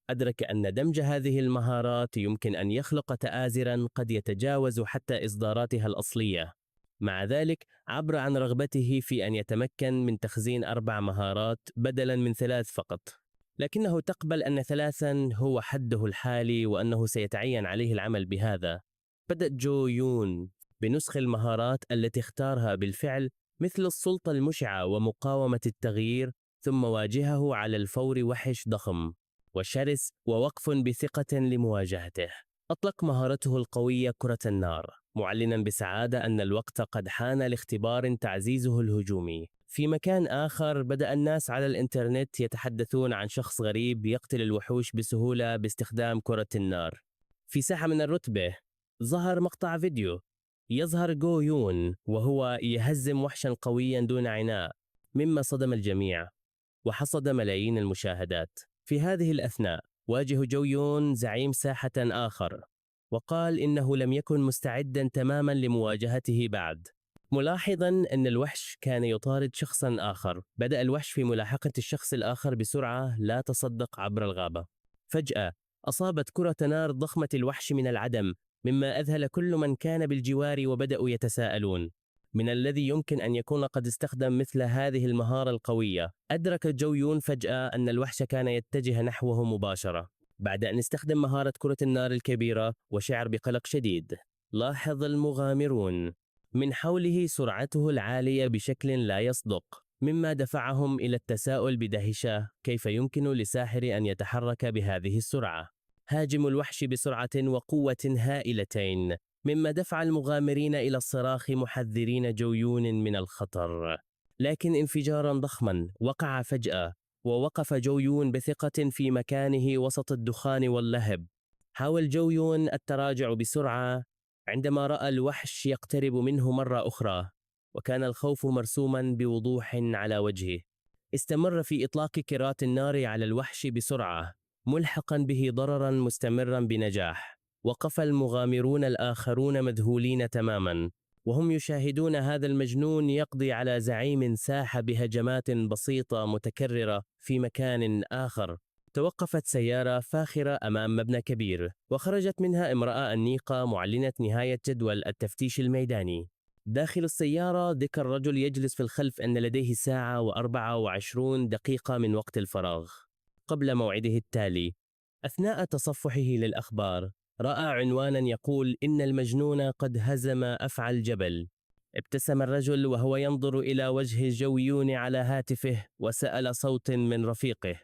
[SPEAKER 1] أدرك أن دمج هذه المهارات يمكن أن يخلق تآزرا قد يتجاوز حتى إصداراتها الأصلية. مع ذلك عبر عن رغبته في أن يتمكن من تخزين 4 مهارات بدلا من 3 فقط، لكنه تقبل أن 3 هو حده الحالي وأنه سيتعين عليه العمل بهذا. بدأ جو يون بنسخ المهارات التي اختارها بالفعل، مثل السلطة المشعة ومقاومة التغيير، ثم واجهه على الفور وحش ضخم وشرس ووقف بثقة لمواجهته. أطلق مهارته القوية كرة النار، معلنا بسعادة أن الوقت قد حان لاختبار تعزيزه الهجومي. في مكان آخر بدأ الناس على الإنترنت يتحدثون عن شخص غريب يقتل الوحوش بسهولة باستخدام كرة النار. في ساحة من الرتبة ظهر مقطع فيديو يظهر جو يون وهو يهزم وحشا قويا دون عناء، مما صدم الجميع وحصد ملايين المشاهدات. في هذه الأثناء واجه جو يون زعيم ساحة آخر وقال إنه لم يكن مستعدا تماما لمواجهته بعد، ملاحظا أن الوحش كان يطارد شخصا آخر. بدأ الوحش في ملاحقة الشخص الآخر بسرعة لا تصدق عبر الغابة. فجأة أصابت كرة نار ضخمة الوحش من العدم، مما أذهل كل من كان بالجوار وبدأوا يتساءلون من الذي يمكن أن يكون قد استخدم مثل هذه المهارة القوية. أدرك جو يون فجأة أن الوحش كان يتجه نحوه مباشرة بعد أن استخدم مهارة كرة النار الكبيرة، وشعر بقلق شديد. لاحظ المغامرون من حوله سرعته العالية بشكل لا يصدق، مما دفعهم إلى التساؤل بدهشة كيف يمكن لساحر أن يتحرك بهذه السرعة. هاجم الوحش بسرعة وقوة هائلتين، مما دفع المغامرين إلى الصراخ محذرين جو يون من الخطر. لكن انفجارا ضخما وقع فجأة، ووقف جو يون بثقة في مكانه وسط الدخان واللهب. حاول جو يون التراجع بسرعة عندما رأى الوحش يقترب منه مرة أخرى، وكان الخوف مرسوما بوضوح على وجهه. استمر في إطلاق كرات النار على الوحش بسرعة، ملحقا به ضررا مستمرا بنجاح. وقف المغامرون الآخرون مذهولين تماما وهم يشاهدون هذا المجنون يقضي على زعيم ساحة بهجمات بسيطة متكررة. في مكان آخر توقفت سيارة فاخرة أمام مبنى كبير، وخرجت منها امرأة أنيقة معلنة نهاية جدول التفتيش الميداني. داخل السيارة ذكر رجل يجلس في الخلف أن لديه ساعة و24 دقيقة من وقت الفراغ قبل موعده التالي. أثناء تصفحه للأخبار رأى عنوانا يقول إن المجنون قد هزم أفعى الجبل. ابتسم الرجل وهو ينظر إلى وجه جو يون على هاتفه، وسأل صوت من رفيقه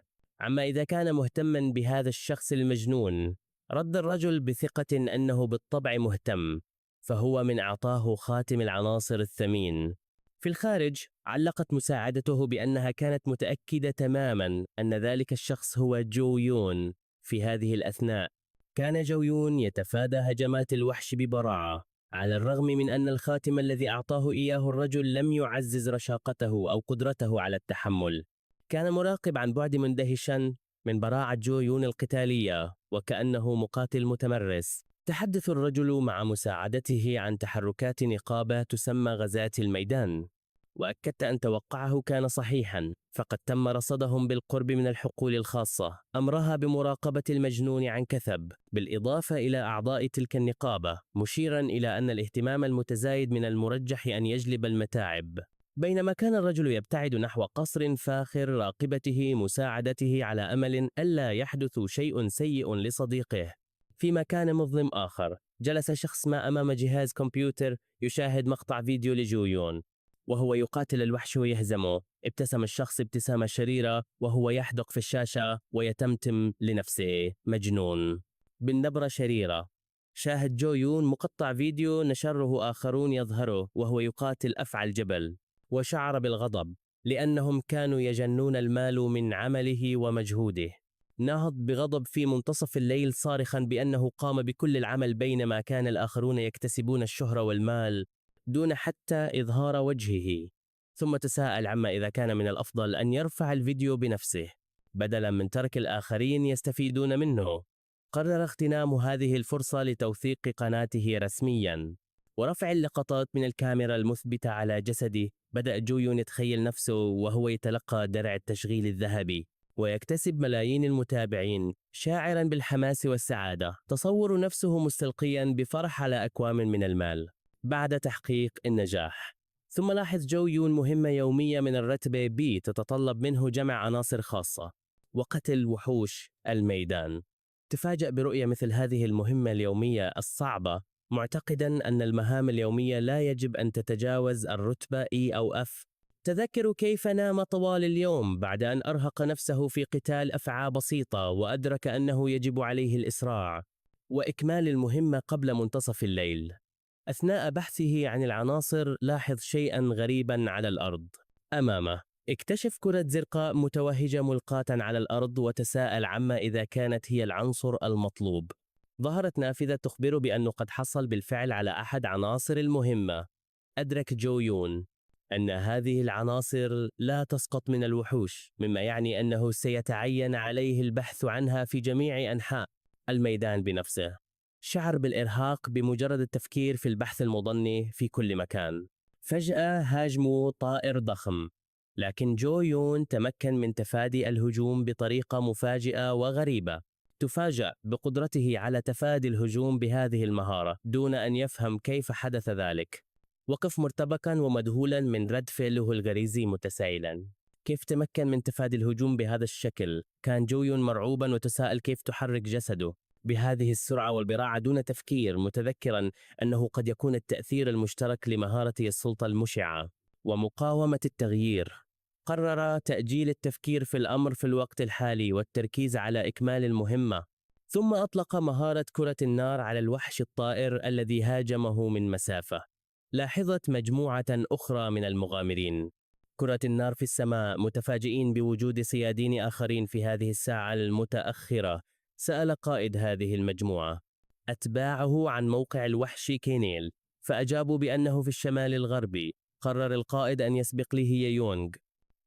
[SPEAKER 1] عما إذا كان مهتما بهذا الشخص المجنون. رد الرجل بثقة أنه بالطبع مهتم، فهو من أعطاه خاتم العناصر الثمين. في الخارج علقت مساعدته بأنها كانت متأكدة تماما أن ذلك الشخص هو جو يون. في هذه الأثناء كان جو يون يتفادى هجمات الوحش ببراعة، على الرغم من أن الخاتم الذي أعطاه إياه الرجل لم يعزز رشاقته أو قدرته على التحمل. كان مراقب عن بعد مندهشا من براعة جو يون القتالية وكأنه مقاتل متمرس. تحدث الرجل مع مساعدته عن تحركات نقابة تسمى غزاة الميدان، وأكدت أن توقعه كان صحيحا، فقد تم رصدهم بالقرب من الحقول الخاصة. أمرها بمراقبة المجنون عن كثب، بالإضافة إلى أعضاء تلك النقابة، مشيرا إلى أن الاهتمام المتزايد من المرجح أن يجلب المتاعب. بينما كان الرجل يبتعد نحو قصر فاخر راقبته مساعدته على أمل ألا يحدث شيء سيء لصديقه، في مكان مظلم آخر جلس شخص ما أمام جهاز كمبيوتر يشاهد مقطع فيديو لجو يون وهو يقاتل الوحش ويهزمه. ابتسم الشخص ابتسامة شريرة وهو يحدق في الشاشة ويتمتم لنفسه مجنون بالنبرة شريرة. شاهد جو يون مقطع فيديو نشره آخرون يظهره وهو يقاتل أفعى الجبل، وشعر بالغضب لأنهم كانوا يجنون المال من عمله ومجهوده. نهض بغضب في منتصف الليل صارخا بأنه قام بكل العمل بينما كان الآخرون يكتسبون الشهرة والمال دون حتى إظهار وجهه. ثم تساءل عما إذا كان من الأفضل أن يرفع الفيديو بنفسه. بدلاً من ترك الآخرين يستفيدون منه. قرر اغتنام هذه الفرصة لتوثيق قناته رسمياً ورفع اللقطات من الكاميرا المثبتة على جسده. بدأ جويون يتخيل نفسه وهو يتلقى درع التشغيل الذهبي ويكتسب ملايين المتابعين، شاعراً بالحماس والسعادة، تصور نفسه مستلقياً بفرح على أكوام من المال بعد تحقيق النجاح. ثم لاحظ جويون مهمة يومية من الرتبة B تتطلب منه جمع عناصر خاصة وقتل وحوش الميدان. تفاجأ برؤية مثل هذه المهمة اليومية الصعبة، معتقداً أن المهام اليومية لا يجب أن تتجاوز الرتبة E أو F. تذكر كيف نام طوال اليوم بعد أن أرهق نفسه في قتال أفعى بسيطة، وأدرك أنه يجب عليه الإسراع وإكمال المهمة قبل منتصف الليل. أثناء بحثه عن العناصر لاحظ شيئاً غريباً على الأرض أمامه. اكتشف كرة زرقاء متوهجة ملقاة على الأرض وتساءل عما إذا كانت هي العنصر المطلوب. ظهرت نافذة تخبر بأنه قد حصل بالفعل على أحد عناصر المهمة. أدرك جويون أن هذه العناصر لا تسقط من الوحوش، مما يعني أنه سيتعين عليه البحث عنها في جميع أنحاء الميدان بنفسه. شعر بالإرهاق بمجرد التفكير في البحث المضني في كل مكان. فجأة هاجمه طائر ضخم، لكن جويون تمكن من تفادي الهجوم بطريقة مفاجئة وغريبة. تفاجأ بقدرته على تفادي الهجوم بهذه المهارة دون أن يفهم كيف حدث ذلك. وقف مرتبكا ومذهولا من رد فعله الغريزي متسائلا كيف تمكن من تفادي الهجوم بهذا الشكل. كان جويون مرعوبا وتساءل كيف تحرك جسده بهذه السرعة والبراعة دون تفكير، متذكرا أنه قد يكون التأثير المشترك لمهارته السلطة المشعة ومقاومة التغيير. قرر تأجيل التفكير في الأمر في الوقت الحالي والتركيز على إكمال المهمة. ثم أطلق مهارة كرة النار على الوحش الطائر الذي هاجمه من مسافة. لاحظت مجموعة أخرى من المغامرين كرة النار في السماء متفاجئين بوجود صيادين آخرين في هذه الساعة المتأخرة. سأل قائد هذه المجموعة أتباعه عن موقع الوحش كينيل، فأجابوا بأنه في الشمال الغربي. قرر القائد أن يسبق ليه يونغ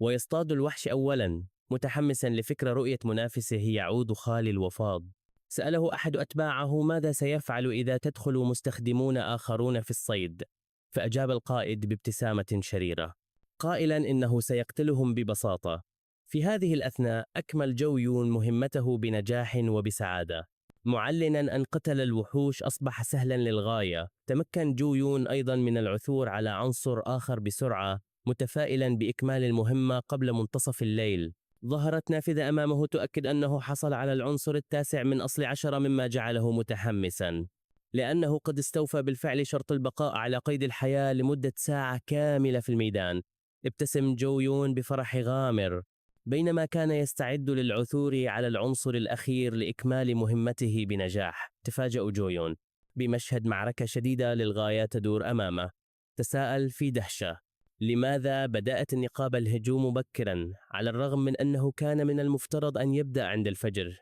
[SPEAKER 1] ويصطاد الوحش أولا، متحمسا لفكرة رؤية منافسه يعود خالي الوفاض. سأله أحد أتباعه ماذا سيفعل إذا تدخل مستخدمون آخرون في الصيد، فأجاب القائد بابتسامة شريرة قائلا إنه سيقتلهم ببساطة. في هذه الأثناء أكمل جويون مهمته بنجاح وبسعادة، معلنا أن قتل الوحوش أصبح سهلا للغاية. تمكن جويون أيضا من العثور على عنصر آخر بسرعة، متفائلا بإكمال المهمة قبل منتصف الليل. ظهرت نافذة أمامه تؤكد أنه حصل على العنصر التاسع من أصل 10، مما جعله متحمسا لأنه قد استوفى بالفعل شرط البقاء على قيد الحياة لمدة ساعة كاملة في الميدان. ابتسم جويون بفرح غامر بينما كان يستعد للعثور على العنصر الأخير لإكمال مهمته بنجاح. تفاجأ جويون بمشهد معركة شديدة للغاية تدور أمامه. تساءل في دهشة لماذا بدأت النقابة الهجوم مبكرا على الرغم من أنه كان من المفترض أن يبدأ عند الفجر.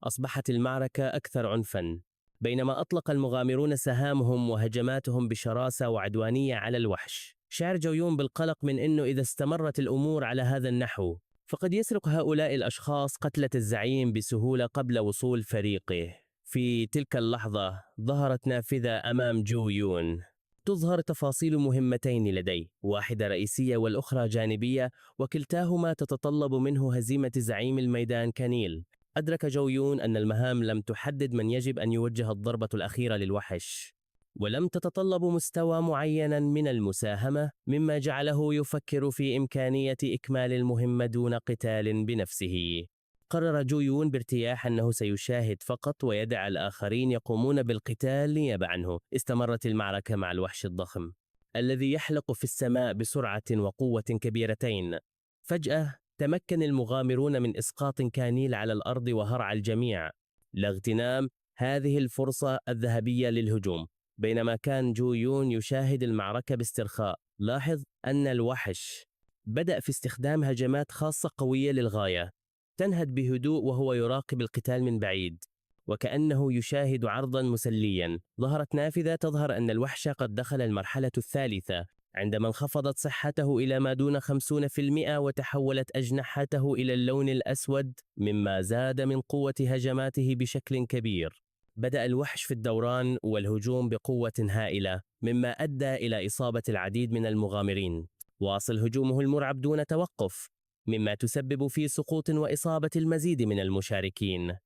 [SPEAKER 1] أصبحت المعركة أكثر عنفا بينما أطلق المغامرون سهامهم وهجماتهم بشراسة وعدوانية على الوحش. شعر جويون بالقلق من أنه إذا استمرت الأمور على هذا النحو فقد يسرق هؤلاء الأشخاص قتلة الزعيم بسهولة قبل وصول فريقه. في تلك اللحظة ظهرت نافذة أمام جويون تظهر تفاصيل مهمتين لديه، واحدة رئيسية والأخرى جانبية، وكلتاهما تتطلب منه هزيمة زعيم الميدان كانيل. أدرك جويون أن المهام لم تحدد من يجب أن يوجه الضربة الأخيرة للوحش، ولم تتطلب مستوى معين من المساهمة، مما جعله يفكر في إمكانية إكمال المهمة دون قتال بنفسه. قرر جويون بارتياح أنه سيشاهد فقط ويدع الآخرين يقومون بالقتال نيابة عنه. استمرت المعركة مع الوحش الضخم الذي يحلق في السماء بسرعة وقوة كبيرتين. فجأة تمكن المغامرون من إسقاط كانيل على الأرض وهرع الجميع لاغتنام هذه الفرصة الذهبية للهجوم. بينما كان جويون يشاهد المعركة باسترخاء، لاحظ أن الوحش بدأ في استخدام هجمات خاصة قوية للغاية تنهد بهدوء وهو يراقب القتال من بعيد وكأنه يشاهد عرضا مسليا. ظهرت نافذة تظهر أن الوحش قد دخل المرحلة الثالثة عندما انخفضت صحته إلى ما دون 50% وتحولت أجنحته إلى اللون الأسود مما زاد من قوة هجماته بشكل كبير. بدأ الوحش في الدوران والهجوم بقوة هائلة مما أدى إلى إصابة العديد من المغامرين. واصل هجومه المرعب دون توقف مما تسبب في سقوط وإصابة المزيد من المشاركين.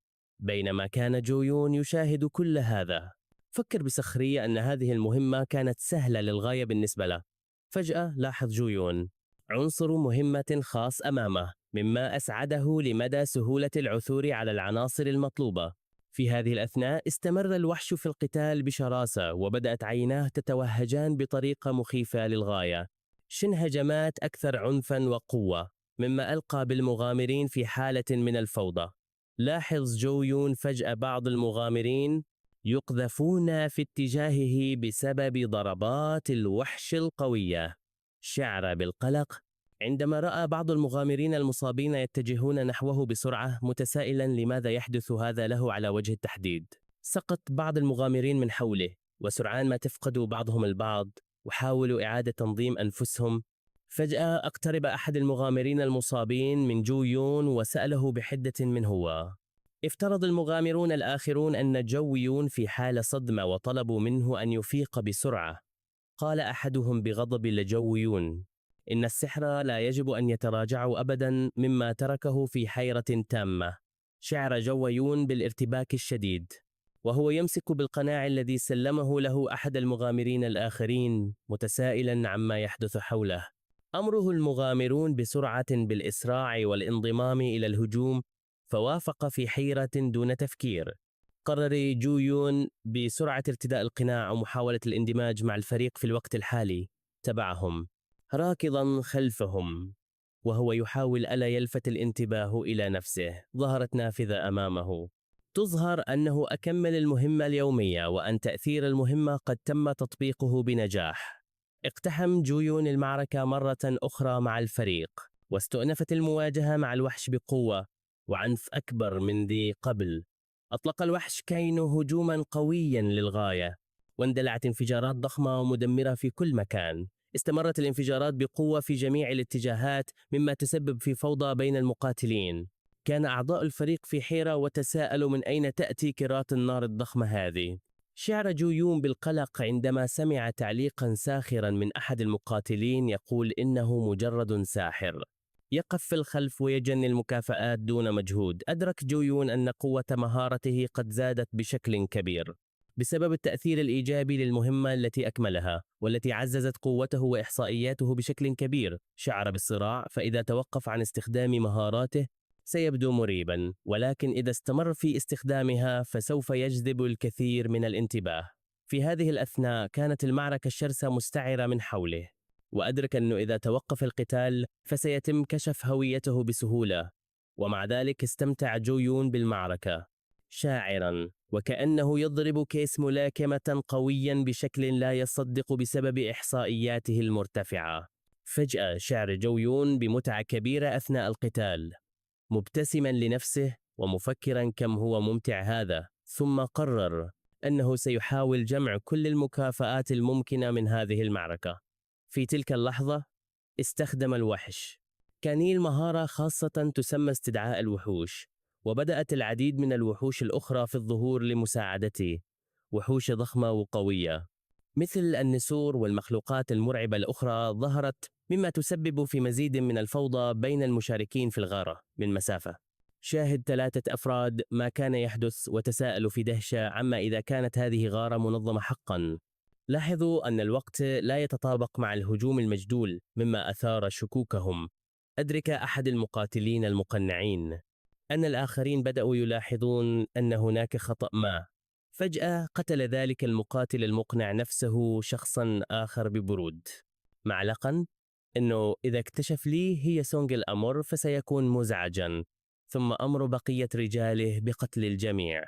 [SPEAKER 1] بينما كان جو-يون يشاهد كل هذا، فكر بسخرية أن هذه المهمة كانت سهلة للغاية بالنسبة له. فجأة لاحظ جو-يون عنصر مهمة خاص أمامه مما أسعده لمدى سهولة العثور على العناصر المطلوبة. في هذه الأثناء استمر الوحش في القتال بشراسة وبدأت عيناه تتوهجان بطريقة مخيفة للغاية. شن هجمات أكثر عنفا وقوة مما ألقى بالمغامرين في حالة من الفوضى. لاحظ جو-يون فجأة بعض المغامرين يقذفون في اتجاهه بسبب ضربات الوحش القوية. شعر بالقلق عندما رأى بعض المغامرين المصابين يتجهون نحوه بسرعة متسائلا لماذا يحدث هذا له على وجه التحديد. سقط بعض المغامرين من حوله وسرعان ما تفقدوا بعضهم البعض وحاولوا إعادة تنظيم أنفسهم. فجأة اقترب أحد المغامرين المصابين من جو-يون وسأله بحدة من هو. افترض المغامرون الآخرون أن جو-يون في حال صدمة وطلبوا منه أن يفيق بسرعة. قال أحدهم بغضب لجو-يون إن السحرة لا يجب أن يتراجعوا أبدا مما تركه في حيرة تامة. شعر جو-يون بالارتباك الشديد وهو يمسك بالقناع الذي سلمه له أحد المغامرين الآخرين متسائلا عما يحدث حوله. أمره المغامرون بسرعة بالإسراع والانضمام إلى الهجوم فوافق في حيرة دون تفكير. قرر جو-يون بسرعة ارتداء القناع ومحاولة الاندماج مع الفريق في الوقت الحالي. تبعهم راكضا خلفهم وهو يحاول ألا يلفت الانتباه إلى نفسه. ظهرت نافذة أمامه تظهر أنه أكمل المهمة اليومية وأن تأثير المهمة قد تم تطبيقه بنجاح. اقتحم جو-يون المعركة مرة أخرى مع الفريق واستؤنفت المواجهة مع الوحش بقوة وعنف أكبر من ذي قبل. أطلق الوحش كاينو هجوما قويا للغاية واندلعت انفجارات ضخمة ومدمرة في كل مكان. استمرت الانفجارات بقوة في جميع الاتجاهات مما تسبب في فوضى بين المقاتلين. كان أعضاء الفريق في حيرة وتساءلوا من أين تأتي كرات النار الضخمة هذه. شعر جو-يون بالقلق عندما سمع تعليقا ساخرا من أحد المقاتلين يقول إنه مجرد ساحر يقف في الخلف ويجني المكافآت دون مجهود. أدرك جو-يون أن قوة مهارته قد زادت بشكل كبير بسبب التأثير الإيجابي للمهمة التي أكملها والتي عززت قوته وإحصائياته بشكل كبير. شعر بالصراع، فإذا توقف عن استخدام مهاراته سيبدو مريبا، ولكن إذا استمر في استخدامها فسوف يجذب الكثير من الانتباه. في هذه الأثناء كانت المعركة الشرسة مستعرة من حوله وأدرك أنه إذا توقف القتال فسيتم كشف هويته بسهولة. ومع ذلك استمتع جو-يون بالمعركة شاعرا وكأنه يضرب كيس ملاكمة قويا بشكل لا يصدق بسبب إحصائياته المرتفعة. فجأة شعر جو-يون بمتعة كبيرة أثناء القتال مبتسما لنفسه ومفكرا كم هو ممتع هذا. ثم قرر أنه سيحاول جمع كل المكافآت الممكنة من هذه المعركة. في تلك اللحظة استخدم الوحش كانيل مهارة خاصة تسمى استدعاء الوحوش، وبدأت العديد من الوحوش الأخرى في الظهور لمساعدته. وحوش ضخمة وقوية مثل النسور والمخلوقات المرعبة الأخرى ظهرت مما تسبب في مزيد من الفوضى بين المشاركين في الغارة من مسافة. شاهد 3 أفراد ما كان يحدث وتساءلوا في دهشة عما إذا كانت هذه غارة منظمة حقا. لاحظوا أن الوقت لا يتطابق مع الهجوم المجدول مما أثار شكوكهم. أدرك أحد المقاتلين المقنعين أن الآخرين بدأوا يلاحظون أن هناك خطأ ما. فجأة قتل ذلك المقاتل المقنع نفسه شخصا آخر ببرود، معلقا أنه إذا اكتشف لي هي سونغ الأمر فسيكون مزعجا، ثم أمر بقية رجاله بقتل الجميع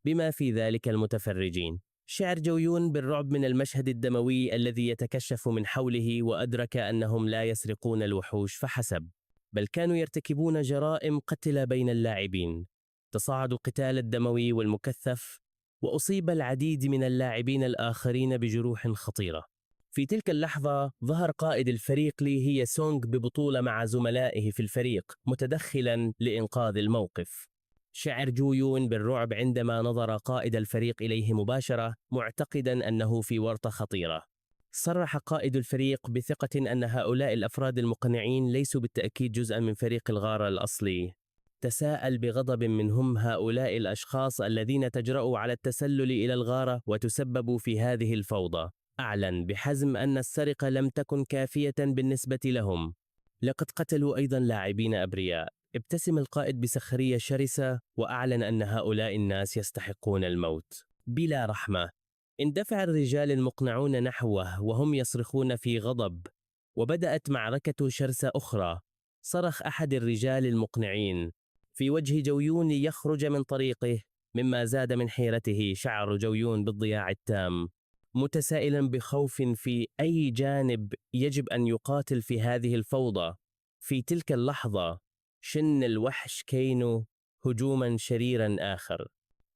[SPEAKER 1] بما في ذلك المتفرجين. شعر جو-يون بالرعب من المشهد الدموي الذي يتكشف من حوله وأدرك أنهم لا يسرقون الوحوش فحسب، بل كانوا يرتكبون جرائم قتل بين اللاعبين. تصاعد القتال الدموي والمكثف وأصيب العديد من اللاعبين الآخرين بجروح خطيرة. في تلك اللحظة ظهر قائد الفريق لي هي سونغ ببطولة مع زملائه في الفريق متدخلا لإنقاذ الموقف. شعر جو يون بالرعب عندما نظر قائد الفريق إليه مباشرة معتقدا أنه في ورطة خطيرة. صرح قائد الفريق بثقة أن هؤلاء الأفراد المقنعين ليسوا بالتأكيد جزءا من فريق الغارة الأصلي. تساءل بغضب من هم هؤلاء الأشخاص الذين تجرؤوا على التسلل إلى الغارة وتسببوا في هذه الفوضى. أعلن بحزم أن السرقة لم تكن كافية بالنسبة لهم. لقد قتلوا أيضا لاعبين أبرياء. ابتسم القائد بسخرية شرسة وأعلن أن هؤلاء الناس يستحقون الموت بلا رحمة. اندفع الرجال المقنعون نحوه وهم يصرخون في غضب، وبدأت معركة شرسة أخرى. صرخ أحد الرجال المقنعين في وجه جو يون ليخرج من طريقه، مما زاد من حيرته شعر جو يون بالضياع التام، متسائلا بخوف في أي جانب يجب أن يقاتل في هذه الفوضى. في تلك اللحظة شن الوحش كينو هجوما شريرا آخر،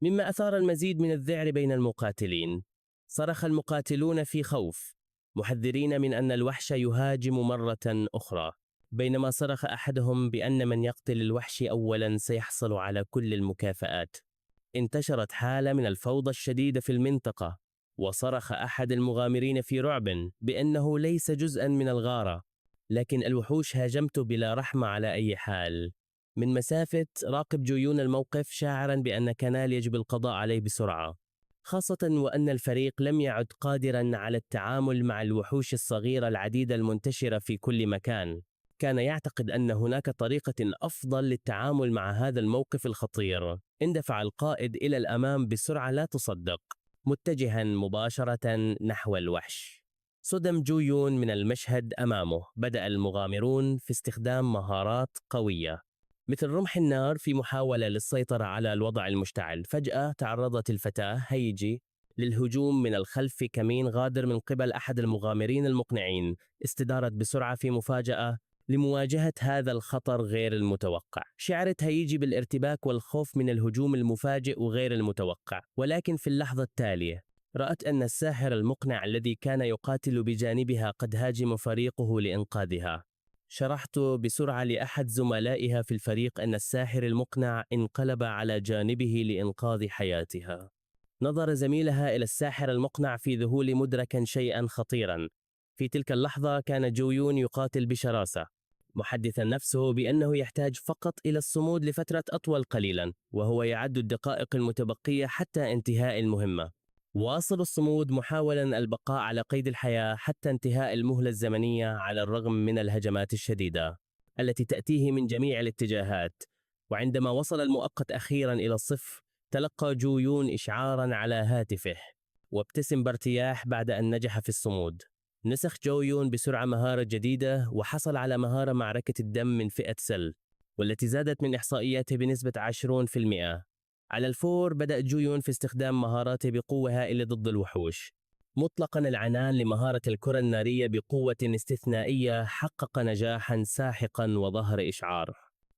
[SPEAKER 1] مما أثار المزيد من الذعر بين المقاتلين. صرخ المقاتلون في خوف محذرين من أن الوحش يهاجم مرة أخرى، بينما صرخ أحدهم بأن من يقتل الوحش أولا سيحصل على كل المكافآت. انتشرت حالة من الفوضى الشديدة في المنطقة، وصرخ أحد المغامرين في رعب بأنه ليس جزءا من الغارة، لكن الوحوش هاجمته بلا رحمة على أي حال. من مسافة راقب جو يون الموقف شاعرا بأن كانال يجب القضاء عليه بسرعة، خاصة وأن الفريق لم يعد قادرا على التعامل مع الوحوش الصغيرة العديدة المنتشرة في كل مكان. كان يعتقد أن هناك طريقة أفضل للتعامل مع هذا الموقف الخطير. اندفع القائد إلى الأمام بسرعة لا تصدق، متجها مباشرة نحو الوحش. صدم جو يون من المشهد أمامه. بدأ المغامرون في استخدام مهارات قوية مثل رمح النار في محاولة للسيطرة على الوضع المشتعل. فجأة تعرضت الفتاة هيجي للهجوم من الخلف في كمين غادر من قبل أحد المغامرين المقنعين. استدارت بسرعة في مفاجأة لمواجهة هذا الخطر غير المتوقع. شعرت هيجي بالارتباك والخوف من الهجوم المفاجئ وغير المتوقع، ولكن في اللحظة التالية رأت أن الساحر المقنع الذي كان يقاتل بجانبها قد هاجم فريقه لإنقاذها. شرحت بسرعة لأحد زملائها في الفريق أن الساحر المقنع انقلب على جانبه لإنقاذ حياتها. نظر زميلها إلى الساحر المقنع في ذهول مدركا شيئا خطيرا. في تلك اللحظة كان جو يون يقاتل بشراسة، محدثا نفسه بأنه يحتاج فقط إلى الصمود لفترة أطول قليلا، وهو يعد الدقائق المتبقية حتى انتهاء المهمة. واصل الصمود محاولا البقاء على قيد الحياة حتى انتهاء المهلة الزمنية، على الرغم من الهجمات الشديدة التي تأتيه من جميع الاتجاهات. وعندما وصل المؤقت أخيرا إلى الصفر، تلقى جو يون إشعارا على هاتفه وابتسم بارتياح بعد أن نجح في الصمود. نسخ جو يون بسرعة مهارة جديدة وحصل على مهارة معركة الدم من فئة سل، والتي زادت من إحصائياته بنسبة 20%. على الفور بدأ جو يون في استخدام مهاراته بقوة هائلة ضد الوحوش. مطلقا العنان لمهارة الكرة النارية بقوة استثنائية حقق نجاحا ساحقا وظهر إشعار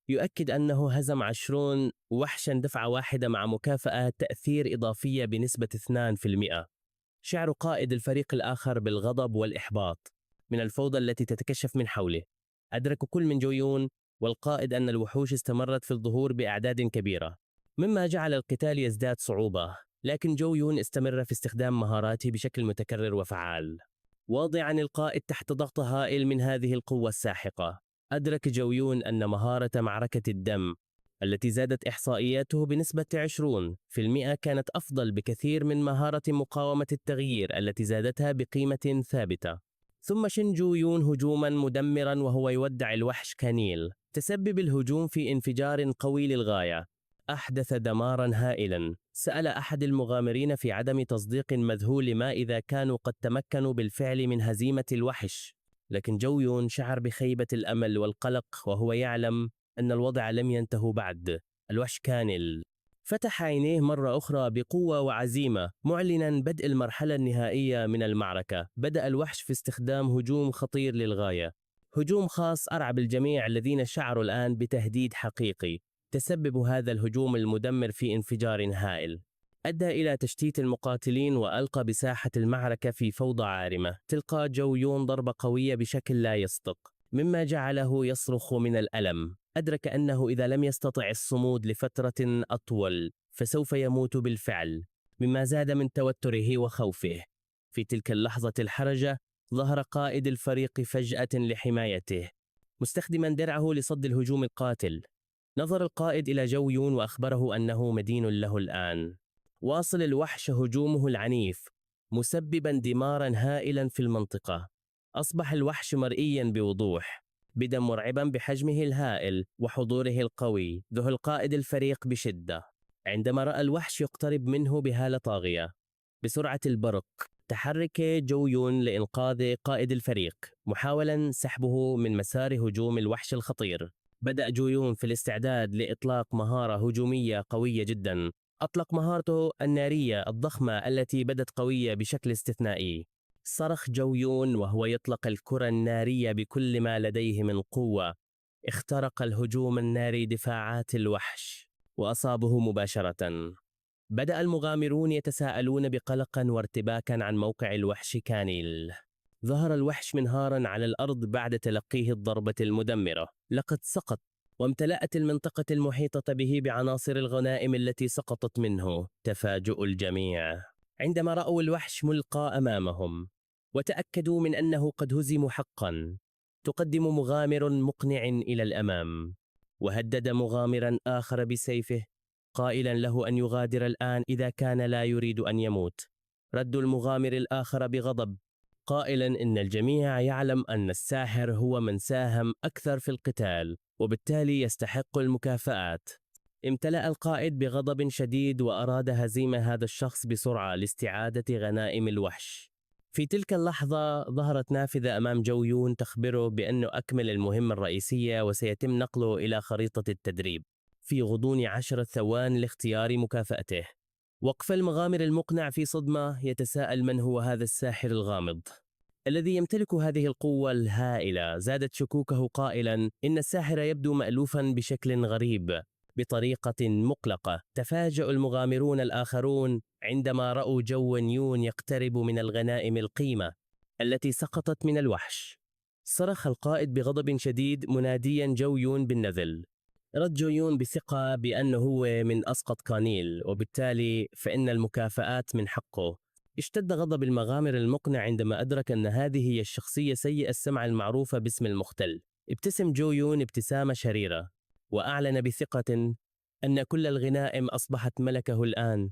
[SPEAKER 1] يؤكد أنه هزم 20 وحشا دفعة واحدة مع مكافأة تأثير إضافية بنسبة 2%. شعر قائد الفريق الآخر بالغضب والإحباط من الفوضى التي تتكشف من حوله. أدرك كل من جو يون والقائد أن الوحوش استمرت في الظهور بأعداد كبيرة، مما جعل القتال يزداد صعوبة. لكن جو يون استمر في استخدام مهاراته بشكل متكرر وفعال، واضعا القائد تحت ضغط هائل من هذه القوة الساحقة. أدرك جو يون أن مهارة معركة الدم التي زادت إحصائياته بنسبة 20% كانت أفضل بكثير من مهارة مقاومة التغيير التي زادتها بقيمة ثابتة. ثم شن جو يون هجوما مدمرا وهو يودع الوحش كانيل. تسبب الهجوم في انفجار قوي للغاية أحدث دمارا هائلا. سأل أحد المغامرين في عدم تصديق مذهول ما إذا كانوا قد تمكنوا بالفعل من هزيمة الوحش، لكن جو يون شعر بخيبة الأمل والقلق وهو يعلم أن الوضع لم ينتهي بعد. الوحش كانيل فتح عينيه مرة أخرى بقوة وعزيمة، معلنا بدء المرحلة النهائية من المعركة. بدأ الوحش في استخدام هجوم خطير للغاية، هجوم خاص أرعب الجميع الذين شعروا الآن بتهديد حقيقي. تسبب هذا الهجوم المدمر في انفجار هائل أدى إلى تشتيت المقاتلين وألقى بساحة المعركة في فوضى عارمة. تلقى جو يون ضربة قوية بشكل لا يصدق، مما جعله يصرخ من الألم. أدرك أنه إذا لم يستطع الصمود لفترة أطول فسوف يموت بالفعل، مما زاد من توتره وخوفه. في تلك اللحظة الحرجة ظهر قائد الفريق فجأة لحمايته، مستخدما درعه لصد الهجوم القاتل. نظر القائد إلى جو يون وأخبره أنه مدين له الآن. واصل الوحش هجومه العنيف، مسببا دمارا هائلا في المنطقة. أصبح الوحش مرئيا بوضوح، بدا مرعبا بحجمه الهائل وحضوره القوي. ذهل قائد الفريق بشدة عندما رأى الوحش يقترب منه بهالة طاغية. بسرعة البرق تحرك جو يون لإنقاذ قائد الفريق، محاولا سحبه من مسار هجوم الوحش الخطير. بدأ جو يون في الاستعداد لإطلاق مهارة هجومية قوية جدا. أطلق مهارته النارية الضخمة التي بدت قوية بشكل استثنائي. صرخ جو يون وهو يطلق الكرة النارية بكل ما لديه من قوة. اخترق الهجوم الناري دفاعات الوحش وأصابه مباشرة. بدأ المغامرون يتساءلون بقلق وارتباكا عن موقع الوحش كانيل. ظهر الوحش منهارا على الأرض بعد تلقيه الضربة المدمرة. لقد سقط، وامتلأت المنطقة المحيطة به بعناصر الغنائم التي سقطت منه. تفاجؤ الجميع عندما رأوا الوحش ملقى أمامهم، وتأكدوا من أنه قد هزم حقا. تقدم مغامر مقنع إلى الأمام، وهدد مغامرا آخر بسيفه، قائلا له أن يغادر الآن إذا كان لا يريد أن يموت. رد المغامر الآخر بغضب، قائلا إن الجميع يعلم أن الساحر هو من ساهم أكثر في القتال، وبالتالي يستحق المكافآت. امتلأ القائد بغضب شديد وأراد هزيمة هذا الشخص بسرعة لاستعادة غنائم الوحش. في تلك اللحظة ظهرت نافذة أمام جو يون تخبره بأنه أكمل المهمة الرئيسية وسيتم نقله إلى خريطة التدريب في غضون 10 ثوان لاختيار مكافأته. وقف المغامر المقنع في صدمة، يتساءل من هو هذا الساحر الغامض الذي يمتلك هذه القوة الهائلة. زادت شكوكه قائلا إن الساحر يبدو مألوفا بشكل غريب بطريقة مقلقة. تفاجأ المغامرون الآخرون عندما رأوا جو يون يقترب من الغنائم القيمة التي سقطت من الوحش. صرخ القائد بغضب شديد مناديا جو يون بالنذل. رد جو يون بثقة بأنه هو من أسقط كانيل، وبالتالي فإن المكافآت من حقه. اشتد غضب المغامر المقنع عندما أدرك أن هذه هي الشخصية سيئة السمع المعروفة باسم المختل. ابتسم جو يون ابتسامة شريرة، وأعلن بثقة أن كل الغنائم أصبحت ملكه الآن.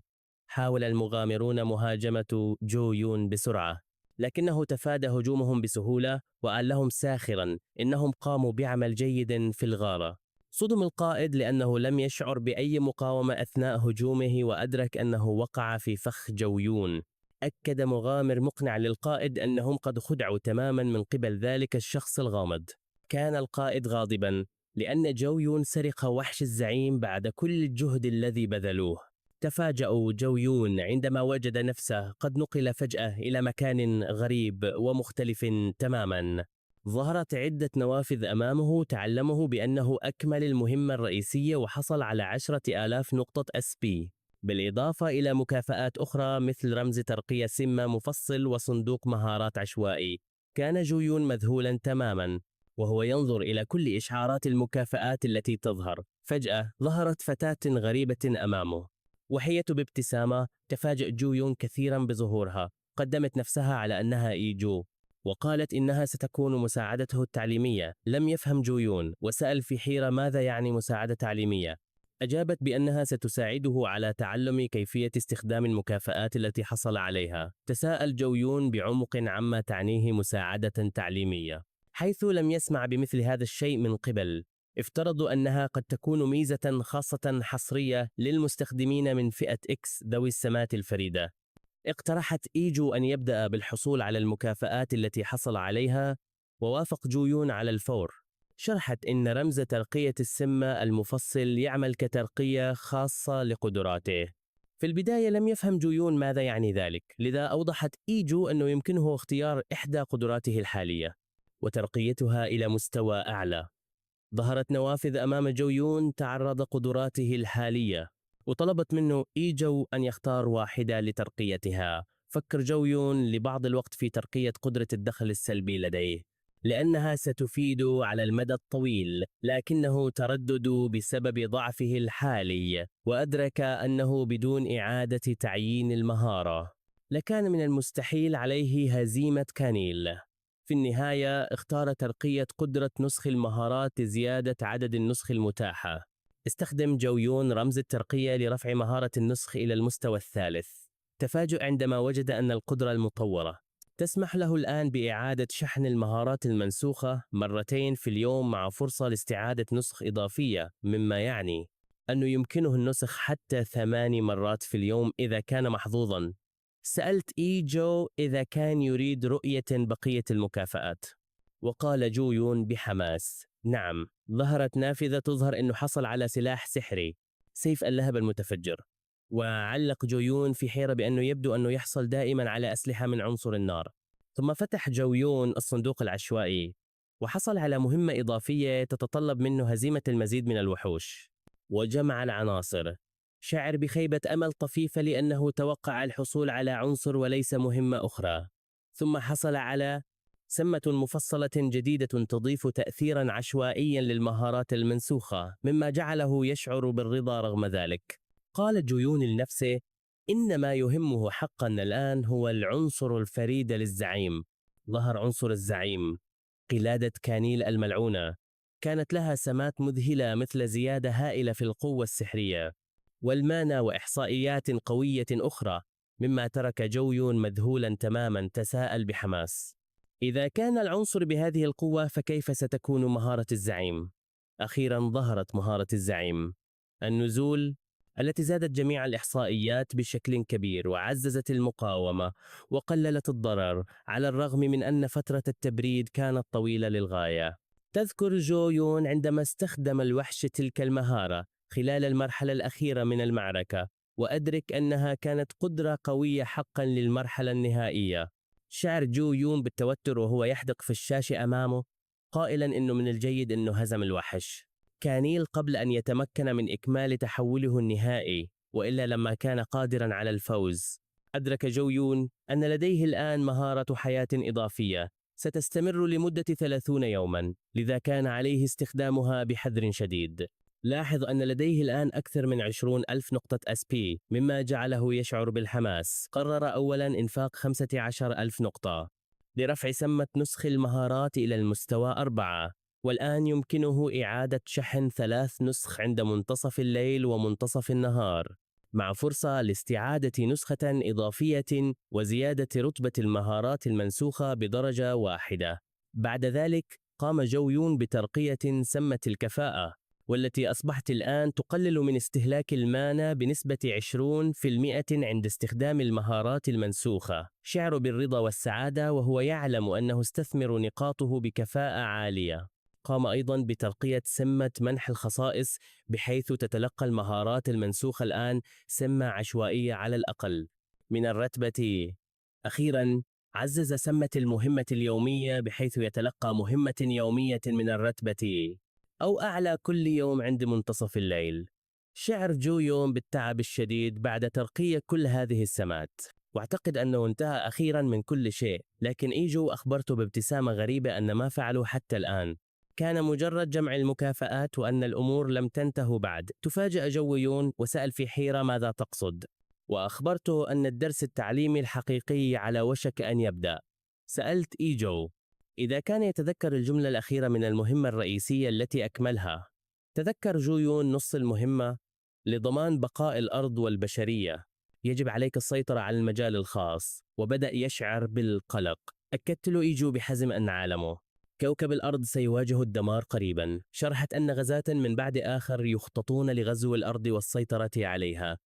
[SPEAKER 1] حاول المغامرون مهاجمة جو يون بسرعة، لكنه تفادى هجومهم بسهولة وقال لهم ساخرا إنهم قاموا بعمل جيد في الغارة. صدم القائد لأنه لم يشعر بأي مقاومة أثناء هجومه، وأدرك أنه وقع في فخ جو يون. أكد مغامر مقنع للقائد أنهم قد خدعوا تماما من قبل ذلك الشخص الغامض. كان القائد غاضبا لأن جو يون سرق وحش الزعيم بعد كل الجهد الذي بذلوه. تفاجأ جو يون عندما وجد نفسه قد نقل فجأة إلى مكان غريب ومختلف تماما. ظهرت عدة نوافذ أمامه تعلمه بأنه أكمل المهمة الرئيسية وحصل على 10,000 نقطة SP، بالإضافة إلى مكافآت أخرى مثل رمز ترقية سمة مفصل وصندوق مهارات عشوائي. كان جو يون مذهولا تماما وهو ينظر إلى كل إشعارات المكافآت التي تظهر. فجأة ظهرت فتاة غريبة أمامه، وحية بابتسامة. تفاجأ جو يون كثيرا بظهورها. قدمت نفسها على أنها إيجو، وقالت إنها ستكون مساعدته التعليمية. لم يفهم جو يون وسأل في حيرة ماذا يعني مساعدة تعليمية. أجابت بأنها ستساعده على تعلم كيفية استخدام المكافآت التي حصل عليها. تساءل جو يون بعمق عما تعنيه مساعدة تعليمية، حيث لم يسمع بمثل هذا الشيء من قبل. افترضوا أنها قد تكون ميزة خاصة حصرية للمستخدمين من فئة إكس ذوي السمات الفريدة. اقترحت إيجو أن يبدأ بالحصول على المكافآت التي حصل عليها، ووافق جو يون على الفور. شرحت إن رمز ترقية السمة المفصل يعمل كترقية خاصة لقدراته. في البداية لم يفهم جو يون ماذا يعني ذلك، لذا أوضحت إيجو أنه يمكنه اختيار إحدى قدراته الحالية وترقيتها إلى مستوى أعلى. ظهرت نوافذ أمام جو يون تعرض قدراته الحالية، وطلبت منه إيجو أن يختار واحدة لترقيتها. فكر جو يون لبعض الوقت في ترقية قدرة الدخل السلبي لديه لأنها ستفيد على المدى الطويل، لكنه تردد بسبب ضعفه الحالي، وأدرك أنه بدون إعادة تعيين المهارة لكان من المستحيل عليه هزيمة كانيل. في النهاية اختار ترقية قدرة نسخ المهارات لزيادة عدد النسخ المتاحة. استخدم جو يون رمز الترقية لرفع مهارة النسخ إلى المستوى الثالث. تفاجؤ عندما وجد أن القدرة المطورة تسمح له الآن بإعادة شحن المهارات المنسوخة مرتين في اليوم مع فرصة لاستعادة نسخ إضافية، مما يعني أنه يمكنه النسخ حتى 8 مرات في اليوم إذا كان محظوظاً. سألت إيجو إذا كان يريد رؤية بقية المكافآت، وقال جو يون بحماس نعم. ظهرت نافذة تظهر أنه حصل على سلاح سحري، سيف اللهب المتفجر. وعلق جو يون في حيرة بأنه يبدو أنه يحصل دائما على أسلحة من عنصر النار. ثم فتح جو يون الصندوق العشوائي وحصل على مهمة إضافية تتطلب منه هزيمة المزيد من الوحوش وجمع العناصر. شعر بخيبة أمل طفيفة لأنه توقع الحصول على عنصر وليس مهمة أخرى. ثم حصل على سمة مفصلة جديدة تضيف تأثيرا عشوائيا للمهارات المنسوخة، مما جعله يشعر بالرضا رغم ذلك. قال جيون لنفسه إن ما يهمه حقا الآن هو العنصر الفريد للزعيم. ظهر عنصر الزعيم، قلادة كانيل الملعونة. كانت لها سمات مذهلة مثل زيادة هائلة في القوة السحرية والمانا وإحصائيات قوية أخرى، مما ترك جو يون مذهولا تماما. تساءل بحماس إذا كان العنصر بهذه القوة فكيف ستكون مهارة الزعيم؟ أخيرا ظهرت مهارة الزعيم، النزول، التي زادت جميع الإحصائيات بشكل كبير وعززت المقاومة وقللت الضرر على الرغم من أن فترة التبريد كانت طويلة للغاية. تذكر جو يون عندما استخدم الوحش تلك المهارة خلال المرحلة الأخيرة من المعركة، وأدرك أنها كانت قدرة قوية حقا للمرحلة النهائية. شعر جو يون بالتوتر وهو يحدق في الشاشة أمامه قائلا إنه من الجيد إنه هزم الوحش كانيل قبل أن يتمكن من إكمال تحوله النهائي، وإلا لما كان قادرا على الفوز. أدرك جو يون أن لديه الآن مهارة حياة إضافية ستستمر لمدة 30 يوما، لذا كان عليه استخدامها بحذر شديد. لاحظ أن لديه الآن أكثر من 20,000 نقطة SP، مما جعله يشعر بالحماس. قرر أولا إنفاق 15,000 نقطة لرفع سمة نسخ المهارات إلى المستوى 4، والآن يمكنه إعادة شحن 3 نسخ عند منتصف الليل ومنتصف النهار، مع فرصة لاستعادة نسخة إضافية وزيادة رتبة المهارات المنسوخة بدرجة واحدة. بعد ذلك قام جو يون بترقية سمة الكفاءة، والتي أصبحت الآن تقلل من استهلاك المانا بنسبة 20% عند استخدام المهارات المنسوخة. شعر بالرضا والسعادة وهو يعلم أنه استثمر نقاطه بكفاءة عالية. قام أيضا بترقية سمة منح الخصائص بحيث تتلقى المهارات المنسوخة الآن سمة عشوائية على الأقل من الرتبة. أخيرا عزز سمة المهمة اليومية بحيث يتلقى مهمة يومية من الرتبة أو أعلى كل يوم عند منتصف الليل. شعر جو يون بالتعب الشديد بعد ترقية كل هذه السمات، واعتقد أنه انتهى أخيرا من كل شيء. لكن إيجو أخبرته بابتسامة غريبة أن ما فعلوا حتى الآن كان مجرد جمع المكافآت وأن الأمور لم تنتهي بعد. تفاجأ جو يون وسأل في حيرة ماذا تقصد، وأخبرته أن الدرس التعليمي الحقيقي على وشك أن يبدأ. سألت إيجو إذا كان يتذكر الجملة الأخيرة من المهمة الرئيسية التي أكملها. تذكر جو يون نص المهمة: لضمان بقاء الأرض والبشرية يجب عليك السيطرة على المجال الخاص. وبدأ يشعر بالقلق. أكدت له إيجو بحزم أن عالمه كوكب الأرض سيواجه الدمار قريبا. شرحت أن غزاة من بعد آخر يخططون لغزو الأرض والسيطرة عليها،